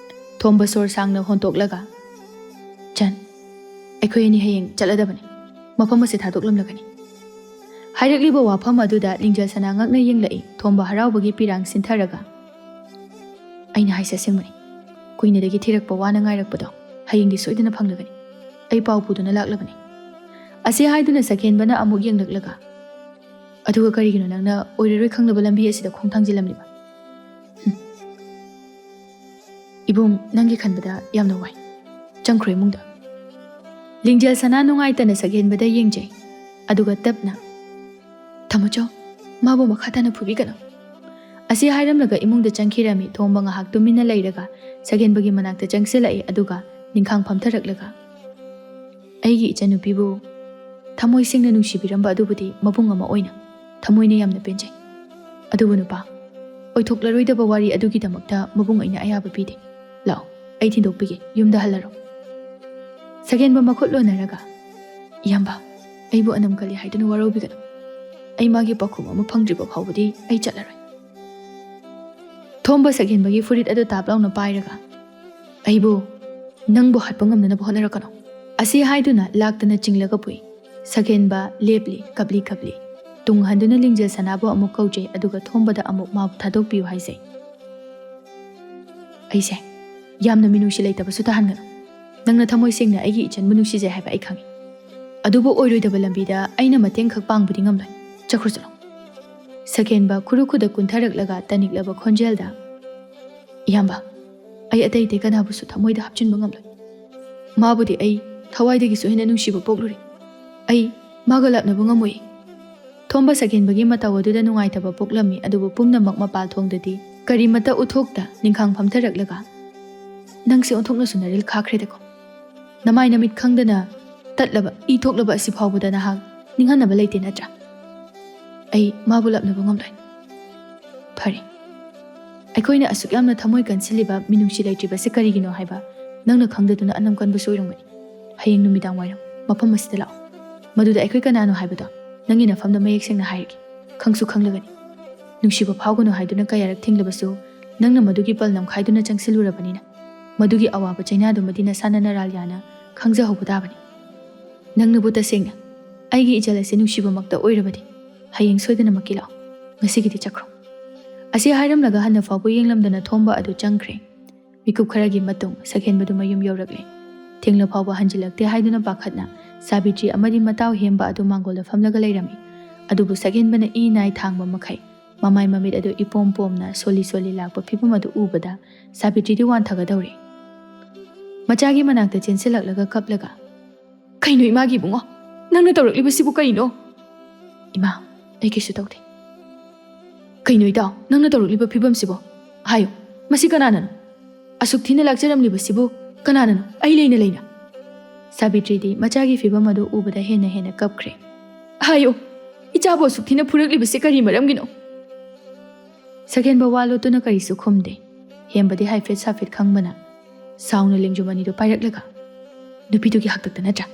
ꯊꯣꯝꯕ ꯁꯣꯔ ꯁꯥꯡꯅ ꯍꯣꯟꯇꯣꯛꯂꯒ ꯆꯟ ꯑꯩꯈꯣꯏ ꯑꯅꯤ ꯍꯌꯦꯡ ꯆꯠꯂꯗꯕꯅꯤ ꯃꯐꯝ ꯑꯁꯤ ꯊꯥꯗꯣꯛꯂꯝꯂꯒꯅꯤ ꯍꯥꯏꯔꯛꯂꯤꯕ ꯋꯥꯐꯝ ꯑꯗꯨꯗ ꯂꯤꯡꯖꯦꯜꯁꯅꯥ ꯉꯛꯅ ꯌꯦꯡꯂꯛꯏ ꯊꯣꯝꯕ ꯍꯔꯥꯎꯕꯒꯤ ꯄꯤꯔꯥꯡ ꯁꯤꯟꯊꯔꯒ ꯑꯩꯅ ꯍꯥꯏꯁꯦ ꯑꯁꯦꯡꯕꯅꯤ ꯀꯨꯏꯅꯗꯒꯤ ꯊꯤꯔꯛꯄ ꯋꯥꯅ ꯉꯥꯏꯔꯛꯄꯗꯣ ꯍꯌꯦꯡꯗꯤ ꯁꯣꯏꯗꯅ ꯐꯪꯂꯒꯅꯤ ꯑꯩ ꯄꯥꯎ ꯄꯨꯗꯨꯅ ꯂꯥꯛꯂꯕꯅꯤ ꯑꯁꯤ ꯍꯥꯏꯗꯨꯅ ꯁꯒꯦꯟꯕꯅ ꯑꯃꯨꯛ ꯌꯦꯡꯂꯛꯂꯒ ꯑꯗꯨꯒ ꯀꯔꯤꯒꯤꯅꯣ ꯅꯪꯅ ꯑꯣꯏꯔꯔꯣꯏ ꯈꯪꯂꯕ ꯂꯝꯕꯤ ꯑꯁꯤꯗ ꯈꯣꯡ ꯊꯥꯡꯖꯤꯜꯂꯝꯂꯤꯕ ꯏꯕꯨꯡ ꯅꯪꯒꯤ ꯈꯟꯕꯗ ꯌꯥꯝꯅ ꯋꯥꯏ ꯆꯪꯈ꯭ꯔꯣ ꯏꯃꯨꯡꯗ ꯂꯤꯡꯖꯦꯜꯁꯅꯥ ꯅꯨꯡꯉꯥꯏꯇꯅ ꯁꯒꯦꯟꯕꯗ ꯌꯦꯡꯖꯩ ꯑꯗꯨꯒ ꯇꯞꯅ ꯊꯝꯃꯣꯆꯧ ꯃꯥꯕꯨ ꯃꯈꯥ ꯇꯥꯅ ꯐꯨꯕꯤꯒꯅꯨ ꯑꯁꯤ ꯍꯥꯏꯔꯝꯂꯒ ꯏꯃꯨꯡꯗ ꯆꯪꯈꯤꯔꯝꯃꯤ ꯊꯣꯝꯕ ꯉꯥꯏꯍꯥꯛ ꯇꯨꯃꯤꯟꯅ ꯂꯩꯔꯒ ꯁꯒꯦꯟꯕꯒꯤ ꯃꯅꯥꯛꯇ ꯆꯪꯁꯤꯜꯂꯛꯏ ꯑꯗꯨꯒ ꯅꯤꯡꯈꯥꯡ ꯐꯝꯊꯔꯛꯂꯒ ꯑꯩꯒꯤ ꯏꯆꯟꯅꯨꯄꯤꯕꯨ ꯊꯃꯣꯏ ꯁꯦꯡꯅ ꯅꯨꯡꯁꯤꯕꯤꯔꯝꯕ ꯑꯗꯨꯕꯨꯗꯤ ꯃꯕꯨꯡ ꯑꯃ ꯑꯣꯏꯅ ꯊꯃꯣꯏꯅ ꯌꯥꯝꯅ ꯄꯦꯟꯖꯩ ꯑꯗꯨꯕꯨ ꯅꯨꯄꯥ ꯑꯣꯏꯊꯣꯛꯂꯔꯣꯏꯗꯕ ꯋꯥꯔꯤ ꯑꯗꯨꯒꯤꯗꯃꯛꯇ ꯃꯕꯨꯡ ꯑꯩꯅ ꯑꯌꯥꯕ ꯄꯤꯗꯦ ꯂꯥꯛꯑꯣ ꯑꯩ ꯊꯤꯟꯗꯣꯛꯄꯤꯒꯦ ꯌꯨꯝꯗ ꯍꯜꯂꯔꯣ ꯁꯒꯦꯟꯕ ꯃꯈꯨꯠ ꯂꯣꯟꯅꯔꯒ ꯏꯌꯥꯝꯕ ꯑꯩꯕꯨ ꯑꯅꯝ ꯀꯜꯂꯤ ꯍꯥꯏꯗꯨꯅ ꯋꯥꯔꯧꯕꯤꯒꯅꯨ ꯑꯩ ꯃꯥꯒꯤ ꯄꯥꯎꯈꯨꯝ ꯑꯃ ꯐꯪꯗ꯭ꯔꯤꯕ ꯐꯥꯎꯕꯗꯤ ꯑꯩ ꯆꯠꯂꯔꯣꯏ ꯊꯣꯝꯕ ꯁꯒꯦꯟꯕꯒꯤ ꯐꯨꯔꯤꯠ ꯑꯗꯨ ꯇꯥꯞ ꯂꯥꯎꯅ ꯄꯥꯏꯔꯒ ꯑꯩꯕꯨ ꯅꯪꯕꯨ ꯍꯥꯠꯄ ꯉꯝꯅꯅꯕ ꯍꯣꯠꯅꯔꯛꯀꯅꯨ ꯑꯁꯤ ꯍꯥꯏꯗꯨꯅ ꯂꯥꯛꯇꯅ ꯆꯤꯡꯂꯒ ꯄꯨꯏ ꯁꯒꯦꯟꯕ ꯂꯦꯞꯂꯤ ꯀꯞꯂꯤ ꯀꯞꯂꯤ ꯇꯨꯡ ꯍꯟꯗꯨꯅ ꯂꯤꯡꯖꯦꯜꯁꯅꯥꯕꯨ ꯑꯃꯨꯛ ꯀꯧꯖꯩ ꯑꯗꯨꯒ ꯊꯣꯝꯕꯗ ꯑꯃꯨꯛ ꯃꯥꯕꯨ ꯊꯥꯗꯣꯛꯄꯤꯌꯨ ꯍꯥꯏꯖꯩ ꯑꯩꯁꯦ ꯌꯥꯝꯅ ꯃꯤꯅꯨꯡꯁꯤ ꯂꯩꯇꯕꯁꯨ ꯇꯥꯍꯟꯒꯅꯨ ꯅꯪꯅ ꯊꯃꯣꯏ ꯁꯦꯡꯅ ꯑꯩꯒꯤ ꯏꯆꯟꯕꯨ ꯅꯨꯡꯁꯤꯖꯩ ꯍꯥꯏꯕ ꯑꯩ ꯈꯪꯉꯤ ꯑꯗꯨꯕꯨ ꯑꯣꯏꯔꯣꯏꯗꯕ ꯂꯝꯕꯤꯗ ꯑꯩꯅ ꯃꯇꯦꯡꯈꯛ ꯄꯥꯡꯕꯗꯤ ꯉꯝꯂꯣꯏ ꯆꯠꯈ꯭ꯔꯣ ꯆꯠꯂꯣ ꯁꯒꯦꯟꯕ ꯈꯨꯔꯨ ꯈꯨꯗ ꯀꯨꯟꯊꯔꯛꯂꯒ ꯇꯅꯤꯛꯂꯕ ꯈꯣꯟꯖꯦꯜꯗ ꯏꯌꯥꯝꯕ ꯑꯩ ꯑꯇꯩ ꯀꯅꯥꯕꯨꯁꯨ ꯊꯃꯣꯏꯗ ꯍꯥꯞꯆꯤꯟꯕ ꯉꯝꯂꯣꯏ ꯃꯥꯕꯨꯗꯤ ꯑꯩ ꯊꯋꯥꯏꯗꯒꯤꯁꯨ ꯍꯦꯟꯅ ꯅꯨꯡꯁꯤꯕ ꯄꯣꯛꯂꯨꯔꯤ ꯑꯩ ꯃꯥꯒ ꯂꯥꯛꯅꯕ ꯉꯝꯃꯣꯏ ꯊꯣꯝꯕ ꯁꯒꯦꯟꯕꯒꯤ ꯃꯇꯧ ꯑꯗꯨꯗ ꯅꯨꯡꯉꯥꯏꯇꯕ ꯄꯣꯛꯂꯝꯃꯤ ꯑꯗꯨꯕꯨ ꯄꯨꯝꯅꯃꯛ ꯃꯄꯥꯜ ꯊꯣꯡꯗꯗꯤ ꯀꯔꯤꯃꯠꯇ ꯎꯠꯊꯣꯛꯇ ꯅꯤꯡꯈꯥꯡ ꯐꯝꯊꯔꯛꯂꯒ ꯅꯪꯁꯦ ꯑꯣꯟꯊꯣꯛꯅꯁꯨ ꯅꯔꯤꯜ ꯈꯥꯈ꯭ꯔꯦꯗꯀꯣ ꯅꯃꯥꯏ ꯅꯃꯤꯠ ꯈꯪꯗꯅ ꯇꯠꯂꯕ ꯏ ꯊꯣꯛꯂꯕ ꯑꯁꯤ ꯐꯥꯎꯕꯗ ꯅꯍꯥꯛ ꯅꯤꯡꯍꯟꯅꯕ ꯂꯩꯇꯦ ꯅꯠꯇ꯭ꯔꯥ ꯑꯩ ꯃꯥꯕꯨ ꯂꯥꯛꯅꯕ ꯉꯝꯂꯣꯏ ꯐꯔꯦ ꯑꯩꯈꯣꯏꯅ ꯑꯁꯨꯛ ꯌꯥꯝꯅ ꯊꯃꯣꯏ ꯀꯟꯁꯤꯜꯂꯤꯕ ꯃꯤꯅꯨꯡꯁꯤ ꯂꯩꯇ꯭ꯔꯤꯕꯁꯦ ꯀꯔꯤꯒꯤꯅꯣ ꯍꯥꯏꯕ ꯅꯪꯅ ꯈꯪꯗꯗꯨꯅ ꯑꯅꯝ ꯀꯟꯕꯁꯨ ꯑꯣꯏꯔꯝꯒꯅꯤ ꯍꯌꯦꯡ ꯅꯨꯃꯤꯗꯥꯡ ꯋꯥꯏꯔꯝ ꯃꯐꯝ ꯑꯁꯤꯗ ꯂꯥꯛꯑꯣ ꯃꯗꯨꯗ ꯑꯩꯈꯣꯏ ꯀꯅꯥꯅꯣ ꯍꯥꯏꯕꯗꯣ ꯅꯪꯒꯤ ꯅꯐꯝꯗ ꯃꯌꯦꯛ ꯁꯦꯡꯅ ꯍꯥꯏꯔꯒꯦ ꯈꯪꯁꯨ ꯈꯪꯂꯒꯅꯤ ꯅꯨꯡꯁꯤꯕ ꯐꯥꯎꯒꯅꯨ ꯍꯥꯏꯗꯨꯅ ꯀꯌꯥꯔꯛ ꯊꯤꯡꯂꯕꯁꯨ ꯅꯪꯅ ꯃꯗꯨꯒꯤ ꯄꯜ ꯅꯝꯈꯥꯏꯗꯨꯅ ꯆꯪꯁꯤꯜꯂꯨꯔꯕꯅꯤꯅ ꯃꯗꯨꯒꯤ ꯑꯋꯥꯕ ꯆꯩꯅꯥꯗꯨꯃꯗꯤ ꯅꯁꯥꯅ ꯅꯔꯥꯜ ꯌꯥꯅ ꯈꯪꯖꯍꯧꯕ ꯇꯥꯕꯅꯤ ꯅꯪꯅꯕꯨ ꯇꯁꯦꯡꯅ ꯑꯩꯒꯤ ꯏꯆꯜ ꯑꯁꯤ ꯅꯨꯡꯁꯤꯕꯃꯛꯇ ꯑꯣꯏꯔꯕꯗꯤ ꯍꯌꯦꯡ ꯁꯣꯏꯗꯅꯃꯛꯀꯤ ꯂꯥꯛꯑꯣ ꯉꯁꯤꯒꯤꯗꯤ ꯆꯠꯈ꯭ꯔꯣ ꯑꯁꯤ ꯍꯥꯏꯔꯝꯂꯒ ꯍꯟꯅ ꯐꯥꯎꯕ ꯌꯦꯡꯂꯝꯗꯅ ꯊꯣꯝꯕ ꯑꯗꯨ ꯆꯪꯈ꯭ꯔꯦ ꯃꯤꯀꯨꯞ ꯈꯔꯒꯤ ꯃꯇꯨꯡ ꯁꯒꯦꯟꯕꯗꯨ ꯃꯌꯨꯝ ꯌꯧꯔꯛꯂꯦ ꯊꯦꯡꯂ ꯐꯥꯎꯕ ꯍꯟꯖꯤꯜꯂꯛꯇꯦ ꯍꯥꯏꯗꯨꯅ ꯄꯥꯈꯠꯅ ꯁꯥꯕꯤꯇ꯭ꯔꯤ ꯑꯃꯗꯤ ꯃꯇꯥꯎ ꯍꯦꯝꯕ ꯑꯗꯨ ꯃꯥꯡꯒꯣꯜꯗ ꯐꯝꯂꯒ ꯂꯩꯔꯝꯃꯤ ꯑꯗꯨꯕꯨ ꯁꯒꯦꯟꯕꯅ ꯏ ꯅꯥꯏ ꯊꯥꯡꯕ ꯃꯈꯩ Mamai mamit adu ipom pomna soli soli lakpa phibam adu ubada Sabitri di wan thagadawri. Machagi manakta chensilaklaga kaplaga. Kaino imagi bungo? Nangna tawrakliba sibu kaino? Ima, ai kisu tawde. Kaino itaw, nangna tawrakliba phibam sibo. Hayo, masi kananano? Asuk thina lakcharamliba sibu kananano? Ai leina leina. Sabitri di machagi phibam adu ubada hena hena kapkre. Hayo, ichabo asuk thina phurakliba se kari maramgino. Sagenba walo tuna karisu khumde. Hembadi haifet safet khangbana. Sauna lingjumani do pairaklaga. Nupidu ki haktakta natra.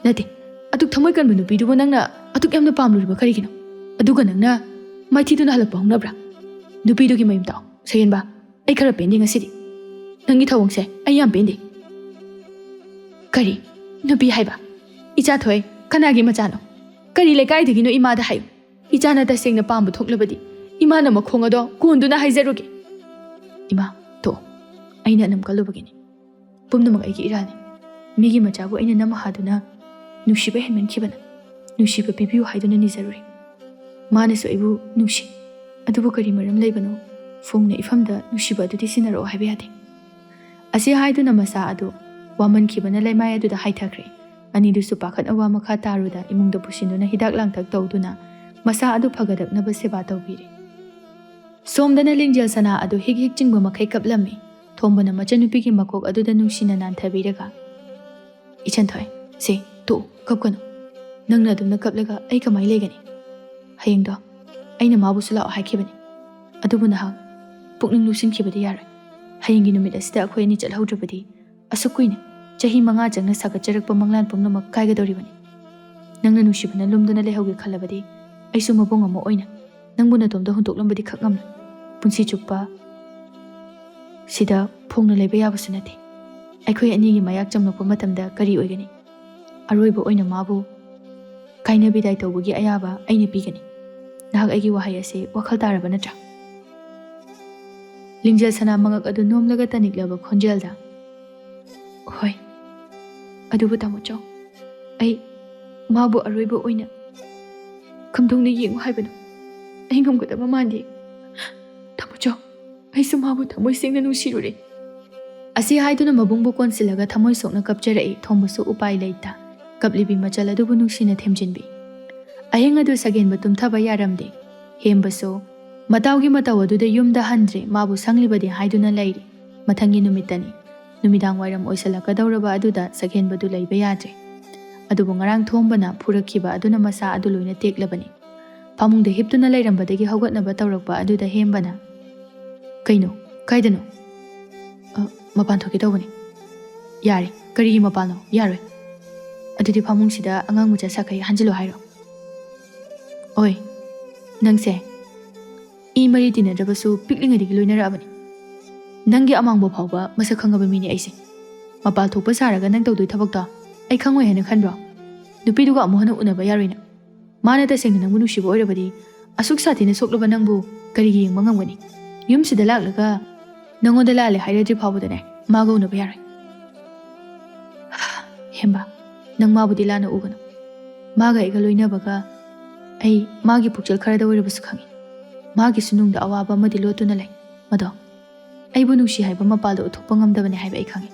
Nate, atuk thamoi kanba nupidu bo nangna atuk yamna pamluriba karigino. Aduga nangna maithiduna halakpa hongnabra. Nupidu ki mayum taw. Sagenba, ai khara pendi ngasidi. Nangi thawongse ai yam pendi. Kari, nupi haiba. Icha thoi kanagi machano. Kari lekai dagino imada hayu. Icha na tasengna pambu thoklabadi. Ima na makhong ado kunduna haizarugi. Ima, to, aina nam kalubagini. Pumnamag aigi irani. Migi machabu aina nam haduna nushiba henman kibana. Nushiba pipiu haiduna nizaruri. Manasu aibu nushi. Adubu kari maram laibano. Fungna ifamda nushiba adudi sinaro haibiyade. Asi haiduna masa adu waman kibana laimai aduda haithakre. Anidusu pakat awa makha taruda imungda pusinduna hidak langtak tawduna masa adu phagadak naba seba tawbiri. Somdana lingjal sana adu hig hig chingba makai kaplami. Thombana machanupi ki makok aduda nungsina nanthabiraga. Ichanthoi, se, to, kapkano. Nangna adumna kaplaga ai kamai legani. Hayengdo, aina mabu sula haikibani. Adubu nahak, pukning lusin kibadi yarai. Hayengi numit asida akhoi ni chalhaudrabadi. Asukuine, chahi manga jangna sakacharakpa manglan pumnamak kaigadoribani. Nangna nushibana lumduna lehauge khalabadi. Aisu mabong amo oina. Nangbuna tomda huntoklambadi khakngamna. Punsi chukpa sida phongna leiba yabasu nate. Aikhoi anigi mayak chamlakpa matamda kari oigani. Aroiba oina mabu kaina bidai tawbagi ayaba aina pigani. Nahak aigi wahai ase wakhal taraba natra. Lingjal sana mangak adu nomlaga taniklaba khonjelda. Hoi. Adubu tamocho. Ai mabu aroiba oina kamdongna yengu haibano. Ai ngamgadaba mandi. Tamocho. Ai sumabu thamoi sengna nusirure. Asi haiduna mabungbu konsilaga thamoi sokna kapcharai thombasu upai leita. Kaplibi machal adubu nungsina themjinbi. Aheng adu sagenba tumthaba yaramde. Hembaso matawgi mataw aduda yumda handre mabu sanglibadi haiduna leiri. Mathangi numitani. Numidang wairam oisalakadawraba aduda sagenbadu leiba yadre. Adubu ngarang thombana phurakhiba aduna masa adu loina teklabani. Pamungda hiptuna lairambadagi haugatnaba tawrakpa aduda hembana. Kaino, kaidano? Mapan thoki tawbani. Yare, karigi mapano, yaroi. Adudi pamungsida angang mucha sakai hanjilo hairo. Oi, nangse. I mari tinadrabasu piklingadigi loinarabani. Nangi amangbo phawba masak khangaba mini aise. Mapal thokpa saraga nang tawdoi thabakta ai khangoi hena khanbro. Nupiduga amuhana unaba yaroina. Mana tasengna nangbu nushiba oirabadi asuk sathina soklaba nangbu karigi yengba ngamgani. Yumsida laklaga nangonda lale hairadri phawbadane maga unaba yarai. Hemba, nang mabudi lana ugano. Maga aiga loinabaga ai magi pukchal kharada oirabasu khangi. Magi sunungda awaba amadi lotuna lai. Mado, aibu nushi haiba mapalda uthokpa ngamdabane haiba ai khangi.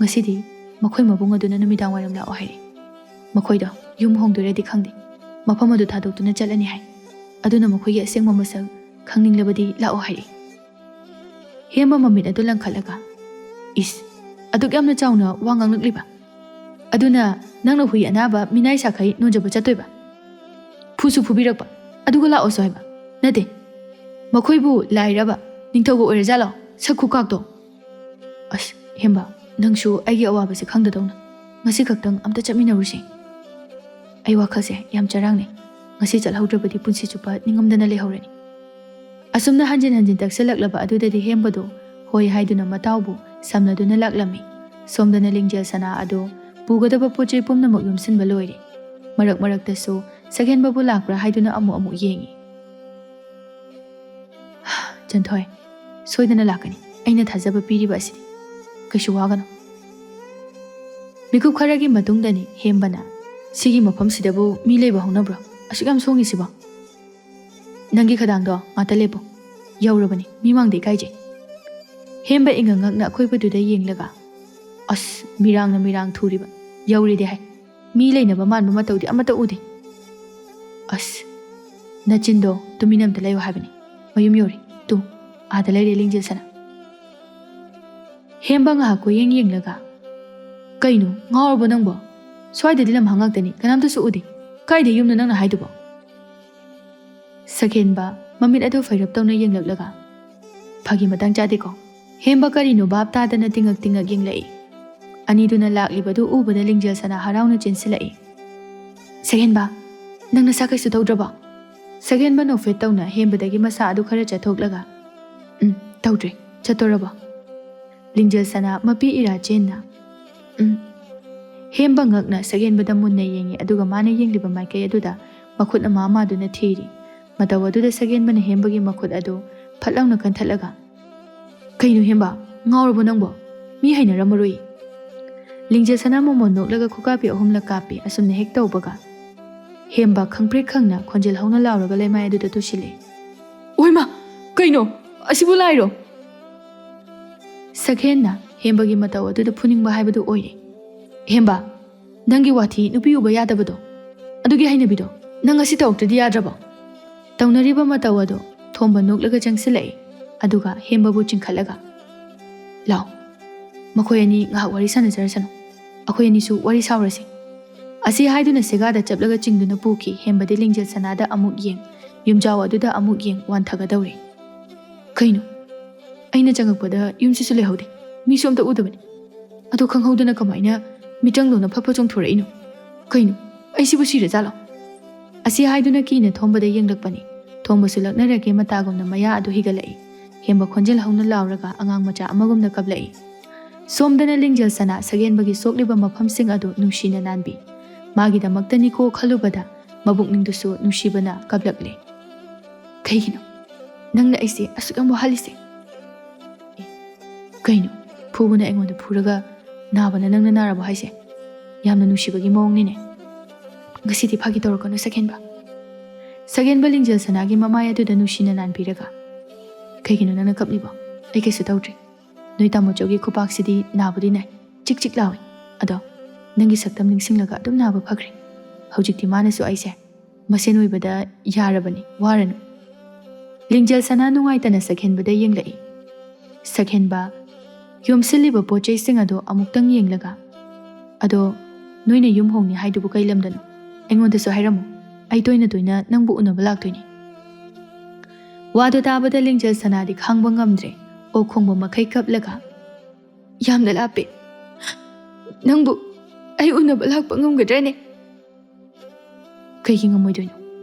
Ngasidi makhoi mabung aduna numidang wairam la ohairi. Makhoida yum hongdoredi khangdi. Mafam adu thadokuna chalani hai. Aduna makhoigi asengma masak khangninglabadi la ohairi. Hemba mamit adu langkhalaga. Is, aduk yamna chawna wangang nakliba. Aduna nangna hui anaba minai sakai nonjaba chatoiba. Phusu phubirakpa. Aduga la oso haiba. Nate. Makhoibu lairaba ningthogo oirajalo sakhu kakto. As, hemba. Nangshu aigi awabase khangdadawna. Ngasi kaktang amta chapminarusi. Ai wakhalse yam charangni. Ngasi chalhaudrabadi punsi chupa ningamdana lehaurani. Asumna hanjin hanjin taksalaklaba adudadi hembado hoi haiduna matawbu samnaduna laklami. Somdana lingjal sana ado pugadaba pochai pumnamak yumsinba loiri. Marak maraktasu sagenbabu lakra haiduna amu yengi. Janthoi, soidana lakani. Aina thajaba piriba asidi. Kaishu wagano. Mikup kharagi matungdani hembana. Sigi mafam sidabu mi leiba honabro. Asigam songi siba. ꯅꯪꯒꯤ ꯈꯗꯥꯡꯗꯣ ꯉꯥꯛꯇ ꯂꯦꯞꯄꯣ ꯌꯧꯔꯕꯅꯤ ꯃꯤꯃꯥꯡꯗ ꯏꯀꯥꯏꯖꯩ ꯍꯦꯝꯕ ꯏꯪꯉ ꯉꯛꯅ ꯑꯀꯣꯏꯕꯗꯨꯗ ꯌꯦꯡꯂꯒ ꯑꯁ ꯃꯤꯔꯥꯡꯅ ꯃꯤꯔꯥꯡ ꯊꯨꯔꯤꯕ ꯌꯧꯔꯤꯗꯤ ꯍꯥꯏ ꯃꯤ ꯂꯩꯅꯕ ꯃꯥꯟꯕ ꯃꯇꯧꯗꯤ ꯑꯃꯠꯇ ꯎꯗꯦ ꯑꯁ ꯅꯆꯤꯟꯗꯣ ꯇꯨꯃꯤꯟꯅ ꯑꯝꯇ ꯂꯩꯌꯣ ꯍꯥꯏꯕꯅꯤ ꯃꯌꯨꯝ ꯌꯧꯔꯤ ꯇꯨ ꯑꯥꯗ ꯂꯩꯔꯦ ꯂꯤꯡꯖꯦꯜ ꯁꯅꯥ ꯍꯦꯝꯕ ꯉꯥꯏꯍꯥꯛ ꯀꯣꯌꯦꯡ ꯌꯦꯡꯂꯒ ꯀꯩꯅꯣ ꯉꯥꯎꯔꯕꯣ ꯅꯪꯕꯣ ꯁ꯭ꯋꯥꯏꯗꯗꯤ ꯂꯝꯍꯥꯡ ꯉꯥꯛꯇꯅꯤ ꯀꯅꯥꯝꯇꯁꯨ ꯎꯗꯦ ꯀꯥꯏꯗ ꯌꯨꯝꯅꯣ ꯅꯪꯅ ꯍꯥꯏꯗꯨꯕꯣ ꯁꯛꯍꯦꯟꯕ ꯃꯃꯤꯠ ꯑꯗꯨ ꯐꯩꯔꯞ ꯇꯧꯅ ꯌꯦꯡꯂꯛꯂꯒ ꯐꯥꯒꯤ ꯃꯇꯥꯡ ꯆꯥꯗꯦꯀꯣ ꯍꯦꯝꯕ ꯀꯔꯤꯅꯣ ꯚꯥꯞ ꯇꯥꯗꯅ ꯇꯤꯡꯉꯛ ꯇꯤꯡꯉꯛ ꯌꯦꯡꯂꯛꯏ ꯑꯅꯤꯗꯨꯅ ꯂꯥꯛꯂꯤꯕꯗꯨ ꯎꯕꯗ ꯂꯤꯡꯖꯦꯜ ꯁꯅꯥ ꯍꯔꯥꯎꯅ ꯆꯦꯟꯁꯤꯜꯂꯛꯏ ꯁꯛꯍꯦꯟꯕ ꯅꯪ ꯅꯁꯥ ꯀꯩꯁꯨ ꯇꯧꯗ꯭ꯔꯕꯣ ꯁꯛꯍꯦꯟꯕ ꯅꯣꯛꯐꯦꯠ ꯇꯧꯅ ꯍꯦꯝꯕꯗꯒꯤ ꯃꯁꯥ ꯑꯗꯨ ꯈꯔ ꯆꯠꯊꯣꯛꯂꯒ ꯇꯧꯗ꯭ꯔꯤ ꯆꯠꯇꯣꯔꯕꯣ ꯂꯤꯡꯖꯦꯜ ꯁꯅꯥ ꯃꯄꯤ ꯏꯔꯥ ꯆꯦꯟꯅ ꯍꯦꯝꯕ ꯉꯛꯅ ꯁꯛꯍꯦꯟꯕꯗ ꯃꯨꯟꯅ ꯌꯦꯡꯉꯤ ꯑꯗꯨꯒ ꯃꯥꯅ ꯌꯦꯡꯂꯤꯕ ꯃꯥꯏꯀꯩ ꯑꯗꯨꯗ ꯃꯈꯨꯠ ꯑꯃ ꯑꯃꯗꯨꯅ ꯊꯤꯔꯤ ꯃꯇꯧ ꯑꯗꯨꯗ ꯁꯛꯍꯦꯟꯕꯅ ꯍꯦꯝꯕꯒꯤ ꯃꯈꯨꯠ ꯑꯗꯨ ꯐꯠ ꯂꯥꯎꯅ ꯀꯟꯊꯠꯂꯒ ꯀꯩꯅꯣ ꯍꯦꯝꯕ ꯉꯥꯎꯔꯕꯣ ꯅꯪꯕꯣ ꯃꯤ ꯍꯩꯅꯔꯝꯃꯔꯣꯏ ꯂꯤꯡꯖꯦꯜ ꯁꯅꯥ ꯃꯣꯃꯣꯟ ꯅꯣꯛꯂꯒ ꯈꯨꯀꯥꯄꯤ 3 ꯀꯥꯞꯄꯤ ꯑꯁꯨꯝꯅ ꯍꯦꯛ ꯇꯧꯕꯒ ꯍꯦꯝꯕ ꯈꯪꯄ꯭ꯔꯦꯛ ꯈꯪꯅ ꯈꯣꯟꯖꯦꯜ ꯍꯧꯅ ꯂꯥꯎꯔꯒ ꯂꯩꯃꯥꯏ ꯑꯗꯨꯗ ꯇꯨꯁꯤꯜꯂꯦ ꯑꯣꯏꯃꯥ ꯀꯩꯅꯣ ꯑꯁꯤꯕꯨ ꯂꯥꯏꯔꯣ ꯁꯛꯍꯦꯟꯅ ꯍꯦꯝꯕꯒꯤ ꯃꯇꯧ ꯑꯗꯨꯗ ꯐꯨꯅꯤꯡꯕ ꯍꯥꯏꯕꯗꯨ ꯑꯣꯏꯔꯦ ꯍꯦꯝꯕ ꯅꯪꯒꯤ ꯋꯥꯊꯤ ꯅꯨꯄꯤ ꯎꯕ ꯌꯥꯗꯕꯗꯣ ꯑꯗꯨꯒꯤ ꯍꯩꯅꯕꯤꯗꯣ ꯅꯪ ꯉꯁꯤ ꯇꯧꯔꯛꯇ꯭ꯔꯗꯤ ꯌꯥꯗ꯭ꯔꯕꯣ ꯇꯧꯅꯔꯤꯕ ꯃꯇꯧ ꯑꯗꯣ ꯊꯣꯝꯕ ꯅꯣꯛꯂꯒ ꯆꯪꯁꯤꯜꯂꯛꯏ ꯑꯗꯨꯒ ꯍꯦꯝꯕꯕꯨ ꯆꯤꯡꯈꯠꯂꯒ ꯂꯥꯎ ꯃꯈꯣꯏ ꯑꯅꯤ ꯉꯥꯏꯍꯥꯛ ꯋꯥꯔꯤ ꯁꯥꯟꯅꯖꯔꯁꯅꯨ ꯑꯩꯈꯣꯏ ꯑꯅꯤꯁꯨ ꯋꯥꯔꯤ ꯁꯥꯎꯔꯁꯤ ꯑꯁꯤ ꯍꯥꯏꯗꯨꯅ ꯁꯦꯒꯥꯗ ꯆꯞꯂꯒ ꯆꯤꯡꯗꯨꯅ ꯄꯨꯈꯤ ꯍꯦꯝꯕꯗꯤ ꯂꯤꯡꯖꯦꯜ ꯁꯅꯥꯗ ꯑꯃꯨꯛ ꯌꯦꯡ ꯌꯨꯝꯖꯥꯎ ꯑꯗꯨꯗ ꯑꯃꯨꯛ ꯌꯦꯡ ꯋꯥꯟꯊꯒꯗꯧꯔꯤ ꯀꯩꯅꯣ ꯑꯩꯅ ꯆꯪꯉꯛꯄꯗ ꯌꯨꯝꯁꯤꯁꯨ ꯂꯩꯍꯧꯗꯦ ꯃꯤꯁꯨ ꯑꯝꯇ ꯎꯗꯕꯅꯤ ꯑꯗꯣ ꯈꯪꯍꯧꯗꯅ ꯀꯃꯥꯏꯅ ꯃꯤꯇꯪꯗꯧꯅ ꯐꯠꯐꯠ ꯆꯣꯡꯊꯣꯔꯛꯏꯅꯣ ꯀꯩꯅꯣ ꯑꯩꯁꯤꯕꯨ ꯁꯤꯔꯖꯥꯠꯂꯣ ꯑꯁꯤ ꯍꯥꯏꯗꯨꯅ ꯀꯤꯅ ꯊꯣꯝꯕꯗ ꯌꯦꯡꯂꯛꯄꯅꯤ ꯊꯣꯝꯕꯁꯨ ꯂꯛꯅꯔꯒꯦ ꯃꯇꯥꯒꯨꯝꯅ ꯃꯌꯥ ꯑꯗꯨ ꯍꯤꯒꯠꯂꯛꯏ ꯍꯦꯝꯕ ꯈꯣꯟꯖꯦꯜ ꯍꯧꯅ ꯂꯥꯎꯔꯒ ꯑꯉꯥꯡ ꯃꯆꯥ ꯑꯃꯒꯨꯝꯅ ꯀꯞꯂꯛꯏ ꯁꯣꯝꯗꯅ ꯂꯤꯡꯖꯦꯜ ꯁꯅꯥ ꯁꯛꯍꯦꯟꯕꯒꯤ ꯁꯣꯛꯂꯤꯕ ꯃꯐꯝꯁꯤꯡ ꯑꯗꯨ ꯅꯨꯡꯁꯤꯅ ꯅꯥꯟꯕꯤ ꯃꯥꯒꯤꯗꯃꯛꯇꯅꯤꯀꯣ ꯈꯜꯂꯨꯕꯗ ꯃꯕꯨꯛꯅꯤꯡꯗꯨꯁꯨ ꯅꯨꯡꯁꯤꯕꯅ ꯀꯞꯂꯛꯂꯦ ꯀꯩꯒꯤꯅꯣ ꯅꯪꯅ ꯑꯩꯁꯦ ꯑꯁꯨꯛ ꯌꯥꯝ ꯋꯥꯍꯜꯂꯤꯁꯦ ꯀꯩꯅꯣ ꯐꯨꯕꯅ ꯑꯩꯉꯣꯟꯗ ꯐꯨꯔꯒ ꯅꯥꯕꯅ ꯅꯪꯅ ꯅꯥꯔꯕꯣ ꯍꯥꯏꯁꯦ ꯌꯥꯝꯅ ꯅꯨꯡꯁꯤꯕꯒꯤ ꯃꯑꯣꯡꯅꯤꯅꯦ ꯉꯁꯤꯗꯤ ꯐꯥꯒꯤ ꯇꯧꯔꯛꯀꯅꯨ ꯁꯛꯍꯦꯟꯕ ꯂꯤꯡꯖꯦꯜ ꯁꯅꯥꯒꯤ ꯃꯃꯥꯏ ꯑꯗꯨꯗ ꯅꯨꯡꯁꯤꯅ ナꯟꯕꯤꯔꯒ ꯀꯩꯒꯤꯅꯣ ꯅꯪꯅ ꯀꯞꯂꯤꯕꯣ ꯑꯩ ꯀꯩꯁꯨ ꯇꯧꯗ꯭ꯔꯤ ꯅꯣꯏ ꯇꯥꯃꯣꯆꯧꯒꯤ ꯈꯨꯄꯥꯛꯁꯤꯗꯤ ꯅꯥꯕꯨꯗꯤ ꯅꯥꯏ ꯆꯤꯛ ꯆꯤꯛ ꯂꯥꯎꯏ ꯑꯗꯣ ꯅꯪꯒꯤ ꯁꯛꯇꯝ ꯅꯤꯡꯁꯤꯡꯂꯒ ꯑꯗꯨꯝ ꯅꯥꯕ ꯐꯈ꯭ꯔꯦ ꯍꯧꯖꯤꯛꯇꯤ ꯃꯥꯅꯁꯨ ꯑꯩꯁꯦ ꯃꯁꯦꯟ ꯑꯣꯏꯕꯗ ꯌꯥꯔꯕꯅꯤ ꯋꯥꯔꯅꯨ ꯂꯤꯡꯖꯦꯜ ꯁꯅꯥ ꯅꯨꯡꯉꯥꯏꯇꯅ ꯁꯛꯍꯦꯟꯕꯗ ꯌꯦꯡꯂꯛꯏ ꯁꯛꯍꯦꯟꯕ ꯌꯣꯝꯁꯤꯜꯂꯤꯕ ꯄꯣꯠꯆꯩꯁꯤꯡ ꯑꯗꯣ ꯑꯃꯨꯛꯇꯪ ꯌꯦꯡꯂꯒ ꯑꯗꯣ ꯅꯣꯏꯅ ꯌꯨꯝ ꯍꯣꯡꯅꯤ ꯍꯥꯏꯗꯨꯕꯨ ꯀꯩ ꯂꯝꯗꯅꯣ ꯑꯩꯉꯣꯟꯗꯁꯨ ꯍꯥꯏꯔꯝꯃꯨ ꯑꯩ ꯇꯣꯏꯅ ꯇꯣꯏꯅ ꯅꯪꯕꯨ ꯎꯅꯕ ꯂꯥꯛꯇꯣꯏꯅꯤ ꯋꯥꯗꯨ ꯇꯥꯕꯗ ꯂꯤꯡꯖꯦꯜ ꯁꯅꯥꯗꯤ ꯈꯥꯡꯕ ꯉꯝꯗ꯭ꯔꯦ ꯑꯣ ꯈꯣꯡꯕ ꯃꯈꯩ ꯀꯞꯂꯒ ꯌꯥꯝꯅ ꯂꯥꯞꯄꯦ ꯅꯪꯕꯨ ꯑꯩ ꯎꯅꯕ ꯂꯥꯛꯄ ꯉꯝꯒꯗ꯭ꯔꯅꯦ ꯀꯩꯒꯤ ꯉꯝꯃꯣꯏꯗꯣꯏꯅꯣ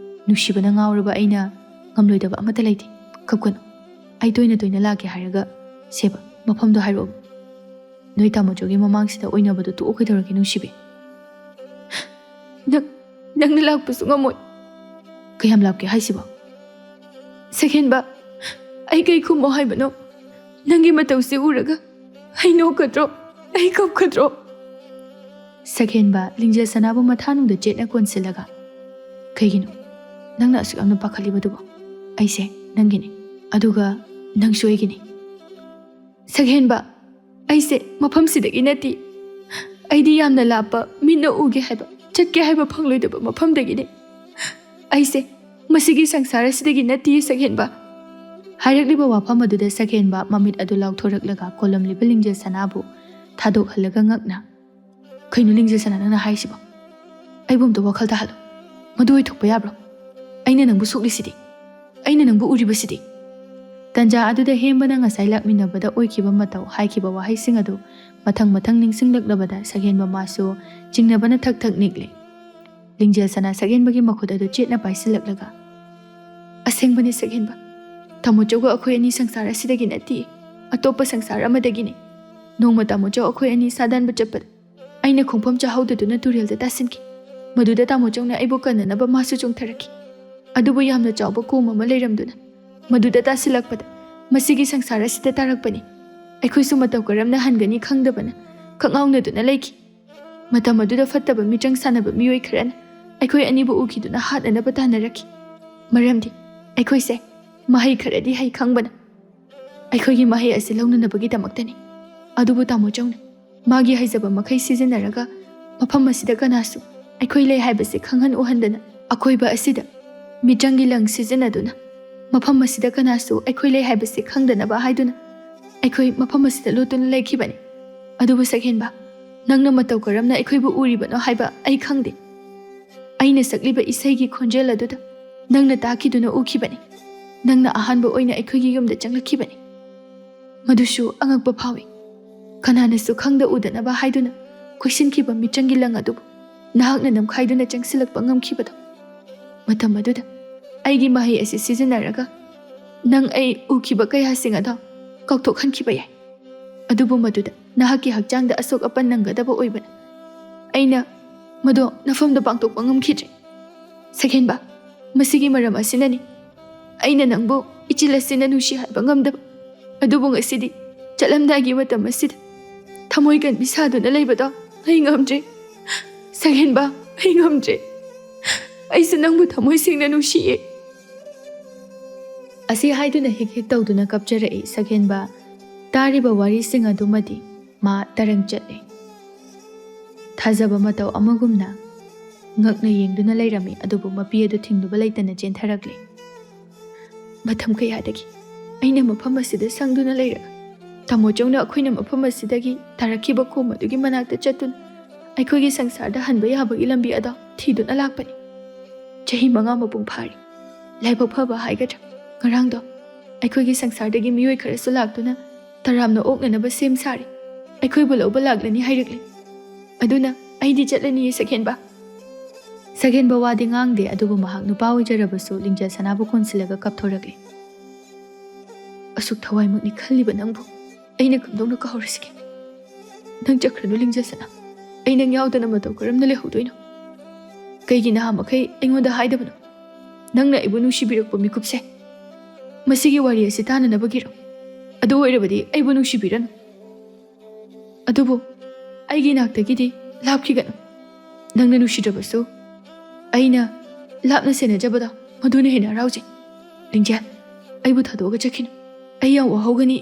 ꯅꯨꯡꯁꯤꯕꯅ ꯉꯥꯎꯔꯕ ꯑꯩꯅ ꯉꯝꯂꯣꯏꯗꯕ ꯑꯃꯠꯇ ꯂꯩꯇꯦ ꯀꯞꯀꯅꯨ ꯑꯩ ꯇꯣꯏꯅ ꯇꯣꯏꯅ ꯂꯥꯛꯀꯦ ꯍꯥꯏꯔꯒ ꯁꯦꯕ ꯃꯐꯝꯗꯣ ꯍꯥꯏꯔꯛꯑꯣ ꯅꯣꯏ ꯇꯥꯃꯣꯆꯧꯒꯤ ꯃꯃꯥꯡꯁꯤꯗ ꯑꯣꯏꯅꯕꯗꯣ ꯇꯣꯛꯑꯣ ꯀꯩꯗꯧꯔꯒꯦ ꯅꯨꯡꯁꯤꯕꯤ ꯅꯪꯅ ꯂꯥꯛꯄꯁꯨ ꯉꯝꯃꯣꯏ ꯀꯌꯥꯝ ꯂꯥꯞꯀꯦ ꯍꯥꯏꯁꯤꯕꯣ ꯁꯛꯍꯦꯟꯕ ꯑꯩ ꯀꯩ ꯈꯨꯝꯃꯣ ꯍꯥꯏꯕꯅꯣ ꯅꯪꯒꯤ ꯃꯇꯧꯁꯤ ꯎꯔꯒ ꯑꯩ ꯅꯣꯛꯀꯗ꯭ꯔꯣ ꯑꯩ ꯀꯞꯀꯗ꯭ꯔꯣ ꯁꯛꯍꯦꯟꯕ ꯂꯤꯡꯖꯦꯜ ꯁꯅꯥꯕꯨ ꯃꯊꯥꯅꯨꯡꯗ ꯆꯦꯠꯅ ꯀꯣꯟꯁꯤꯜꯂꯒ ꯀꯩꯒꯤꯅꯣ ꯅꯪꯅ ꯑꯁꯨꯛ ꯌꯥꯝꯅ ꯄꯥꯈꯠꯂꯤꯕꯗꯨꯕꯣ ꯑꯩꯁꯦ ꯅꯪꯒꯤꯅꯤ ꯑꯗꯨꯒ ꯅꯪꯁꯨ ꯑꯩꯒꯤꯅꯤ ꯁꯛꯍꯦꯟꯕ ꯑꯩꯁꯦ ꯃꯐꯝꯁꯤꯗꯒꯤ ꯅꯠꯇꯦ ꯑꯩꯗꯤ ꯌꯥꯝꯅ ꯂꯥꯞꯄ ꯃꯤꯠꯅ ꯎꯒꯦ ꯍꯥꯏꯕ ꯆꯠꯀꯦ ꯍꯥꯏꯕ ꯐꯪꯂꯣꯏꯗꯕ ꯃꯐꯝꯗꯒꯤꯅꯤ ꯑꯩꯁꯦ ꯃꯁꯤꯒꯤ ꯁꯪꯁꯥꯔ ꯑꯁꯤꯗꯒꯤ ꯅꯠꯇꯦ ꯁꯛꯍꯦꯟꯕ ꯍꯥꯏꯔꯛꯂꯤꯕ ꯋꯥꯐꯝ ꯑꯗꯨꯗ ꯁꯛꯍꯦꯟꯕ ꯃꯃꯤꯠ ꯑꯗꯨ ꯂꯥꯎꯊꯣꯔꯛꯂꯒ ꯀꯣꯜꯂꯝꯂꯤꯕ ꯂꯤꯡꯖꯦꯜ ꯁꯅꯥꯕꯨ ꯊꯥꯗꯣꯛꯍꯜꯂꯒ ꯉꯛꯅ ꯀꯩꯅꯣ ꯂꯤꯡꯖꯦꯜ ꯁꯅꯥ ꯅꯪꯅ ꯍꯥꯏꯁꯤꯕꯣ ꯑꯩꯕꯨ ꯑꯝꯇ ꯋꯥꯈꯜ ꯇꯥꯍꯜꯂꯨ ꯃꯗꯨ ꯑꯣꯏꯊꯣꯛꯄ ꯌꯥꯕ꯭ꯔꯣ ꯑꯩꯅ ꯅꯪꯕꯨ ꯁꯣꯛꯂꯤꯁꯤꯗꯤ ꯑꯩꯅ ꯅꯪꯕꯨ ꯎꯔꯤꯕꯁꯤꯗꯤ ꯇꯟꯖꯥ ꯑꯗꯨꯗ ꯍꯦꯝꯕꯅ ꯉꯁꯥꯏ ꯂꯥꯛꯃꯤꯟꯅꯕꯗ ꯑꯣꯏꯈꯤꯕ ꯃꯇꯧ ꯍꯥꯏꯈꯤꯕ ꯋꯥꯍꯩꯁꯤꯡ ꯑꯗꯨ ꯃꯊꯪ ꯃꯊꯪ ꯅꯤꯡꯁꯤꯡꯂꯛꯂꯕꯗ ꯁꯛꯍꯦꯟꯕ ꯃꯥꯁꯨ ꯆꯤꯡꯅꯕꯅ ꯊꯛ ꯊꯛ ꯅꯤꯛꯂꯦ ꯂꯤꯡꯖꯦꯜ ꯁꯅꯥ ꯁꯛꯍꯦꯟꯕꯒꯤ ꯃꯈꯨꯠ ꯑꯗꯨ ꯆꯦꯠꯅ ꯄꯥꯏꯁꯤꯜꯂꯛꯂꯒ ꯑꯁꯦꯡꯕꯅꯤ ꯁꯛꯍꯦꯟꯕ ꯇꯥꯃꯣꯆꯧꯒ ꯑꯩꯈꯣꯏ ꯑꯅꯤ ꯁꯪꯁꯥꯔ ꯑꯁꯤꯗꯒꯤ ꯅꯠꯇꯦ ꯑꯇꯣꯞꯄ ꯁꯪꯁꯥꯔ ꯑꯃꯗꯒꯤꯅꯤ ꯅꯣꯡꯃ ꯇꯥꯃꯣꯆꯧ ꯑꯩꯈꯣꯏ ꯑꯅꯤ ꯁꯥꯗꯥꯟꯕ ꯆꯠꯄꯗ ꯑꯩꯅ ꯈꯣꯡꯐꯝ ꯆꯥꯍꯧꯗꯗꯨꯅ ꯇꯨꯔꯦꯜꯗ ꯇꯥꯁꯤꯟꯈꯤ ꯃꯗꯨꯗ ꯇꯥꯃꯣꯆꯧꯅ ꯑꯩꯕꯨ ꯀꯟꯅꯅꯕ ꯃꯥꯁꯨ ꯆꯣꯡꯊꯔꯛꯈꯤ ꯑꯗꯨꯕꯨ ꯌꯥꯝꯅ ꯆꯥꯎꯕ ꯀꯣꯝ ꯑꯃ ꯂꯩꯔꯝꯗꯨꯅ ꯃꯗꯨꯗ ꯇꯥꯁꯤꯜꯂꯛꯄꯗ ꯃꯁꯤꯒꯤ ꯁꯪꯁꯥꯔ ꯑꯁꯤꯗ ꯇꯥꯔꯛꯄꯅꯤ ꯑꯩꯈꯣꯏꯁꯨ ꯃꯇꯧ ꯀꯔꯝꯅ ꯍꯟꯒꯅꯤ ꯈꯪꯗꯕꯅ ꯈꯪꯉꯥꯎꯅꯗꯨꯅ ꯂꯩꯈꯤ ꯃꯇꯝ ꯑꯗꯨꯗ ꯐꯠꯇꯕ ꯃꯤꯆꯪ ꯁꯥꯟꯅꯕ ꯃꯤꯑꯣꯏ ꯈꯔꯅ ꯑꯩꯈꯣꯏ ꯑꯅꯤꯕꯨ ꯎꯈꯤꯗꯨꯅ ꯍꯥꯠꯅꯅꯕ ꯇꯥꯟꯅꯔꯛꯈꯤ ꯃꯔꯝꯗꯤ ꯑꯩꯈꯣꯏꯁꯦ ꯃꯍꯩ ꯈꯔꯗꯤ ꯍꯩ ꯈꯪꯕꯅ ꯑꯩꯈꯣꯏꯒꯤ ꯃꯍꯩ ꯑꯁꯤ ꯂꯧꯅꯅꯕꯒꯤꯗꯃꯛꯇꯅꯤ ꯑꯗꯨꯕꯨ ꯇꯥꯃꯣꯆꯧꯅ ꯃꯥꯒꯤ ꯍꯩꯖꯕ ꯃꯈꯩ ꯁꯤꯖꯤꯟꯅꯔꯒ ꯃꯐꯝ ꯑꯁꯤꯗ ꯀꯅꯥꯁꯨ ꯑꯩꯈꯣꯏ ꯂꯩ ꯍꯥꯏꯕꯁꯤ ꯈꯪꯍꯟ ꯎꯍꯟꯗꯅ ꯑꯀꯣꯏꯕ ꯑꯁꯤꯗ ꯃꯤꯆꯪꯒꯤ ꯂꯪ ꯁꯤꯖꯤꯟꯅꯗꯨꯅ ꯃꯐꯝ ꯑꯁꯤꯗ ꯀꯅꯥꯁꯨ ꯑꯩꯈꯣꯏ ꯂꯩ ꯍꯥꯏꯕꯁꯤ ꯈꯪꯗꯅꯕ ꯍꯥꯏꯗꯨꯅ ꯑꯩꯈꯣꯏ ꯃꯐꯝ ꯑꯁꯤꯗ ꯂꯣꯠꯇꯨꯅ ꯂꯩꯈꯤꯕꯅꯤ ꯑꯗꯨꯕꯨ ꯁꯛꯍꯦꯟꯕ ꯅꯪꯅ ꯃꯇꯧ ꯀꯔꯝꯅ ꯑꯩꯈꯣꯏꯕꯨ ꯎꯔꯤꯕꯅꯣ ꯍꯥꯏꯕ ꯑꯩ ꯈꯪꯗꯦ ꯑꯩꯅ ꯁꯛꯂꯤꯕ ꯏꯁꯩꯒꯤ ꯈꯣꯟꯖꯦꯜ ꯑꯗꯨꯗ ꯅꯪꯅ ꯇꯥꯈꯤꯗꯨꯅ ꯎꯈꯤꯕꯅꯤ ꯅꯪꯅ ꯑꯍꯥꯟꯕ ꯑꯣꯏꯅ ꯑꯩꯈꯣꯏꯒꯤ ꯌꯨꯝꯗ ꯆꯪꯂꯛꯈꯤꯕꯅꯤ ꯃꯗꯨꯁꯨ ꯑꯉꯛꯄ ꯐꯥꯎꯏ ꯀꯅꯥꯅꯁꯨ ꯈꯪꯗ ꯎꯗꯅꯕ ꯍꯥꯏꯗꯨꯅ ꯀꯣꯏꯁꯤꯟꯈꯤꯕ ꯃꯤꯆꯪꯒꯤ ꯂꯪ ꯑꯗꯨꯕꯨ ꯅꯍꯥꯛꯅ ꯅꯝꯈꯥꯏꯗꯨꯅ ꯆꯪꯁꯤꯜꯂꯛꯄ ꯉꯝꯈꯤꯕꯗꯣ ꯃꯇꯝ ꯑꯗꯨꯗ ꯑꯩꯒꯤ ꯃꯍꯩ ꯑꯁꯤ ꯁꯤꯖꯤꯟꯅꯔꯒ ꯅꯪ ꯑꯩ ꯎꯈꯤꯕ ꯀꯌꯥꯁꯤꯡ ꯑꯗꯣ ꯀꯥꯎꯊꯣꯛꯍꯟꯈꯤꯕ ꯌꯥꯏ ꯑꯗꯨꯕꯨ ꯃꯗꯨꯗ ꯅꯍꯥꯛꯀꯤ ꯍꯛꯆꯥꯡꯗ ꯑꯁꯣꯛ ꯑꯄꯟ ꯅꯪꯒꯗꯕ ꯑꯣꯏꯕꯅ ꯑꯩꯅ ꯃꯗꯣ ꯅꯐꯝꯗ ꯄꯥꯡꯊꯣꯛꯄ ꯉꯝꯈꯤꯗ꯭ꯔꯦ ꯁꯛꯍꯦꯟꯕ ꯃꯁꯤꯒꯤ ꯃꯔꯝ ꯑꯁꯤꯅꯅꯤ ꯑꯩꯅ ꯅꯪꯕꯨ ꯏꯆꯤꯜ ꯑꯁꯤꯅ ꯅꯨꯡꯁꯤ ꯍꯥꯏꯕ ꯉꯝꯗꯕ ꯑꯗꯨꯕꯨ ꯉꯁꯤꯗꯤ ꯆꯠꯂꯝꯗꯥꯏꯒꯤ ꯃꯇꯝ ꯑꯁꯤꯗ ꯊꯃꯣꯏ ꯀꯟꯕꯤ ꯁꯥꯗꯨꯅ ꯂꯩꯕꯗꯣ ꯑꯩ ꯉꯝꯗ꯭ꯔꯦ ꯁꯛꯍꯦꯟꯕ ꯑꯩ ꯉꯝꯗ꯭ꯔꯦ ꯑꯩꯁꯨ ꯅꯪꯕꯨ ꯊꯃꯣꯏ ꯁꯦꯡꯅ ꯅꯨꯡꯁꯤꯌꯦ ꯑꯁꯤ ꯍꯥꯏꯗꯨꯅ ꯍꯦꯛ ꯍꯦꯛ ꯇꯧꯗꯨꯅ ꯀꯞꯆꯔꯛꯏ ꯁꯛꯍꯦꯟꯕ ꯇꯥꯔꯤꯕ ꯋꯥꯔꯤꯁꯤꯡ ꯑꯗꯨꯃꯗꯤ ꯃꯥ ꯇꯔꯪ ꯆꯠꯂꯦ ꯊꯥꯖꯕ ꯃꯇꯧ ꯑꯃꯒꯨꯝꯅ ꯉꯛꯅ ꯌꯦꯡꯗꯨꯅ ꯂꯩꯔꯝꯃꯤ ꯑꯗꯨꯕꯨ ꯃꯄꯤ ꯑꯗꯨ ꯊꯤꯡꯂꯨꯕ ꯂꯩꯇꯅ ꯆꯦꯟꯊꯔꯛꯂꯦ ꯃꯇꯝ ꯀꯌꯥꯗꯒꯤ ꯑꯩꯅ ꯃꯐꯝ ꯑꯁꯤꯗ ꯁꯪꯗꯨꯅ ꯂꯩꯔꯒ ꯇꯥꯃꯣꯆꯧꯅ ꯑꯩꯈꯣꯏꯅ ꯃꯐꯝ ꯑꯁꯤꯗꯒꯤ ꯇꯥꯔꯛꯈꯤꯕ ꯈꯣꯝ ꯑꯗꯨꯒꯤ ꯃꯅꯥꯛꯇ ꯆꯠꯇꯨꯅ ꯑꯩꯈꯣꯏꯒꯤ ꯁꯪꯁꯥꯔꯗ ꯍꯟꯕ ꯌꯥꯕꯒꯤ ꯂꯝꯕꯤ ꯑꯗꯣ ꯊꯤꯗꯨꯅ ꯂꯥꯛꯄꯅꯤ ꯆꯍꯤ 5 ꯃꯄꯨꯡ ꯐꯥꯔꯤ ꯂꯥꯏꯕꯛ ꯐꯕ ꯍꯥꯏꯒꯗ꯭ꯔꯥ ꯉꯔꯥꯡꯗꯣ ꯑꯩꯈꯣꯏꯒꯤ ꯁꯪꯁꯥꯔꯗꯒꯤ ꯃꯤꯑꯣꯏ ꯈꯔꯁꯨ ꯂꯥꯛꯇꯨꯅ ꯇꯔꯥꯝꯅ ꯑꯣꯛꯅꯅꯕ ꯁꯦꯝ ꯁꯥꯔꯤ ꯑꯩꯈꯣꯏꯕꯨ ꯂꯧꯕ ꯂꯥꯛꯂꯅꯤ ꯍꯥꯏꯔꯛꯂꯤ ꯑꯗꯨꯅ ꯑꯩꯗꯤ ꯆꯠꯂꯅꯤꯌꯦ ꯁꯛꯍꯦꯟꯕ ꯁꯛꯍꯦꯟꯕ ꯋꯥꯗꯤ ꯉꯥꯡꯗꯦ ꯑꯗꯨꯕꯨ ꯃꯍꯥꯛ ꯅꯨꯄꯥ ꯑꯣꯏꯖꯔꯕꯁꯨ ꯂꯤꯡꯖꯦꯜ ꯁꯅꯥꯕꯨ ꯀꯣꯟꯁꯤꯜꯂꯒ ꯀꯞꯊꯣꯔꯛꯂꯤ ꯑꯁꯨꯛ ꯊꯋꯥꯏꯃꯛꯅꯤ ꯈꯜꯂꯤꯕ ꯅꯪꯕꯨ ꯑꯩꯅ ꯀꯝꯗꯧꯅ ꯀꯥꯎꯔꯁꯤꯒꯦ ꯅꯪ ꯆꯠꯈ꯭ꯔꯅꯨ ꯂꯤꯡꯖꯦꯜ ꯁꯅꯥ ꯑꯩ ꯅꯪ ꯌꯥꯎꯗꯅ ꯃꯇꯧ ꯀꯔꯝꯅ ꯂꯩꯍꯧꯗꯣꯏꯅꯣ ꯀꯩꯒꯤ ꯅꯍꯥ ꯃꯈꯩ ꯑꯩꯉꯣꯟꯗ ꯍꯥꯏꯗꯕꯅꯣ ꯅꯪꯅ ꯑꯩꯕꯨ ꯅꯨꯡꯁꯤꯕꯤꯔꯛꯄ ಮಿಕುꯞꯁꯦ ꯃꯁꯤꯒꯤ ꯋꯥꯔꯤ ꯑꯁꯤ ꯇꯥꯅꯅꯕꯒꯤꯔꯣ ꯑꯗꯨ ꯑꯣꯏꯔꯕꯗꯤ ꯑꯩꯕꯨ ꯅꯨꯡꯁꯤꯕꯤꯔꯅꯨ ꯑꯗꯨꯕꯨ ꯑꯩꯒꯤ ꯅꯥꯛꯇꯒꯤꯗꯤ ꯂꯥꯞꯈꯤꯒꯅꯨ ꯅꯪꯅ ꯅꯨꯡꯁꯤꯗ꯭ꯔꯕꯁꯨ ꯑꯩꯅ ꯂꯥꯞꯅ ꯁꯦꯟꯅꯖꯕꯗꯣ ꯃꯗꯨꯅ ꯍꯦꯟꯅ ꯍꯔꯥꯎꯖꯩ ꯂꯤꯡꯖꯦꯜ ꯑꯩꯕꯨ ꯊꯥꯗꯣꯛꯑꯒ ꯆꯠꯈꯤꯅꯨ ꯑꯩ ꯌꯥꯝ ꯋꯥꯍꯧꯒꯅꯤ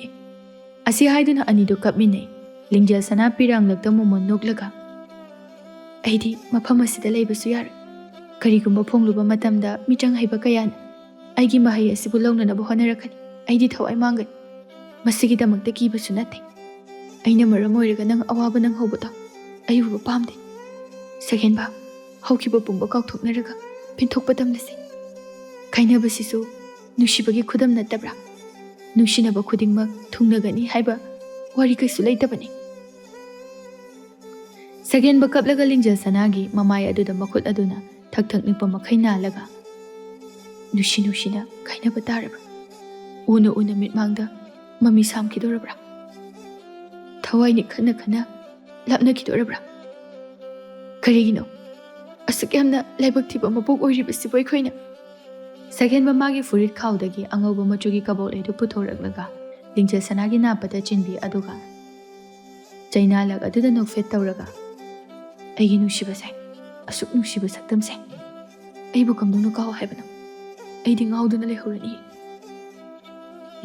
ꯑꯁꯤ ꯍꯥꯏꯗꯨꯅ ꯑꯅꯤꯗꯨ ꯀꯞꯃꯤꯟꯅꯩ ꯂꯤꯡꯖꯦꯜ ꯁꯅꯥ ꯄꯤꯔꯥꯡꯂꯛꯇ ꯃꯣꯃꯣꯟ ꯅꯣꯛꯂꯒ ꯑꯩꯗꯤ ꯃꯐꯝ ꯑꯁꯤꯗ ꯂꯩꯕꯁꯨ ꯌꯥꯔꯣꯏ ꯀꯔꯤꯒꯨꯝꯕ ꯐꯣꯡꯂꯨꯕ ꯃꯇꯝꯗ ꯃꯤꯆꯪ ꯍꯩꯕ ꯀꯌꯥꯅ ꯑꯩꯒꯤ ꯃꯍꯩ ꯑꯁꯤꯕꯨ ꯂꯧꯅꯅꯕ ꯍꯣꯠꯅꯔꯛꯀꯅꯤ ꯑꯩꯗꯤ ꯊꯋꯥꯏ ꯃꯥꯡꯒꯅꯤ ꯃꯁꯤꯒꯤꯗꯃꯛꯇ ꯀꯤꯕꯁꯨ ꯅꯠꯇꯦ ꯑꯩꯅꯃꯔꯝ ꯑꯣꯏꯔꯒ ꯅꯪ ꯑꯋꯥꯕ ꯅꯪꯍꯧꯕꯗꯣ ꯑꯩ ꯎꯕ ꯄꯥꯝꯗꯦ ꯁꯛꯍꯦꯟꯕ ꯍꯧꯈꯤꯕ ꯄꯨꯝꯕ ꯀꯥꯎꯊꯣꯛꯅꯔꯒ ꯄꯦꯟꯊꯣꯛꯄ ꯇꯝꯂꯁꯤ ꯈꯥꯏꯅꯕꯁꯤꯁꯨ ꯅꯨꯡꯁꯤꯕꯒꯤ ꯈꯨꯗꯝ ꯅꯠꯇꯕ꯭ꯔꯥ ꯅꯨꯡꯁꯤꯅꯕ ꯈꯨꯗꯤꯡꯃꯛ ꯊꯨꯡꯅꯒꯅꯤ ꯍꯥꯏꯕ ꯋꯥꯔꯤ ꯀꯩꯁꯨ ꯂꯩꯇꯕꯅꯤ ꯁꯛꯍꯦꯟꯕ ꯀꯞꯂꯒ ꯂꯤꯡꯖꯦꯜ ꯁꯅꯥꯒꯤ ꯃꯃꯥꯏ ꯑꯗꯨꯗ ꯃꯈꯨꯠ ꯑꯗꯨꯅ ꯊꯛ ꯊꯛ ꯅꯤꯛꯄ ꯃꯈꯩ ꯅꯥꯜꯂꯒ ꯅꯨꯡꯁꯤꯅ ꯈꯥꯏꯅꯕ ꯇꯥꯔꯕ꯭ꯔꯥ ꯎꯅ ꯎꯅ ꯃꯤꯠꯃꯥꯡꯗ ꯃꯃꯤ ꯁꯥꯝꯈꯤꯗꯣꯔꯕ꯭ꯔꯥ ꯊꯋꯥꯏꯅꯤ ꯈꯟꯅ ꯂꯥꯞꯅꯈꯤꯗꯣꯔꯕ꯭ꯔꯥ ꯀꯔꯤꯒꯤꯅꯣ ꯑꯁꯨꯛ ꯌꯥꯝꯅ ꯂꯥꯏꯕꯛ ꯊꯤꯕ ꯃꯄꯣꯛ ꯑꯣꯏꯔꯤꯕꯁꯤꯕꯨ ꯑꯩꯈꯣꯏꯅ ꯁꯛꯍꯦꯟꯕ ꯃꯥꯒꯤ ꯐꯨꯔꯤꯠ ꯈꯥꯎꯗꯒꯤ ꯑꯉꯧꯕ ꯃꯆꯨꯒꯤ ꯀꯕꯣꯛꯂꯩꯗꯨ ꯄꯨꯊꯣꯔꯛꯂꯒ ꯂꯤꯡꯖꯦꯜ ꯁꯅꯥꯒꯤ ꯅꯥꯄꯗ ꯆꯤꯟꯕꯤ ꯑꯗꯨꯒ ꯆꯩꯅꯥꯂꯛ ꯑꯗꯨꯗ ꯅꯣꯛꯐꯦꯠ ꯇꯧꯔꯒ ꯑꯩꯒꯤ ꯅꯨꯡꯁꯤꯕꯁꯦ ꯑꯁꯨꯛ ꯅꯨꯡꯁꯤꯕ ꯁꯛꯇꯝꯁꯦ ꯑꯩꯕꯨ ꯀꯝꯗꯧꯅ ꯀꯥꯎ ꯍꯥꯏꯕꯅꯣ ꯑꯩꯗꯤ ꯉꯥꯎꯗꯨꯅ ꯂꯩꯍꯧꯔꯅꯤ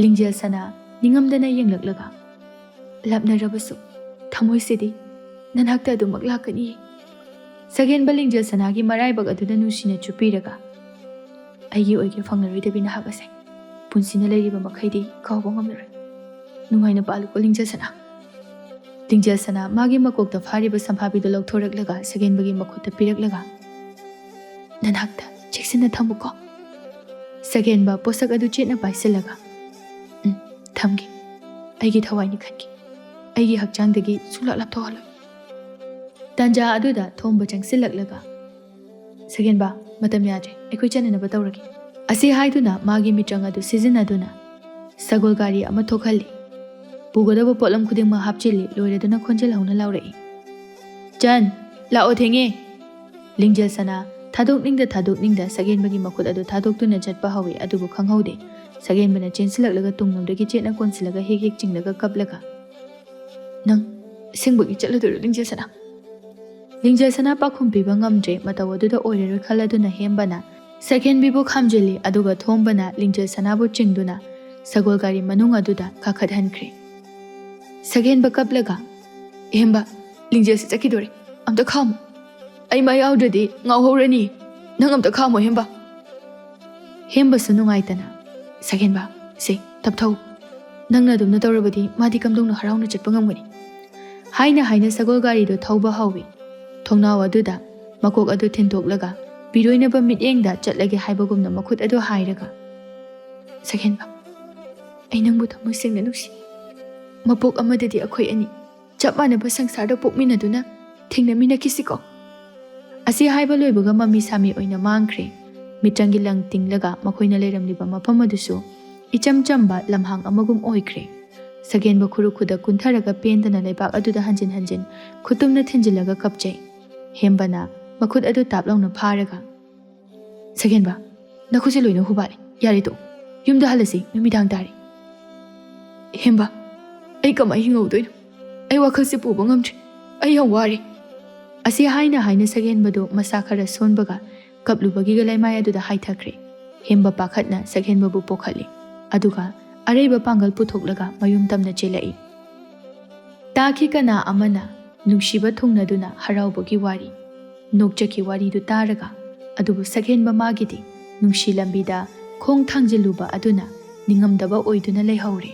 ꯂꯤꯡꯖꯦꯜ ꯁꯅꯥ ꯅꯤꯡꯉꯝꯗꯅ ꯌꯦꯡꯂꯛꯂꯒ ꯂꯥꯞꯅꯔꯕꯁꯨ ꯊꯃꯣꯏꯁꯤꯗꯤ ꯅꯅꯥꯛꯇ ꯑꯗꯨꯃꯛ ꯂꯥꯛꯀꯅꯤ ꯁꯛꯍꯦꯟꯕ ꯂꯤꯡꯖꯦꯜ ꯁꯅꯥꯒꯤ ꯃꯔꯥꯏꯕꯛ ꯑꯗꯨꯗ ꯅꯨꯡꯁꯤꯅ ꯆꯨꯞꯄꯤꯔꯒ ꯑꯩꯒꯤ ꯑꯣꯏꯒꯦ ꯐꯪꯂꯔꯣꯏꯗꯕꯤ ꯅꯍꯥꯛ ꯑꯁꯦ ꯄꯨꯟꯁꯤꯅ ꯂꯩꯔꯤꯕ ꯃꯈꯩꯗꯤ ꯀꯥꯎꯕ ꯉꯝꯂꯔꯣꯏ ꯅꯨꯡꯉꯥꯏꯅ ꯄꯥꯜꯂꯨꯀꯣ ꯂꯤꯡꯖꯦꯜ ꯁꯅꯥ ꯂꯤꯡꯖꯦꯜ ꯁꯅꯥ ꯃꯥꯒꯤ ꯃꯀꯣꯛꯇ ꯐꯥꯔꯤꯕ ꯁꯝꯐꯥꯕꯤꯗꯨ ꯂꯧꯊꯣꯔꯛꯂꯒ ꯁꯛꯍꯦꯟꯕꯒꯤ ꯃꯈꯨꯠꯇ ꯄꯤꯔꯛꯂꯒ ꯅꯅꯥꯛꯇ ꯆꯦꯛꯁꯤꯟꯅ ꯊꯝꯃꯨꯀꯣ ꯁꯛꯍꯦꯟꯕ ꯄꯣꯠꯁꯛ ꯑꯗꯨ ꯆꯦꯠꯅ ꯄꯥꯏꯁꯤꯜꯂꯒ ꯊꯝꯒꯦ ꯑꯩꯒꯤ ꯊꯋꯥꯏꯅꯤ ꯈꯟꯒꯦ ꯑꯩꯒꯤ ꯍꯛꯆꯥꯡꯗꯒꯤ ꯁꯨꯡꯂꯥꯞ ꯂꯥꯞꯊꯣꯛꯍꯜꯂꯣꯏ ꯇꯥꯟꯖꯥ ꯑꯗꯨꯗ ꯊꯣꯡꯕ ꯆꯪꯁꯤꯜꯂꯛꯂꯒ ꯁꯛꯍꯦꯟꯕ ꯃꯇꯝ ꯌꯥꯗ꯭ꯔꯦ ꯑꯩꯈꯣꯏ ꯆꯠꯅꯅꯕ ꯇꯧꯔꯒꯦ ꯑꯁꯤ ꯍꯥꯏꯗꯨꯅ ꯃꯥꯒꯤ ꯃꯤꯇ꯭ꯔꯪ ꯑꯗꯨ ꯁꯤꯖꯤꯟꯅꯗꯨꯅ ꯁꯒꯣꯜ ꯒꯥꯔꯤ ꯑꯃ ꯊꯣꯛꯍꯜꯂꯤ ꯄꯨꯒꯗꯕ ꯄꯣꯠꯂꯝ ꯈꯨꯗꯤꯡꯃꯛ ꯍꯥꯞꯆꯤꯜꯂꯤ ꯂꯣꯏꯔꯗꯨꯅ ꯈꯣꯟꯖꯦꯜ ꯍꯧꯅ ꯂꯥꯎꯔꯛꯏ ꯆꯟ ꯂꯥꯛꯑꯣ ꯊꯦꯡꯉꯦ ꯂꯤꯡꯖꯦꯜ ꯁꯅꯥ ꯊꯥꯗꯣꯛꯅꯤꯡꯗ ꯁꯛꯍꯦꯟꯕꯒꯤ ꯃꯈꯨꯠ ꯑꯗꯨ ꯊꯥꯗꯣꯛꯇꯨꯅ ꯆꯠꯄ ꯍꯧꯏ ꯑꯗꯨꯕꯨ ꯈꯪꯍꯧꯗꯦ ꯁꯛꯍꯦꯟꯕꯅ ꯆꯦꯟꯁꯤꯜꯂꯛꯂꯒ ꯇꯨꯡꯂꯣꯝꯗꯒꯤ ꯆꯦꯠꯅ ꯀꯣꯟꯁꯤꯜꯂꯒ ꯍꯦꯛ ꯍꯦꯛ ꯆꯤꯡꯂꯒ ꯀꯞꯂꯒ ꯅꯪ ꯑꯁꯦꯡꯕꯒꯤ ꯆꯠꯂꯗꯣꯏꯔꯣ ꯂꯤꯡꯖꯦꯜ ꯁꯅꯥ ꯂꯤꯡꯖꯦꯜ ꯁꯅꯥ ꯄꯥꯈꯨꯝ ꯄꯤꯕ ꯉꯝꯗ꯭ꯔꯦ ꯃꯇꯧ ꯑꯗꯨꯗ ꯑꯣꯏꯔꯔꯣꯏ ꯈꯜꯂꯗꯨꯅ ꯍꯦꯝꯕꯅ ꯁꯛꯍꯦꯟꯕꯤꯕꯨ ꯈꯥꯝꯖꯤꯜꯂꯤ ꯑꯗꯨꯒ ꯊꯣꯝꯕꯅ ꯂꯤꯡꯖꯦꯜ ꯁꯅꯥꯕꯨ ꯆꯤꯡꯗꯨꯅ ꯁꯒꯣꯜ ꯒꯥꯔꯤ ꯃꯅꯨꯡ ꯑꯗꯨꯗ ꯀꯥꯈꯠꯍꯟꯈ꯭ꯔꯦ꯫ ꯁꯛꯍꯦꯟꯕ ꯀꯞꯂꯒ "ꯍꯦꯝꯕ, ꯂꯤꯡꯖꯦꯜꯁꯤ ꯆꯠꯈꯤꯗꯣꯔꯦ, ꯑꯝꯇ ꯈꯥꯝꯃꯨ, ꯑꯩ ꯃꯥ ꯌꯥꯎꯗ꯭ꯔꯗꯤ ꯉꯥꯎꯍꯧꯔꯅꯤ, ꯅꯪ ꯑꯝꯇ ꯈꯥꯝꯃꯣ ꯍꯦꯝꯕ." ꯍꯦꯝꯕꯁꯨ ꯅꯨꯡꯉꯥꯏꯇꯅ "ꯁꯛꯍꯦꯟꯕ, ꯁꯦ ꯇꯞꯊꯧ, ꯅꯪꯅ ꯑꯗꯨꯝꯅ ꯇꯧꯔꯕꯗꯤ ꯃꯥꯗꯤ ꯀꯝꯗꯧꯅ ꯍꯔꯥꯎꯅ ꯆꯠꯄ ꯉꯝꯒꯅꯤ?" ꯍꯥꯏꯅ ꯁꯒꯣꯜ ꯒꯥꯔꯤꯗꯨ ꯊꯧꯕ ꯍꯧꯏ꯫ ꯊꯣꯡꯅꯥꯎ ꯑꯗꯨꯗ ꯃꯀꯣꯛ ꯑꯗꯨ ꯊꯤꯟꯗꯣꯛꯂꯒ ꯕꯤꯔꯣꯏꯅꯕ ꯃꯤꯠꯌꯦꯡꯗ ꯆꯠꯂꯒꯦ ꯍꯥꯏꯕꯒꯨꯝꯅ ꯃꯈꯨꯠ ꯑꯗꯨ ꯍꯥꯏꯔꯒ "ꯁꯛꯍꯦꯟꯕ, ꯑꯩ ꯅꯪꯕꯨ ꯊꯃꯣꯏ ꯁꯦꯡꯅ ꯅꯨꯡꯁꯤ, ꯃꯄꯣꯛ ꯑꯃꯗꯗꯤ ꯑꯩꯈꯣꯏ ꯑꯅꯤ ꯆꯞ ꯃꯥꯟꯅꯕ ꯁꯪꯁꯥꯔꯗ ꯄꯣꯛꯃꯤꯟꯅꯗꯨꯅ ꯊꯦꯡꯅꯃꯤꯟꯅꯈꯤꯁꯤꯀꯣ." ꯑꯁꯤ ꯍꯥꯏꯕ ꯂꯣꯏꯕꯒ ꯃꯃꯤ ꯁꯥꯃꯤ ꯑꯣꯏꯅ ꯃꯥꯡꯈ꯭ꯔꯦ꯫ ꯃꯤꯇ꯭ꯔꯪꯒꯤ ꯂꯪ ꯇꯤꯡꯂꯒ ꯃꯈꯣꯏꯅ ꯂꯩꯔꯝꯂꯤꯕ ꯃꯐꯝ ꯑꯗꯨꯁꯨ ꯏꯆꯝ ꯆꯝꯕ ꯂꯝꯍꯥꯡ ꯑꯃꯒꯨꯝ ꯑꯣꯏꯈ꯭ꯔꯦ꯫ ꯁꯛꯍꯦꯟꯕ ꯈꯨꯔꯨ ꯈꯨꯗ ꯀꯨꯟꯊꯔꯒ ꯄꯦꯟꯗꯅ ꯂꯩꯕꯥꯛ ꯑꯗꯨꯗ ꯍꯟꯖꯤꯟ ꯍꯟꯖꯤꯟ ꯈꯨꯇꯨꯝꯅ ꯊꯤꯟꯖꯤꯜꯂꯒ ꯀꯞꯆꯩ꯫ ꯍꯦꯝꯕꯅ ꯃꯈꯨꯠ ꯑꯗꯨ ꯇꯥꯞꯂꯥꯎꯅ ꯐꯥꯔꯒ "ꯁꯛꯍꯦꯟꯕ, ꯅꯈꯨꯠꯁꯦ ꯂꯣꯏꯅ ꯍꯨꯕꯥꯠꯂꯦ, ꯌꯥꯔꯦ ꯇꯣꯛꯑꯣ, ꯌꯨꯝꯗ ꯍꯜꯂꯁꯤ, ꯅꯨꯃꯤꯗꯥꯡ ꯇꯥꯔꯦ." "ꯍꯦꯝꯕ, ꯑꯩ ꯀꯃꯥꯏ ꯍꯤꯡꯍꯧꯗꯣꯏꯅꯣ? ꯑꯩ ꯋꯥꯈꯜꯁꯦ ꯄꯨꯕ ꯉꯝꯗ꯭ꯔꯦ, ꯑꯩ ꯌꯥꯝ ꯋꯥꯔꯦ." ꯑꯁꯤ ꯍꯥꯏꯅ ꯁꯛꯍꯦꯟꯕꯗꯨ ꯃꯁꯥ ꯈꯔ ꯁꯣꯟꯕꯒ ꯀꯞꯂꯨꯕꯒꯤ ꯂꯩꯃꯥꯏ ꯑꯗꯨꯗ ꯍꯥꯏꯊꯈ꯭ꯔꯦ꯫ ꯍꯦꯝꯕ ꯄꯥꯈꯠꯅ ꯁꯛꯍꯦꯟꯕꯕꯨ ꯄꯣꯛꯈꯠꯂꯤ ꯑꯗꯨꯒ ꯑꯔꯩꯕ ꯄꯥꯡꯒꯜ ꯄꯨꯊꯣꯛꯂꯒ ꯃꯌꯨꯝ ꯇꯝꯅ ꯆꯦꯜꯂꯛꯏ꯫ ꯇꯥꯈꯤ ꯀꯅꯥ ꯑꯃꯅ ꯅꯨꯡꯁꯤꯕ ꯊꯨꯡꯅꯗꯨꯅ ꯍꯔꯥꯎꯕꯒꯤ ꯋꯥꯔꯤ꯫ ꯅꯣꯛꯆꯈꯤ ꯋꯥꯔꯤꯗꯨ ꯇꯥꯔꯒ, ꯑꯗꯨꯕꯨ ꯁꯛꯍꯦꯟꯕ ꯃꯥꯒꯤꯗꯤ ꯅꯨꯡꯁꯤ ꯂꯝꯕꯤꯗ ꯈꯣꯡ ꯊꯥꯡꯖꯤꯜꯂꯨꯕ ꯑꯗꯨꯅ ꯅꯤꯡꯉꯝꯗꯕ ꯑꯣꯏꯗꯨꯅ ꯂꯩꯍꯧꯔꯦ꯫